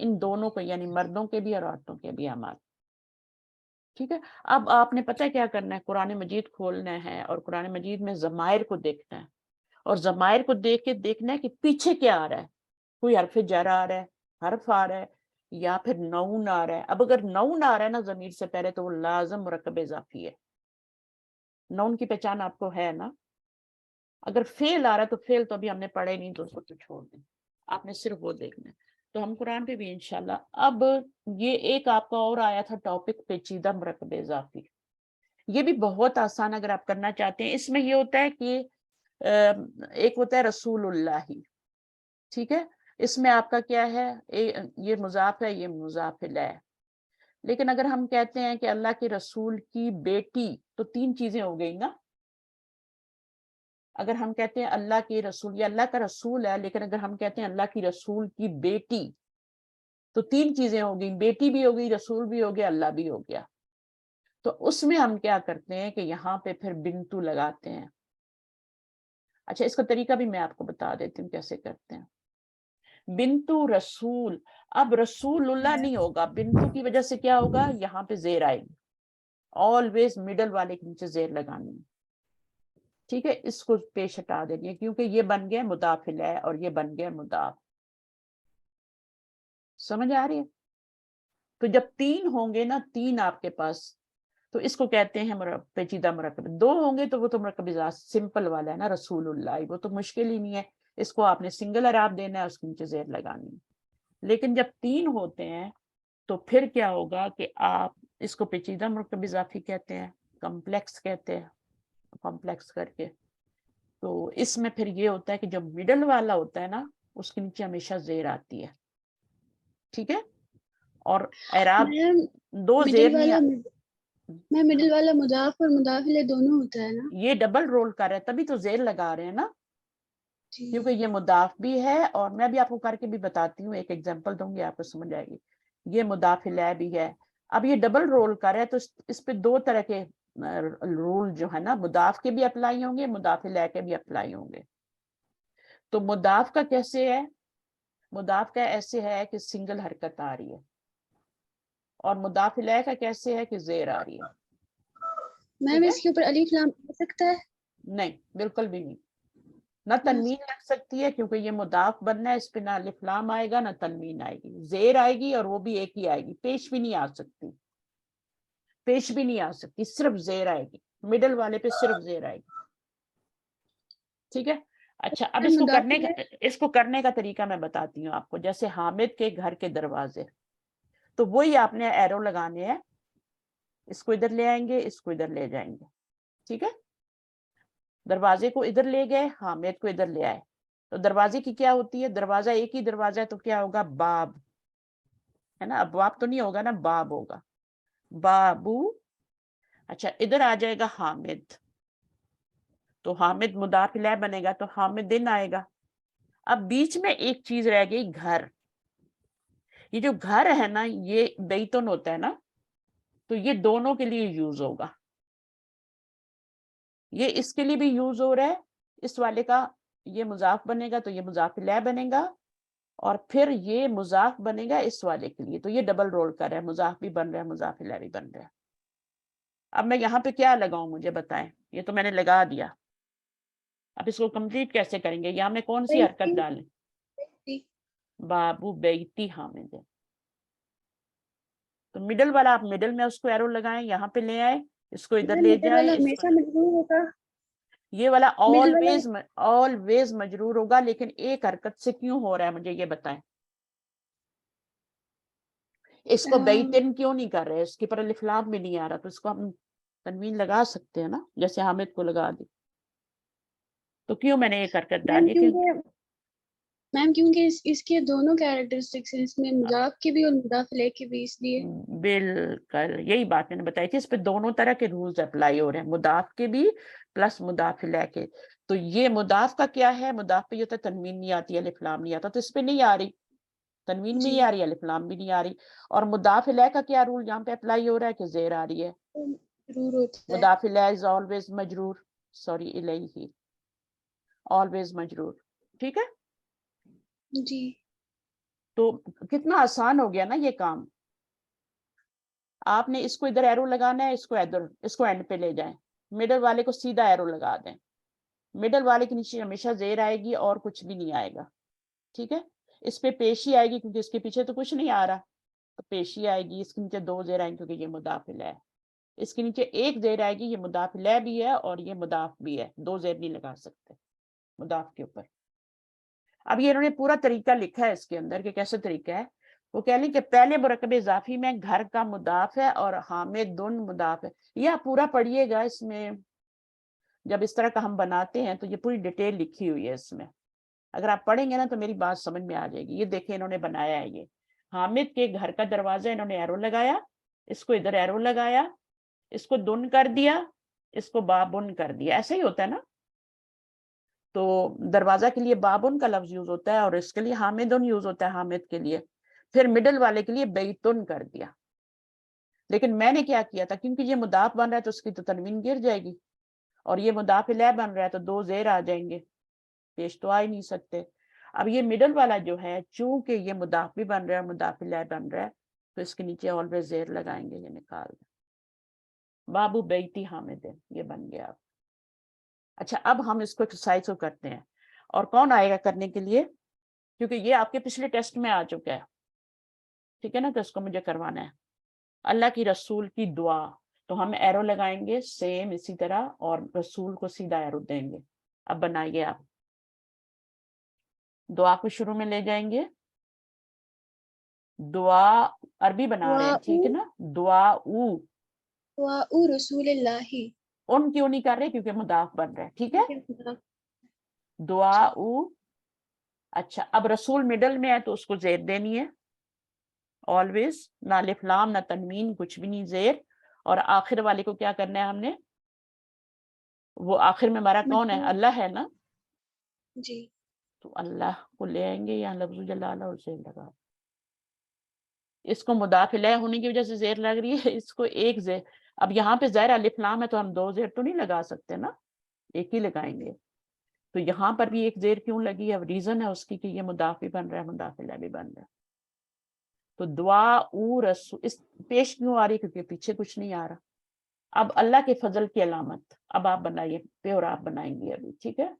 ان دونوں کو، یعنی مردوں کے بھی اور عورتوں کے بھی اعمال. ٹھیک ہے، اب آپ نے پتہ کیا کرنا ہے؟ قرآن مجید کھولنا ہے اور قرآن مجید میں ضمائر کو دیکھنا ہے، اور ضمائر کو دیکھ کے دیکھنا ہے کہ پیچھے کیا آ رہا ہے. کوئی حرف جر آ رہا ہے، حرف آ رہا ہے، یا پھر نون آ رہا ہے. اب اگر نون آ رہا ہے نا ضمیر سے پہلے تو وہ لازم مرکب اضافی ہے. نون کی پہچان آپ کو ہے نا. اگر فعل آ رہا ہے تو فعل تو ابھی ہم نے پڑھے نہیں، تو اس کو تو چھوڑ دیں، آپ نے صرف وہ دیکھنا ہے. تو ہم قرآن پہ بھی انشاءاللہ. اب یہ ایک آپ کا اور آیا تھا ٹاپک، پیچیدہ مرکب اضافی. یہ بھی بہت آسان اگر آپ کرنا چاہتے ہیں. اس میں یہ ہوتا ہے کہ ایک ہوتا ہے رسول اللہ، ٹھیک ہے، اس میں آپ کا کیا ہے؟ یہ مضاف ہے، یہ مضاف الیہ. لیکن اگر ہم کہتے ہیں کہ اللہ کے رسول کی بیٹی، تو 3 چیزیں ہو گئی نا. اگر ہم کہتے ہیں اللہ کی رسول، یہ اللہ کا رسول ہے، لیکن اگر ہم کہتے ہیں اللہ کی رسول کی بیٹی تو 3 چیزیں ہو گئی، بیٹی بھی ہو گئی، رسول بھی ہو گیا، اللہ بھی ہو گیا. تو اس میں ہم کیا کرتے ہیں کہ یہاں پہ پھر بنتو لگاتے ہیں. अच्छा, इसका तरीका भी मैं आपको बता देती हूँ कैसे करते हैं। बिंतु रसूल, अब रसूलुल्लाह नहीं होगा, बिंतु की वजह से क्या होगा, यहाँ पे जेर आएगी, ऑलवेज मिडल वाले के नीचे जेर लगानी है, ठीक है। इसको पेश हटा देनी है क्योंकि ये बन गया मुदाफ इलैह और ये बन गया मुदाफ। समझ आ रही है? तो जब 3 होंगे ना, 3 आपके पास, तो इसको कहते हैं पेचीदा मुरक्कब। 2 होंगे तो वो तो मुरक्कब इजाफा सिंपल वाला है ना, रसूलुल्लाह, वो तो मुश्किल ही नहीं है, इसको आपने सिंगल अराब देना है, उसके नीचे जेर लगानी है। लेकिन जब 3 होते हैं तो फिर क्या होगा कि आप इसको पेचीदा मुरक्कब इजाफी कहते हैं, कॉम्प्लेक्स कहते हैं, कॉम्प्लेक्स करके। तो इसमें फिर ये होता है कि जो मिडल वाला होता है ना, उसके नीचे हमेशा जेर आती है, ठीक है। और एराब मैम 2 जेर नहीं मैं मिडिल वाला मुदाफ और मुदाफ इलैह दोनों होता है ना? ये डबल रोल कर रहा है, तभी तो जेर लगा रहे हैं ना, क्योंकि ये मुदाफ भी है, और मैं भी आपको करके भी बताती हूँ, एक एग्जांपल दूंगी, आपको समझ आएगी। ये मुदाफ इलैह भी है, अब ये डबल रोल कर रहा है, तो इस पे 2 तरह के रूल जो है ना, मुदाफ के भी अप्लाई होंगे, मुदाफ इलैह के भी अप्लाई होंगे। तो मुदाफ का कैसे है, मुदाफ का ऐसे है कि सिंगल हरकत आ रही है, और मुदाफ इलैह का कैसे है कि जेर आ रही है। मैम इसके ऊपर अलिफ लाम आ सकता है? नहीं, बिल्कुल भी नहीं, ना तनवीन लग सकती है, क्योंकि ये मुदाफ बनना है, इस पे ना अलिफ लाम आएगा ना तनवीन आएगी, जेर आएगी, और वो भी एक ही आएगी, पेश भी नहीं आ सकती, पेश भी नहीं आ सकती, सिर्फ जेर आएगी, मिडल वाले पे सिर्फ जेर आएगी, ठीक है। अच्छा, अब इसको करने का तरीका मैं बताती हूँ आपको। जैसे हामिद के घर के दरवाजे, तो वही आपने एरो लगाने हैं, इसको इधर ले आएंगे, इसको इधर ले जाएंगे, ठीक है। दरवाजे को इधर ले गए, हामिद को इधर ले आए, तो दरवाजे की क्या होती है, दरवाजा एक ही दरवाजा है, तो क्या होगा, बाब, है ना, अबवाब तो नहीं होगा ना, बाब होगा, बाबू। अच्छा, इधर आ जाएगा हामिद, तो हामिद मुदाफ इलैह बनेगा, तो हामिदिन आएगा। अब बीच में एक चीज रह गई, घर। ये जो घर है ना, ये बैतुन होता है ना, तो ये दोनों के लिए यूज होगा, ये इसके लिए भी यूज हो रहा है, इस वाले का ये मुजाफ बनेगा, तो ये मुजाफ इलैह बनेगा, और फिर ये मुजाफ बनेगा इस वाले के लिए, तो ये डबल रोल कर रहा है, मुजाफ भी बन रहा है, मुजाफ इलैह भी बन रहा है। अब मैं यहाँ पे क्या लगाऊं, मुझे बताएं, ये तो मैंने लगा दिया, अब इसको कंप्लीट कैसे करेंगे, यहाँ में कौन सी हरकत डालें, बाबू बैती हामिद है, तो मिडल वाला आप मिडल में उसको एरो लगाएं, यहाँ पे ले आए, इसको इधर ले जाए, ये वाला ऑलवेज मजरूर होगा, लेकिन एक हरकत से क्यों हो रहा है, मुझे ये बताएं। इसको बैतिन क्यों नहीं कर रहे, इसके पर अलिफ लाम भी नहीं आ रहा, तो इसको हम तनवीन लगा सकते हैं ना, जैसे हामिद को लगा दी, तो क्यों मैंने एक हरकत डाली, मैम क्योंकि इसके दोनों कैरेक्टरिस्टिक्स हैं, इसमें मुदाफ की भी और मुदाफ इलैह की भी, इसलिए। बिल्कुल यही बात मैंने बताई थी, इस पे दोनों तरह के रूल्स अप्लाई हो रहे हैं, मुदाफ के भी प्लस मुदाफ इलैह के। तो ये मुदाफ का क्या है, मुदाफ पे ये होता है तनवीन नहीं आती, अलिफ लाम नहीं आता, तो इस पे नहीं आ रही, तनवीन भी नहीं आ रही, अलिफ लाम भी नहीं आ रही। और मुदाफ इलैह का क्या रूल यहाँ पे अप्लाई हो रहा है कि जेर आ रही है, मुदाफ इलैह इज ऑलवेज मजरूर, सॉरी इलैही, ऑलवेज मजरूर, ठीक है जी। तो कितना आसान हो गया ना ये काम। आपने इसको इधर एरो लगाना है, इसको इधर, इसको एंड पे ले जाएं, मिडल वाले को सीधा एरो लगा दें, मिडल वाले के नीचे हमेशा जेर आएगी और कुछ भी नहीं आएगा, ठीक है। इस पे पेशी आएगी क्योंकि इसके पीछे तो कुछ नहीं आ रहा, तो पेशी आएगी, इसके नीचे 2 जेर आएंगे क्योंकि ये मुदाफ इलैह है, इसके नीचे 1 जेर आएगी, ये मुदाफ इलैह भी है और ये मुदाफ भी है, 2 जेर नहीं लगा सकते मुदाफ के ऊपर। अब ये इन्होंने पूरा तरीका लिखा है इसके अंदर कि कैसे तरीका है, वो कह लें कि पहले मुरक्कब इजाफी में घर का मुदाफ है और हामिदुन मुदाफ है, यह पूरा पढ़िएगा, इसमें जब इस तरह का हम बनाते हैं तो ये पूरी डिटेल लिखी हुई है इसमें, अगर आप पढ़ेंगे ना तो मेरी बात समझ में आ जाएगी। ये देखें इन्होंने बनाया है, ये हामिद के घर का दरवाजा, इन्होंने एरो लगाया, इसको इधर एरो लगाया, इसको दुन कर दिया, इसको बाबुन कर दिया, ऐसा ही होता है ना। तो दरवाजा के लिए बाबुन का लफ्ज यूज होता है और इसके लिए हामिदुन यूज होता है, हामिद के लिए, फिर मिडल वाले के लिए बैतुन कर दिया। लेकिन मैंने क्या किया था, क्योंकि ये मुदाफ बन रहा है तो उसकी तो तनवीन गिर जाएगी, और ये मुदाफ इलैह बन रहा है तो 2 जेर आ जाएंगे, पेश तो आ ही नहीं सकते। अब ये मिडल वाला जो है, चूंकि ये मुदाफ भी बन रहा है, मुदाफ इलैह बन रहा है, तो इसके नीचे ऑलवेज ज़ेर लगाएंगे, ये निकाल दें। बाबू बैती हामिदिन, ये बन गया। अच्छा, अब हम इसको एक्सरसाइज को करते हैं, और कौन आएगा करने के लिए, क्योंकि ये आपके पिछले टेस्ट में आ चुका है, ठीक है ना, तो इसको मुझे करवाना है। अल्लाह की रसूल की दुआ, तो हम एरो लगाएंगे सेम इसी तरह, और रसूल को सीधा एरो देंगे। अब बनाइए आप, दुआ को शुरू में ले जाएंगे, दुआ अरबी बना रहे हैं, ठीक है ना, दुआ उ रसूलिल्लाही, उन क्यों नहीं कर रहे, क्योंकि मुदाफ बन रहा है, ठीक है, दुआ उ। अच्छा, अब रसूल मिडल में है तो उसको ज़ेर देनी है ऑलवेज, ना अलिफ लाम ना तनवीन, कुछ भी नहीं, ज़ेर। और आखिर वाले को क्या करना है हमने, वो आखिर में हमारा कौन है, अल्लाह है ना जी, तो अल्लाह को ले आएंगे, यहाँ लफ्ज़ुल जलाला और ज़ेर लगा। इसको मुदाफ इलैह होने की वजह से ज़ेर लग रही है, इसको एक ज़ेर, अब यहाँ पे ज़ाहिर अलिफ लाम है तो हम 2 ज़ेर तो नहीं लगा सकते ना, एक ही लगाएंगे। तो यहाँ पर भी एक ज़ेर क्यों लगी है, रीजन है उसकी कि ये मुदाफ भी बन रहा है, मुदाफ इलैह भी बन रहा है। तो दुआ उ रसूल, इस पेश क्यों आ रही है, क्योंकि पीछे कुछ नहीं आ रहा। अब अल्लाह के फजल की अलामत, अब आप बनाइए, पे और आप बनाएंगे अभी, ठीक है,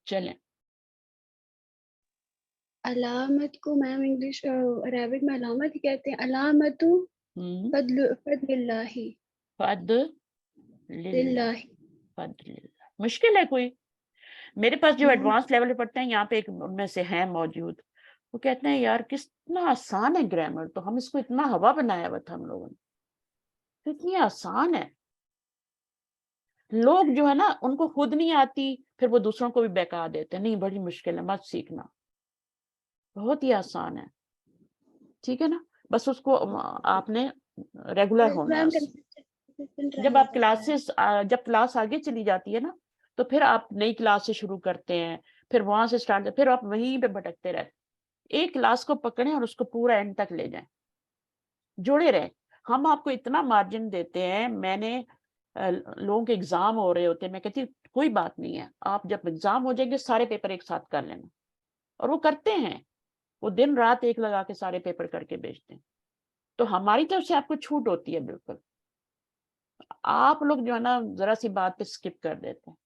चलें। अलामत को मैम इंग्लिश अरबिक में अलामत ही कहते हैं, अलामतु फद्लिल्लाही, लिल्लाही। फद्लिल्लाह मुश्किल है कोई? मेरे पास जो हाँ। एडवांस लेवल पे पढ़ते हैं, यहाँ पे एक उनमें से है मौजूद, वो कहते हैं यार कितना आसान है ग्रामर, तो हम इसको इतना हवा बनाया हुआ था हम लोगों ने, तो इतनी आसान है। लोग जो है ना, उनको खुद नहीं आती, फिर वो दूसरों को भी बहका देते हैं, नहीं बड़ी मुश्किल है, मत सीखना, बहुत ही आसान है, ठीक है ना, बस उसको आपने रेगुलर होना है। जब आप क्लासेस, जब क्लास आगे चली जाती है ना, तो फिर आप नई क्लास से शुरू करते हैं, फिर वहां से स्टार्ट, फिर आप वहीं पे भटकते रहते। एक क्लास को पकड़ें और उसको पूरा एंड तक ले जाएं, जुड़े रहें। हम आपको इतना मार्जिन देते हैं, मैंने लोगों के एग्जाम हो रहे होते हैं, मैं कहती हूँ कोई बात नहीं है, आप जब एग्जाम हो जाएंगे सारे पेपर एक साथ कर लेना, और वो करते हैं, वो दिन रात एक लगा के सारे पेपर करके भेजते हैं। तो हमारी तरफ से आपको छूट होती है बिल्कुल। आप लोग जो है ना, जरा सी बात पे स्किप कर देते हैं।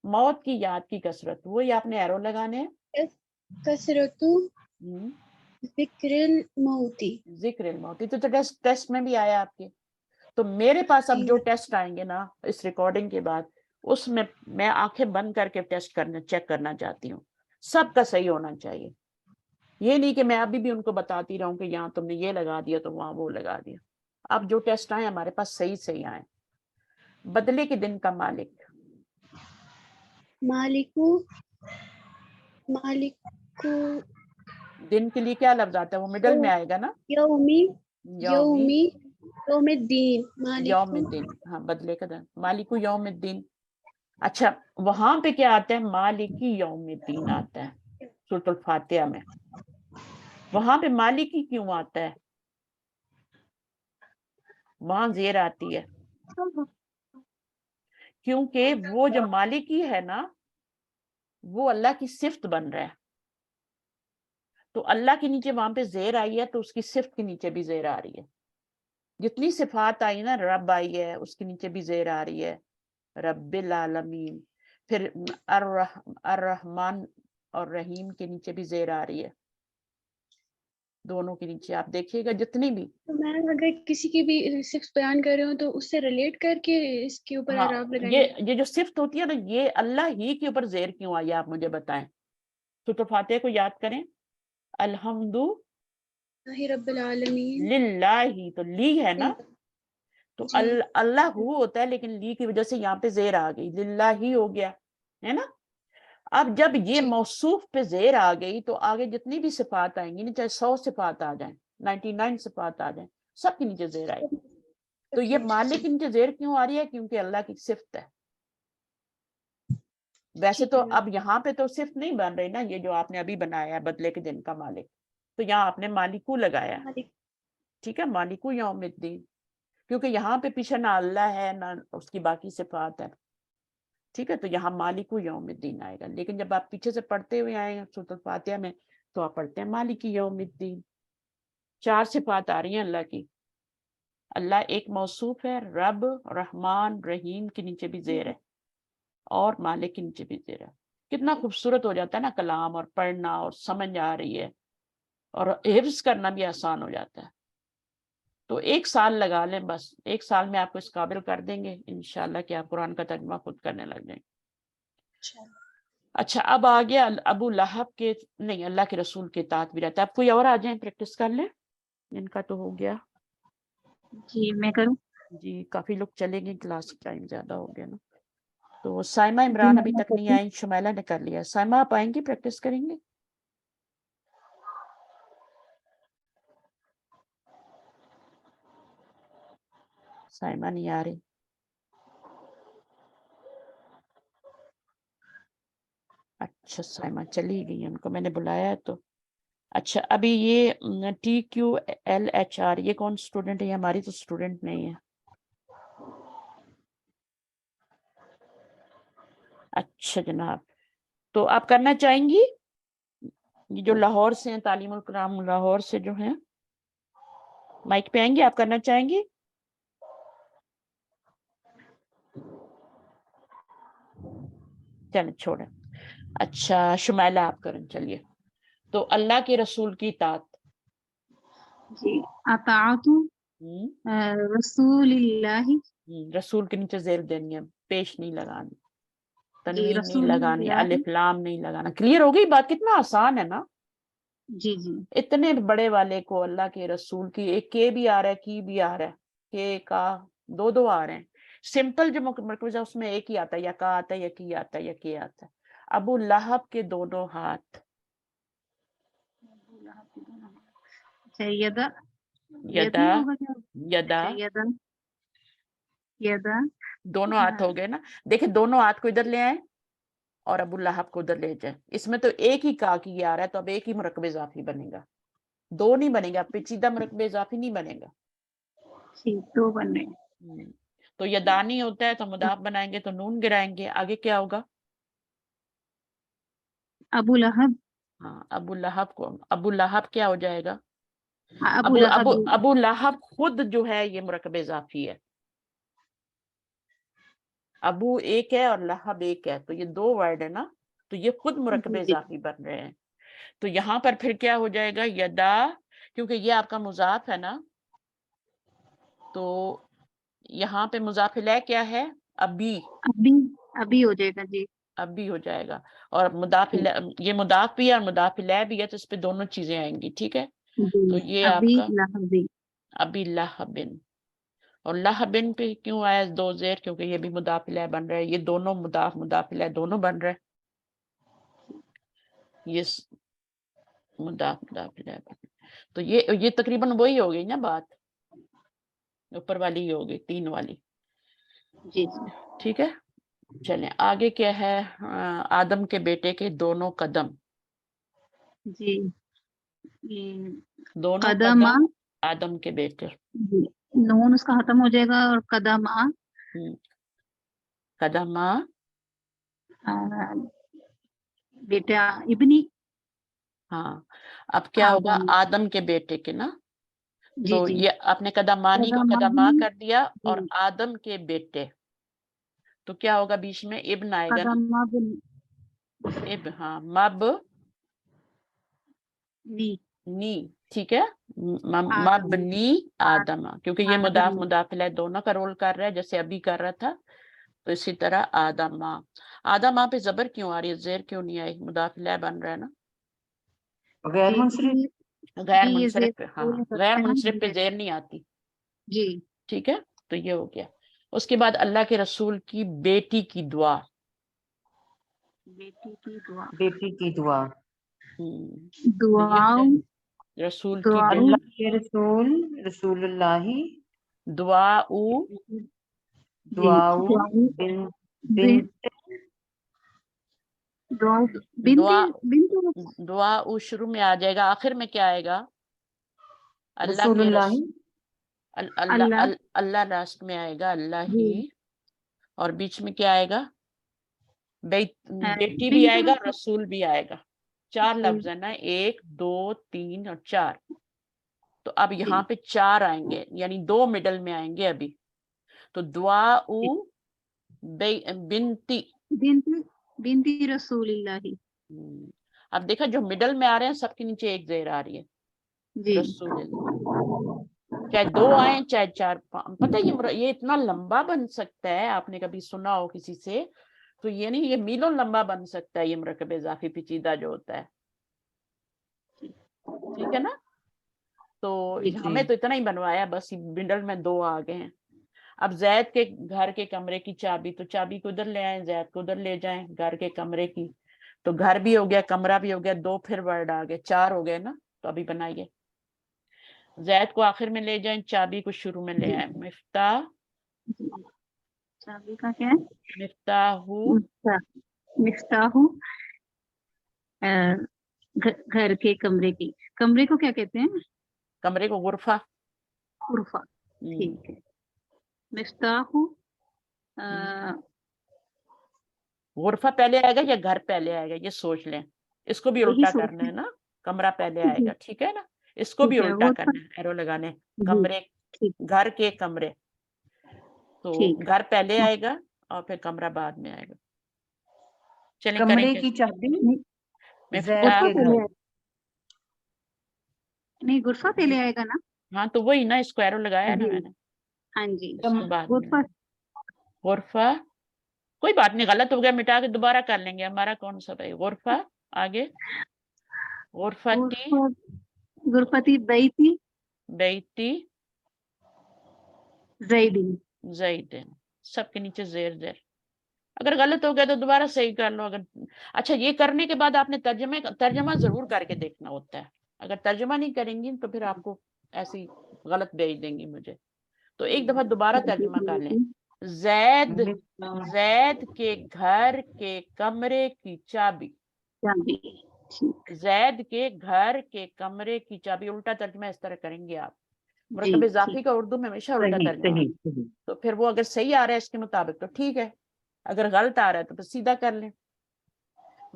मौत की याद की कसरत, वही आपने एरो लगाने हैं, कसरतु जिक्रिल मौती, जिक्रिल मौती, तो टेस्ट में भी आया आपके। तो मेरे पास अब जो टेस्ट आएंगे ना इस रिकॉर्डिंग के बाद, उसमें मैं आंखें बंद करके टेस्ट चेक करना चाहती हूँ, सबका सही होना चाहिए। ये नहीं कि मैं अभी भी उनको बताती रहूं कि यहाँ तुमने ये लगा दिया तो वहां वो लगा दिया। अब जो टेस्ट आए हमारे पास सही सही आए। बदले के दिन का मालिक, मालिकू दिन के लिए क्या लफ्ज आता है, वो मिडल में आएगा ना, यौमिद्दीन, यौमिद्दीन, हाँ बदले का दिन, मालिकू यौमिद्दीन। अच्छा, वहां पे क्या आता है, मालिकी यौमिद्दीन आता है सूरतुल फातिहा में, वहां पे मालिकी क्यों आता है, वहां ज़ेर आती है, क्योंकि वो जो मालिकी है ना, वो अल्लाह की सिफ्त बन रहा है, तो अल्लाह के नीचे वहां पे ज़ेर आई है, तो उसकी सिफ्त के नीचे भी ज़ेर आ रही है। जितनी सिफात आई ना, रब आई है, उसके नीचे भी ज़ेर आ रही है, रब्बिल आलमीन। फिर अर्रहमान और रहीम के नीचे भी ज़ेर आ रही है, दोनों के नीचे आप देखिएगा जितनी भी। तो मैम अगर किसी की भी सिफ्त बयान कर रहे हो तो उससे रिलेट करके इसके ऊपर हाँ, एराब लगाएंगे। ये जो सिफ्त होती है ना, ये अल्लाह ही के ऊपर ज़ेर क्यों आई है, आप मुझे बताएं। सूरह फातिहा को याद करें, अल्हम्दु रब्बिल आलमीन, लिल्लाही, तो ली है ना, तो अल्लाह हु होता है, लेकिन ली की वजह से यहाँ पे ज़ेर आ गई, लिल्लाही हो गया, है ना। अब जब ये मौसूफ पे ज़ेर आ गई, तो आगे जितनी भी सिफात आएंगी ना, चाहे 100 सिफात आ जाए, 99 सिफात आ जाए, सबके नीचे ज़ेर आएगी। तो ये मालिक के नीचे ज़ेर क्यों आ रही है, क्योंकि अल्लाह की सिफ्त है। वैसे तो अब यहाँ पे तो सिर्फ नहीं बन रही ना, ये जो आपने अभी बनाया है बदले के दिन का मालिक, तो यहाँ आपने मालिकू लगाया, ठीक है, मालिकू यौमिद्दीन, क्योंकि यहाँ पे पीछे ना अल्लाह है ना उसकी बाकी सिफात है, ठीक है, तो यहाँ मालिकु यौमिद्दीन आएगा, लेकिन जब आप पीछे से पढ़ते हुए आए सूरह फातिहा में तो आप पढ़ते हैं मालिकी यौमिद्दीन। 4 सिफात आ रही हैं अल्लाह की। अल्लाह एक मौसूफ है, रब, रहमान, रहीम के नीचे भी ज़ेर है और मालिक के नीचे भी ज़ेर है। कितना खूबसूरत हो जाता है ना कलाम, और पढ़ना और समझ आ रही है और हिफ्ज करना भी आसान हो जाता है। तो 1 साल लगा लें बस, 1 साल में आपको इस काबिल कर देंगे इंशाल्लाह कि आप कुरान का तर्जुमा खुद करने लग जाएंगे। अच्छा, अब आ गया अबू लहब के, नहीं अल्लाह के रसूल के तात भी रहता है। अब कोई और आ जाए प्रैक्टिस कर ले, इनका तो हो गया जी मैं करूँ? जी। काफी लोग चले गए, क्लास टाइम ज्यादा हो गया ना। तो साइमा इमरान अभी तक नहीं आई, शुमैला ने कर लिया। साइमा आप आएंगी, प्रैक्टिस करेंगे? साइमा नहीं आ रही। अच्छा साइमा चली गई, उनको मैंने बुलाया है तो। अच्छा अभी ये TQLHR ये कौन स्टूडेंट है? ये हमारी तो स्टूडेंट नहीं है। अच्छा जनाब, तो आप करना चाहेंगी? ये जो लाहौर से हैं, तालीमुल कलाम लाहौर से जो हैं, माइक पे आएंगे, आप करना चाहेंगी? चलें छोड़ें। अच्छा शुमैला आप करें, चलिए। तो अल्लाह के रसूल की इताअत। जी, अताअतु रसूलिल्लाहि, रसूल के नीचे जेर देनी है, पेश नहीं लगानी, जी तनवीन नहीं लगानी, रसूलिल्लाहि, अलिफ लाम नहीं लगाना। क्लियर हो गई बात? कितना आसान है ना। जी जी इतने बड़े वाले को अल्लाह के रसूल की, एक के भी आ रहा है, की भी आ रहा है, के का दो आ रहे हैं। सिंपल जो मरकज़ है उसमें एक ही आता है, या का आता है या की आता है या के आता है। अबू लहब के दोनों हाथ, अच्छा यदा, यदा, यदु होगा क्या? यदा, अच्छा यदा, यदा, दोनों हाथ हो गए ना। देखिए दोनों हाथ को इधर ले आए और अबू लहब को उधर ले जाए। इसमें तो एक ही का की आ रहा है, तो अब एक ही मुरक्कब इजाफी बनेगा, दो नहीं बनेगा, पेचीदा मुरक्कब इजाफी नहीं बनेगा। ठीक, 2 बन रहे हैं। तो यदानी होता है तो मुदाफ बनाएंगे तो नून गिराएंगे, आगे क्या होगा? अबू लहब, हाँ अबू लहब को, अबू लहब क्या हो जाएगा? अबू अबू लहब, अबू अबू लहब खुद जो है ये मुरक्कब इजाफी है। अबू एक है और लहब एक है, तो ये 2 वर्ड है ना, तो ये खुद मुरक्कब जी इजाफी बन रहे हैं। तो यहाँ पर फिर क्या हो जाएगा? यदा, क्योंकि ये आपका मुजाफ है ना, तो यहाँ पे मुजाफ इलैह क्या है? अभी, अभी, अभी हो जाएगा जी। अभी हो जाएगा। और मुदाफ इलैह, ये मुदाफ भी है और मुदाफ इलैह भी है, तो इस पे दोनों चीजें आएंगी, ठीक है। तो जी, ये अभी आपका लहबी, अभी लहबिन, और लहबिन पे क्यों आया 2 जेर? क्योंकि ये भी मुदाफ इलैह बन रहा है, ये दोनों मुदाफ इलैह दोनों बन रहे हैं। ये मुदाफ इलैह बन रहे हैं। तो ये तकरीबन वही हो गई ना बात, ऊपर वाली ही हो गई, 3 वाली, जी जी ठीक है। चलें आगे क्या है? आदम के बेटे के दोनों कदम, जी, ये दोनों कदमा, कदम आदम के बेटे। जी, नून उसका खत्म हो जाएगा और कदमा, कदमा, बेटा इब्नी, हाँ अब क्या होगा? आदम, आदम के बेटे के ना, जी तो जी, ये आपने कदमानी को कदमा कदमानी, कर दिया, और जी, आदम के बेटे, तो क्या होगा? बीच में इब्न आएगा ना, कदमा बिन, इब, हाँ मब नी, नी, ठीक है। आदम, मबनी आदम, क्योंकि ये मुदाफ आदम, मुदाफिल दोनों का रोल कर रहा है, जैसे अभी कर रहा था। तो इसी तरह आदमा, आदमा पे जबर क्यों आ रही है, जेर क्यों नहीं आई? मुदाफिल बन रहा है ना, गैर जी मुंसरिफ, गैर जी, ये मुंसरिफ पे, बोल हाँ गैर सकते हैं मुंसरिफ पे जी, जेर नहीं आती, जी, ठीक है। तो ये हो गया। उसके बाद अल्लाह के रसूल की बेटी की दुआ, बेटी की दुआ, बेटी की दुआ, तो ये हो दुआओ, जाए रसूल की दुआओ, अल्लाह के रसूल रसूलुल्लाही दुआ उ, जी, दुआऊ दुआओ, बिन बिन, बिन दुआओ, दुआ, बिनते, बिनते, दुआ उ शुरू में आ जाएगा, आखिर में क्या आएगा? अल्लाह के रसूलुल्लाही अल्लाह अल्लाह, अल्लाह लास्ट में आएगा, अल्लाह ही, जी, और बीच में क्या आएगा? बेटी भी आएगा, रसूल भी आएगा, 4 लफ्ज है ना, 1 2 3 और 4। तो अब यहाँ पे 4 आएंगे, यानी 2 मिडल में आएंगे अभी। तो दुआउ बिनती बिनती रसूलिल्लाही। अब देखा जो मिडल में आ रहे हैं सबके नीचे एक ज़ेर आ रही है, जी रसूलिल्लाह। चाहे 2 आए चाहे 4 पता है ये इतना लंबा बन सकता है, आपने कभी सुना हो किसी से तो ये नहीं, ये मीलों लंबा बन सकता है ये मुरक्कब इज़ाफ़ी पेचीदा जो होता है, ठीक है ना। तो हमें तो इतना ही बनवाया, बस मिडल में 2 आ गए हैं। अब जैद के घर के कमरे की चाबी, तो चाबी को उधर ले आए, जैद को उधर ले जाएं घर के कमरे की। तो घर भी हो गया, कमरा भी हो गया, 2 फिर वर्ड आ गए, 4 हो गए ना। तो अभी बनाइए, जैद को आखिर में ले जाएं, चाबी को शुरू में ले आए। मिफ्ताह, चाबी का क्या है? मिफ्ताहू, मिफ्ताहू घर के कमरे की, कमरे को क्या कहते हैं? कमरे को गुरफा। गुरफा, ठीक है। मिफ्ताहू गुरफा पहले आएगा या घर पहले आएगा, ये सोच लें। इसको भी उल्टा करना है ना, कमरा पहले आएगा, ठीक है ना। इसको भी उल्टा करना है, एरो लगाने, कमरे, घर के कमरे। तो घर पहले आएगा और फिर कमरा बाद में आएगा। चलें कमरे की चाबी नहीं, गुरफा पहले आएगा ना। हाँ तो वही ना, इसको एरो लगाया ना मैंने। हाँ जी, गुरफा, कोई बात नहीं, गलत हो गया मिटा के दोबारा कर लेंगे, हमारा कौन सा भाई। गुरफा, आगे गुरफती, गुरफती बैती, बैती ज़ैदिन, ज़ैदिन, सबके नीचे ज़ेर ज़ेर। अगर गलत हो गया तो दोबारा सही कर लो। अगर अच्छा, ये करने के बाद आपने तर्जमा जरूर करके देखना होता है। अगर तर्जमा नहीं करेंगी तो फिर आपको ऐसी गलत भेज देंगी मुझे। तो एक दफा दोबारा तर्जमा कर लें। जैद के घर के कमरे की चाबी, जैद के घर के कमरे की चाबी। उल्टा तर्जमा इस तरह करेंगे आप। मुरक्कब इज़ाफ़ी का उर्दू में हमेशा उल्टा तर्जमा। तो फिर वो अगर सही आ रहा है इसके मुताबिक तो ठीक है, अगर गलत आ रहा है तो फिर सीधा कर लें।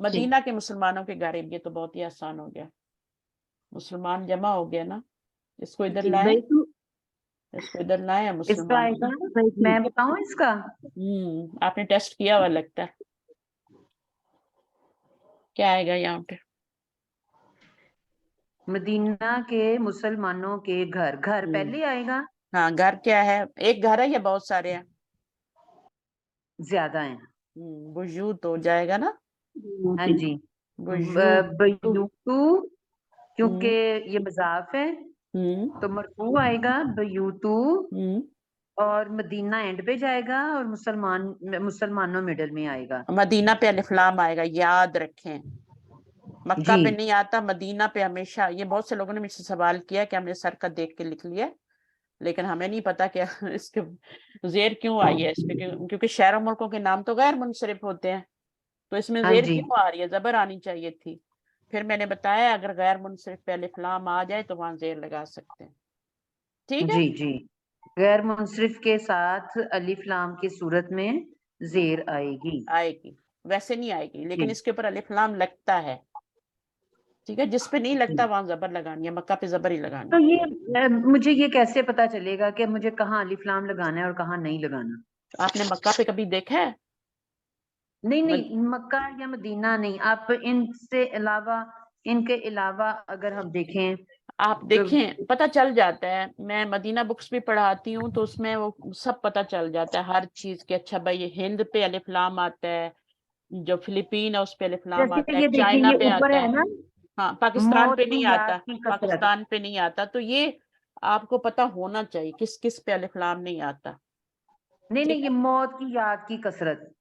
मदीना के मुसलमानों के गरीब, ये तो बहुत ही आसान हो गया, मुसलमान जमा हो गया ना। इसको इधर लाए, इसको इधर लाए मुसलमान। मैं बताऊं इसका? आपने टेस्ट किया हुआ लगता है। क्या आएगा यहाँ पे? मदीना के मुसलमानों के घर, घर पहले आएगा। हाँ, घर क्या है? एक घर है या बहुत सारे हैं? ज्यादा हैं। वजूद हो जाएगा ना। हाँ जी, बयूतू, क्योंकि ये मजाफ है तो मरफू आएगा बयूतू, और मदीना एंड पे जाएगा और मुसलमानों मिडल में आएगा। मदीना पे अलिफ लाम आएगा, याद रखें। मक्का पे नहीं आता, मदीना पे हमेशा। ये बहुत से लोगों ने मुझसे सवाल किया कि हमने सर का देख के लिख लिया, लेकिन हमें नहीं पता कि इसके जेर क्यों आई है इस पे, क्योंकि शहरों मुल्कों के नाम तो गैर मुनसरिफ होते हैं, तो इसमें जेर क्यों आ रही है? जबर आनी चाहिए थी। फिर मैंने बताया अगर गैर मुनसरिफ पे अलिफ लाम आ जाए तो वहां जेर लगा सकते हैं, ठीक है। जी जी, गैर मुनसरिफ के साथ अलिफ लाम की सूरत में जेर आएगी, वैसे नहीं आएगी, लेकिन इसके ऊपर अलिफ लाम लगता है, ठीक है। जिस पे नहीं लगता वहां जबर लगानी है, मक्का पे जबर ही लगानी। तो ये मुझे ये कैसे पता चलेगा कि मुझे कहाँ अलिफ लाम लगाना है और कहाँ नहीं लगाना? आपने मक्का पे कभी देखा है? नहीं, मक्का या मदीना नहीं, आप इनके अलावा अगर हम देखें, आप देखें पता चल जाता है। मैं मदीना बुक्स भी पढ़ाती हूँ तो उसमें वो सब पता चल जाता है हर चीज के। अच्छा भाई, ये हिंद पे अलिफ लाम आता है, जो फिलीपीन है उस पे अलिफ लाम आता है, चाइना पे आता है, हाँ पाकिस्तान पे नहीं आता, पाकिस्तान पे नहीं आता। तो ये आपको पता होना चाहिए किस किस पे अलिफ लाम नहीं आता। नहीं, ये मौत की याद की कसरत,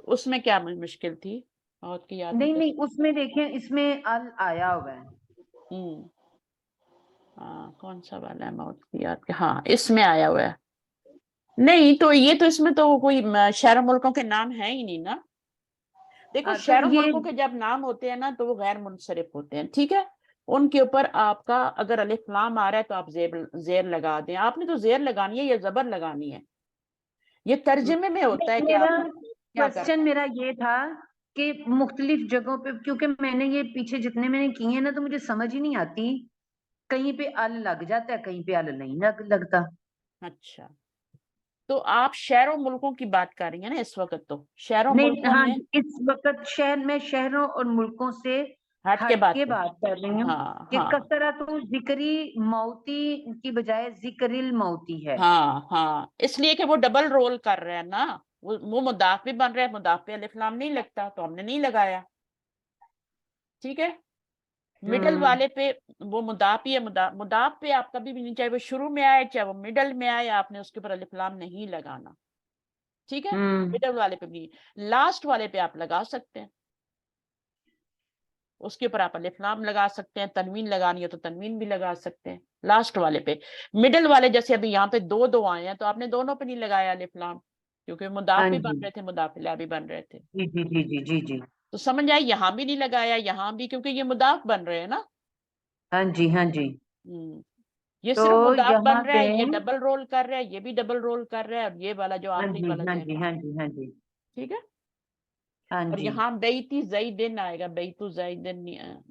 उसमें क्या मुश्किल थी? मौत की याद नहीं, उसमें देखें, इसमें अल आया हुआ है। हाँ, कौन सा वाला है मौत की याद के? हाँ, इसमें आया हुआ है। नहीं तो ये तो इसमें तो कोई शहर मुल्कों के नाम है ही नहीं ना। देखो शहर मुल्कों के जब नाम होते हैं ना तो वो गैर मुनसरिफ होते हैं, ठीक है। उनके ऊपर आपका अगर अलिफ लाम आ रहा है तो आप जेर लगा दें। आपने तो जेर लगानी है या जबर लगानी है, ये तर्जुमे में होता है कि आप क्या कर क्वेश्चन मेरा ये था कि मुख्तलिफ जगहों पे, क्योंकि मैंने ये पीछे जितने मैंने किए हैं ना, तो मुझे समझ ही नहीं आती, कहीं पे अल लग जाता है, कहीं पे अल नहीं लगता। अच्छा, तो आप शहरों मुल्कों की बात कर रही हैं ना इस वक्त? तो शहरों नहीं, मुल्कों हाँ, में इस वक्त शहरों और मुल्कों से हट के बात बात कर रही हूँ हाँ कि हाँ कसरतु जिक्री मौती की बजाय जिक्रिल मौती है। हाँ हाँ, इसलिए कि वो डबल रोल कर रहे हैं ना, वो मुदाफ भी बन रहा है, मुदाफ पे अलिफ लाम नहीं लगता तो हमने नहीं लगाया, ठीक है। मिडल वाले पे वो मुदाफ ही है, मुदाफ पे आप कभी भी नहीं, चाहे वो शुरू में आए चाहे वो मिडल में आए, आपने उसके ऊपर अलिफ लाम नहीं लगाना, ठीक है। मिडल वाले पे भी, लास्ट वाले पे आप लगा सकते हैं, उसके ऊपर आप अलिफ लाम लगा सकते हैं, तनवीन लगानी हो तो तनवीन भी लगा सकते हैं लास्ट वाले पे। मिडल वाले जैसे अभी यहाँ पे दो आए हैं तो आपने दोनों पे नहीं लगाया अलिफ लाम, क्योंकि मुदाफ भी बन रहे थे, मुदाफ इलैह भी बन रहे थे। जी जी जी जी जी जी, तो समझ आए, यहाँ भी नहीं लगाया, यहाँ भी, क्योंकि ये मुदाफ बन रहे हैं ना। हाँ जी हाँ जी। ये तो सिर्फ मुदाफ बन यहाँ रहा पे, है, ये डबल रोल कर रहा है, ये भी डबल रोल कर रहा है, और ये वाला जो हाँ आखिरी जी वाला हाँ जो जी है, हाँ जी हाँ जी ठीक है। हाँ और जी। यहाँ बेइती ज़ैदिन आएगा, बेइतु ज़ैदिन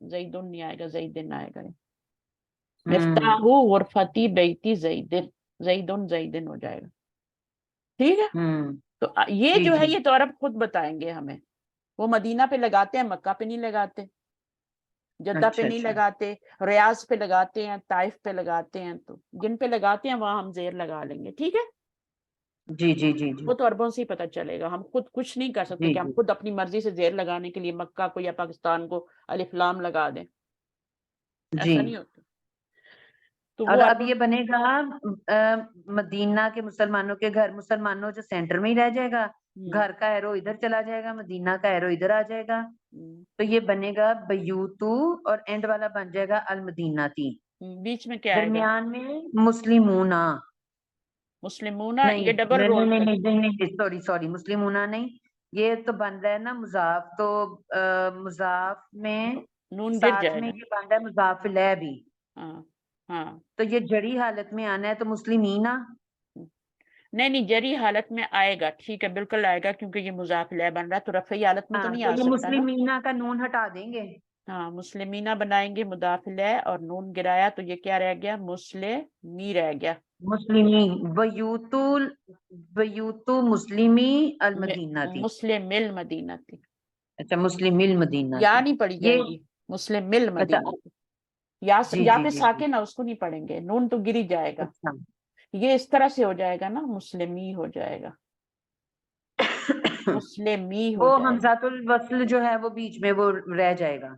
ज़ैदुन नहीं आएगा, ज़ैदिन आएगा। मिफ्ताहु गुरफती बेइती ज़ैदिन, ज़ैदुन ज़ैदिन हो जाएगा, ठीक है। तो ये जी जो है जी, ये तो अरब खुद बताएंगे हमें, वो मदीना पे लगाते हैं, मक्का पे नहीं लगाते, जद्दा पे अच्छा नहीं अच्छा, लगाते, रियाज पे लगाते हैं, ताइफ पे लगाते हैं, तो जिन पे लगाते हैं वहां हम जेर लगा लेंगे, ठीक है। जी जी जी जी वो तो अरबों से ही पता चलेगा, हम खुद कुछ नहीं कर सकते जी कि हम जी। खुद अपनी मर्जी से जेर लगाने के लिए मक्का को या पाकिस्तान को अलिफ लाम लगा दें, जी, ऐसा नहीं होता। तो वो और अब अरबों, ये बनेगा मदीना के मुसलमानों के घर, मुसलमानों जो सेंटर में ही रह जाएगा, घर का एरो इधर चला जाएगा, मदीना का एरो इधर आ जाएगा, तो ये बनेगा बयूतू, और एंड वाला बन जाएगा अल मदीना थी, बीच में क्या आएगा? दरमियान में मुस्लिमूना। मुस्लिमूना, नहीं ये डबल नहीं रोल नहीं कर, नहीं नहीं नहीं, सॉरी सॉरी, मुस्लिमूना नहीं, ये तो बन रहा है ना मुजाफ, तो मुजाफ में नून गिर साथ में जाएगा। ये बन रहा है मुजाफ इलैह भी, हाँ हाँ, तो ये जड़ी हालत में आना है, तो मुस्लिमीना। नहीं नहीं, जरी हालत में आएगा, ठीक है, बिल्कुल आएगा, क्योंकि ये मुजाफ इलैह बन रहा है, तो रफ़ई हालत में तो हाँ, नहीं तो आ ये सकता ना। मुस्लिमीना का नून हटा देंगे। हाँ, मुस्लिमीना बनाएंगे, मुदाफ इलैह और नून गिराया, तो ये क्या रह गया? मुस्लिमी रह गया। मुस्लिमी, बयूतु मुस्लिमी अल मदीना थी। मुस्लिमिल मदीना थी, अच्छा, मुस्लिमिल मदीना या थी, नहीं पढ़ी ये, जाएगी, मुस्लिमिल अच्छा, मदीना थी, या जी या जी पे जी जी, साकिन है उसको नहीं पढ़ेंगे, नून तो गिर ही जाएगा, अच्छा। ये इस तरह से हो जाएगा ना, मुस्लिमी हो जाएगा, मुस्लिमी हो वो जाएगा। हमजातुल वस्ल जो है वो बीच में वो रह जाएगा,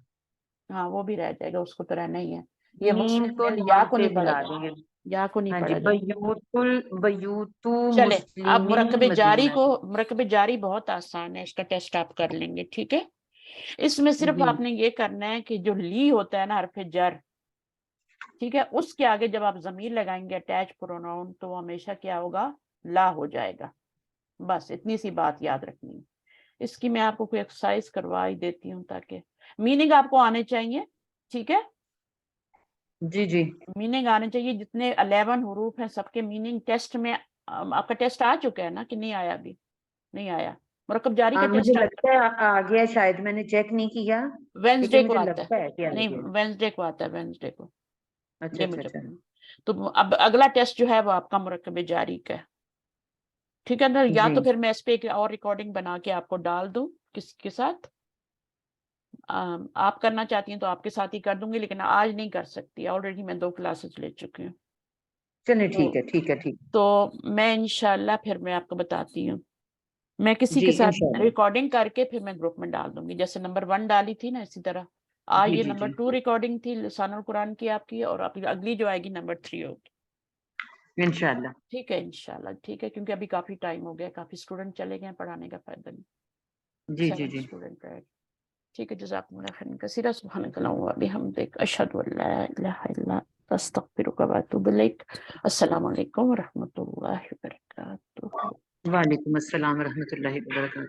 हाँ, वो भी रह जाएगा, उसको तो रहना ही है। ये मीम को मुस्लिमिल, या यहाँ को पे नहीं पढ़ा मिला जाए, देंगे। या को नहीं हाँ जी, पढ़ा जाए। बयूतु चले, अब मुस्लिमी मुरकबे जारी मदीना को, थी। मुरकबे जारी बहुत आसान है, इसका टेस्ट आप कर लेंगे, ठीक है। इसमें सिर्फ जी आपने ये करना है कि जो ली होता है ना, हरफ जर, ठीक है, उसके आगे जब आप जमीर लगाएंगे अटैच प्रोनाउन, तो वो हमेशा क्या होगा? ला हो जाएगा। बस इतनी सी बात याद रखनी है। इसकी मैं आपको कोई एक्सरसाइज करवा ही देती हूँ, ताकि मीनिंग आपको आने चाहिए, ठीक है। जी जी, मीनिंग आने चाहिए, जितने 11 हरूफ हैं सबके मीनिंग टेस्ट में, आपका टेस्ट आ चुका है ना कि नहीं आया? अभी नहीं आया, मुरकब जारी का मुझे टेस्ट लगता है आ गया, शायद मैंने चेक नहीं किया, वेंसडे लेकिन को मुझे आता है, लगता है कि आ नहीं गया। वेंसडे को आता है, वेंसडे को। अच्छा ये अच्छा मुझे अच्छा, तो अब अगला टेस्ट जो है वो आपका मुरकब जारी का है, ठीक है ना। या जी, तो फिर मैं इस पे एक और रिकॉर्डिंग बना के आपको डाल दूं, किसके साथ आप करना चाहती हैं तो आपके साथ ही कर दूंगी, लेकिन आज नहीं कर सकती, ऑलरेडी मैं 2 क्लासेस ले चुकी हूँ। चलिए ठीक तो है ठीक है ठीक, तो मैं इंशाल्लाह फिर मैं आपको बताती हूँ, मैं किसी जी के साथ इंशाल्लाह, रिकॉर्डिंग करके फिर मैं ग्रुप में डाल दूंगी, जैसे नंबर 1 डाली थी ना, इसी तरह आज जी ये जी नंबर जी, 2 रिकॉर्डिंग थी लिसानुल कुरान की आपकी, और अगली जो आएगी नंबर 3 होगी, इंशाल्लाह, ठीक है इंशाल्लाह, ठीक है, क्योंकि अभी काफी टाइम हो गया, काफी स्टूडेंट चले गए, पढ़ाने का फायदा नहीं, जी जी 7 जी। स्टूडेंट रहे, ठीक है। जज़ाकुमुल्लाह खैरन कसीरा, सुब्हानकल्लाह व बिहम्दिक, अशहदु अल्ला इलाहा इल्ला अंत, अस्तगफिरुका व अतूबु इलैक। अस्सलामु अलैकुम व रहमतुल्लाहि व बरकातुहू। वालेकुम अस्सलाम रहमतुल्लाहि व बरकातुहू।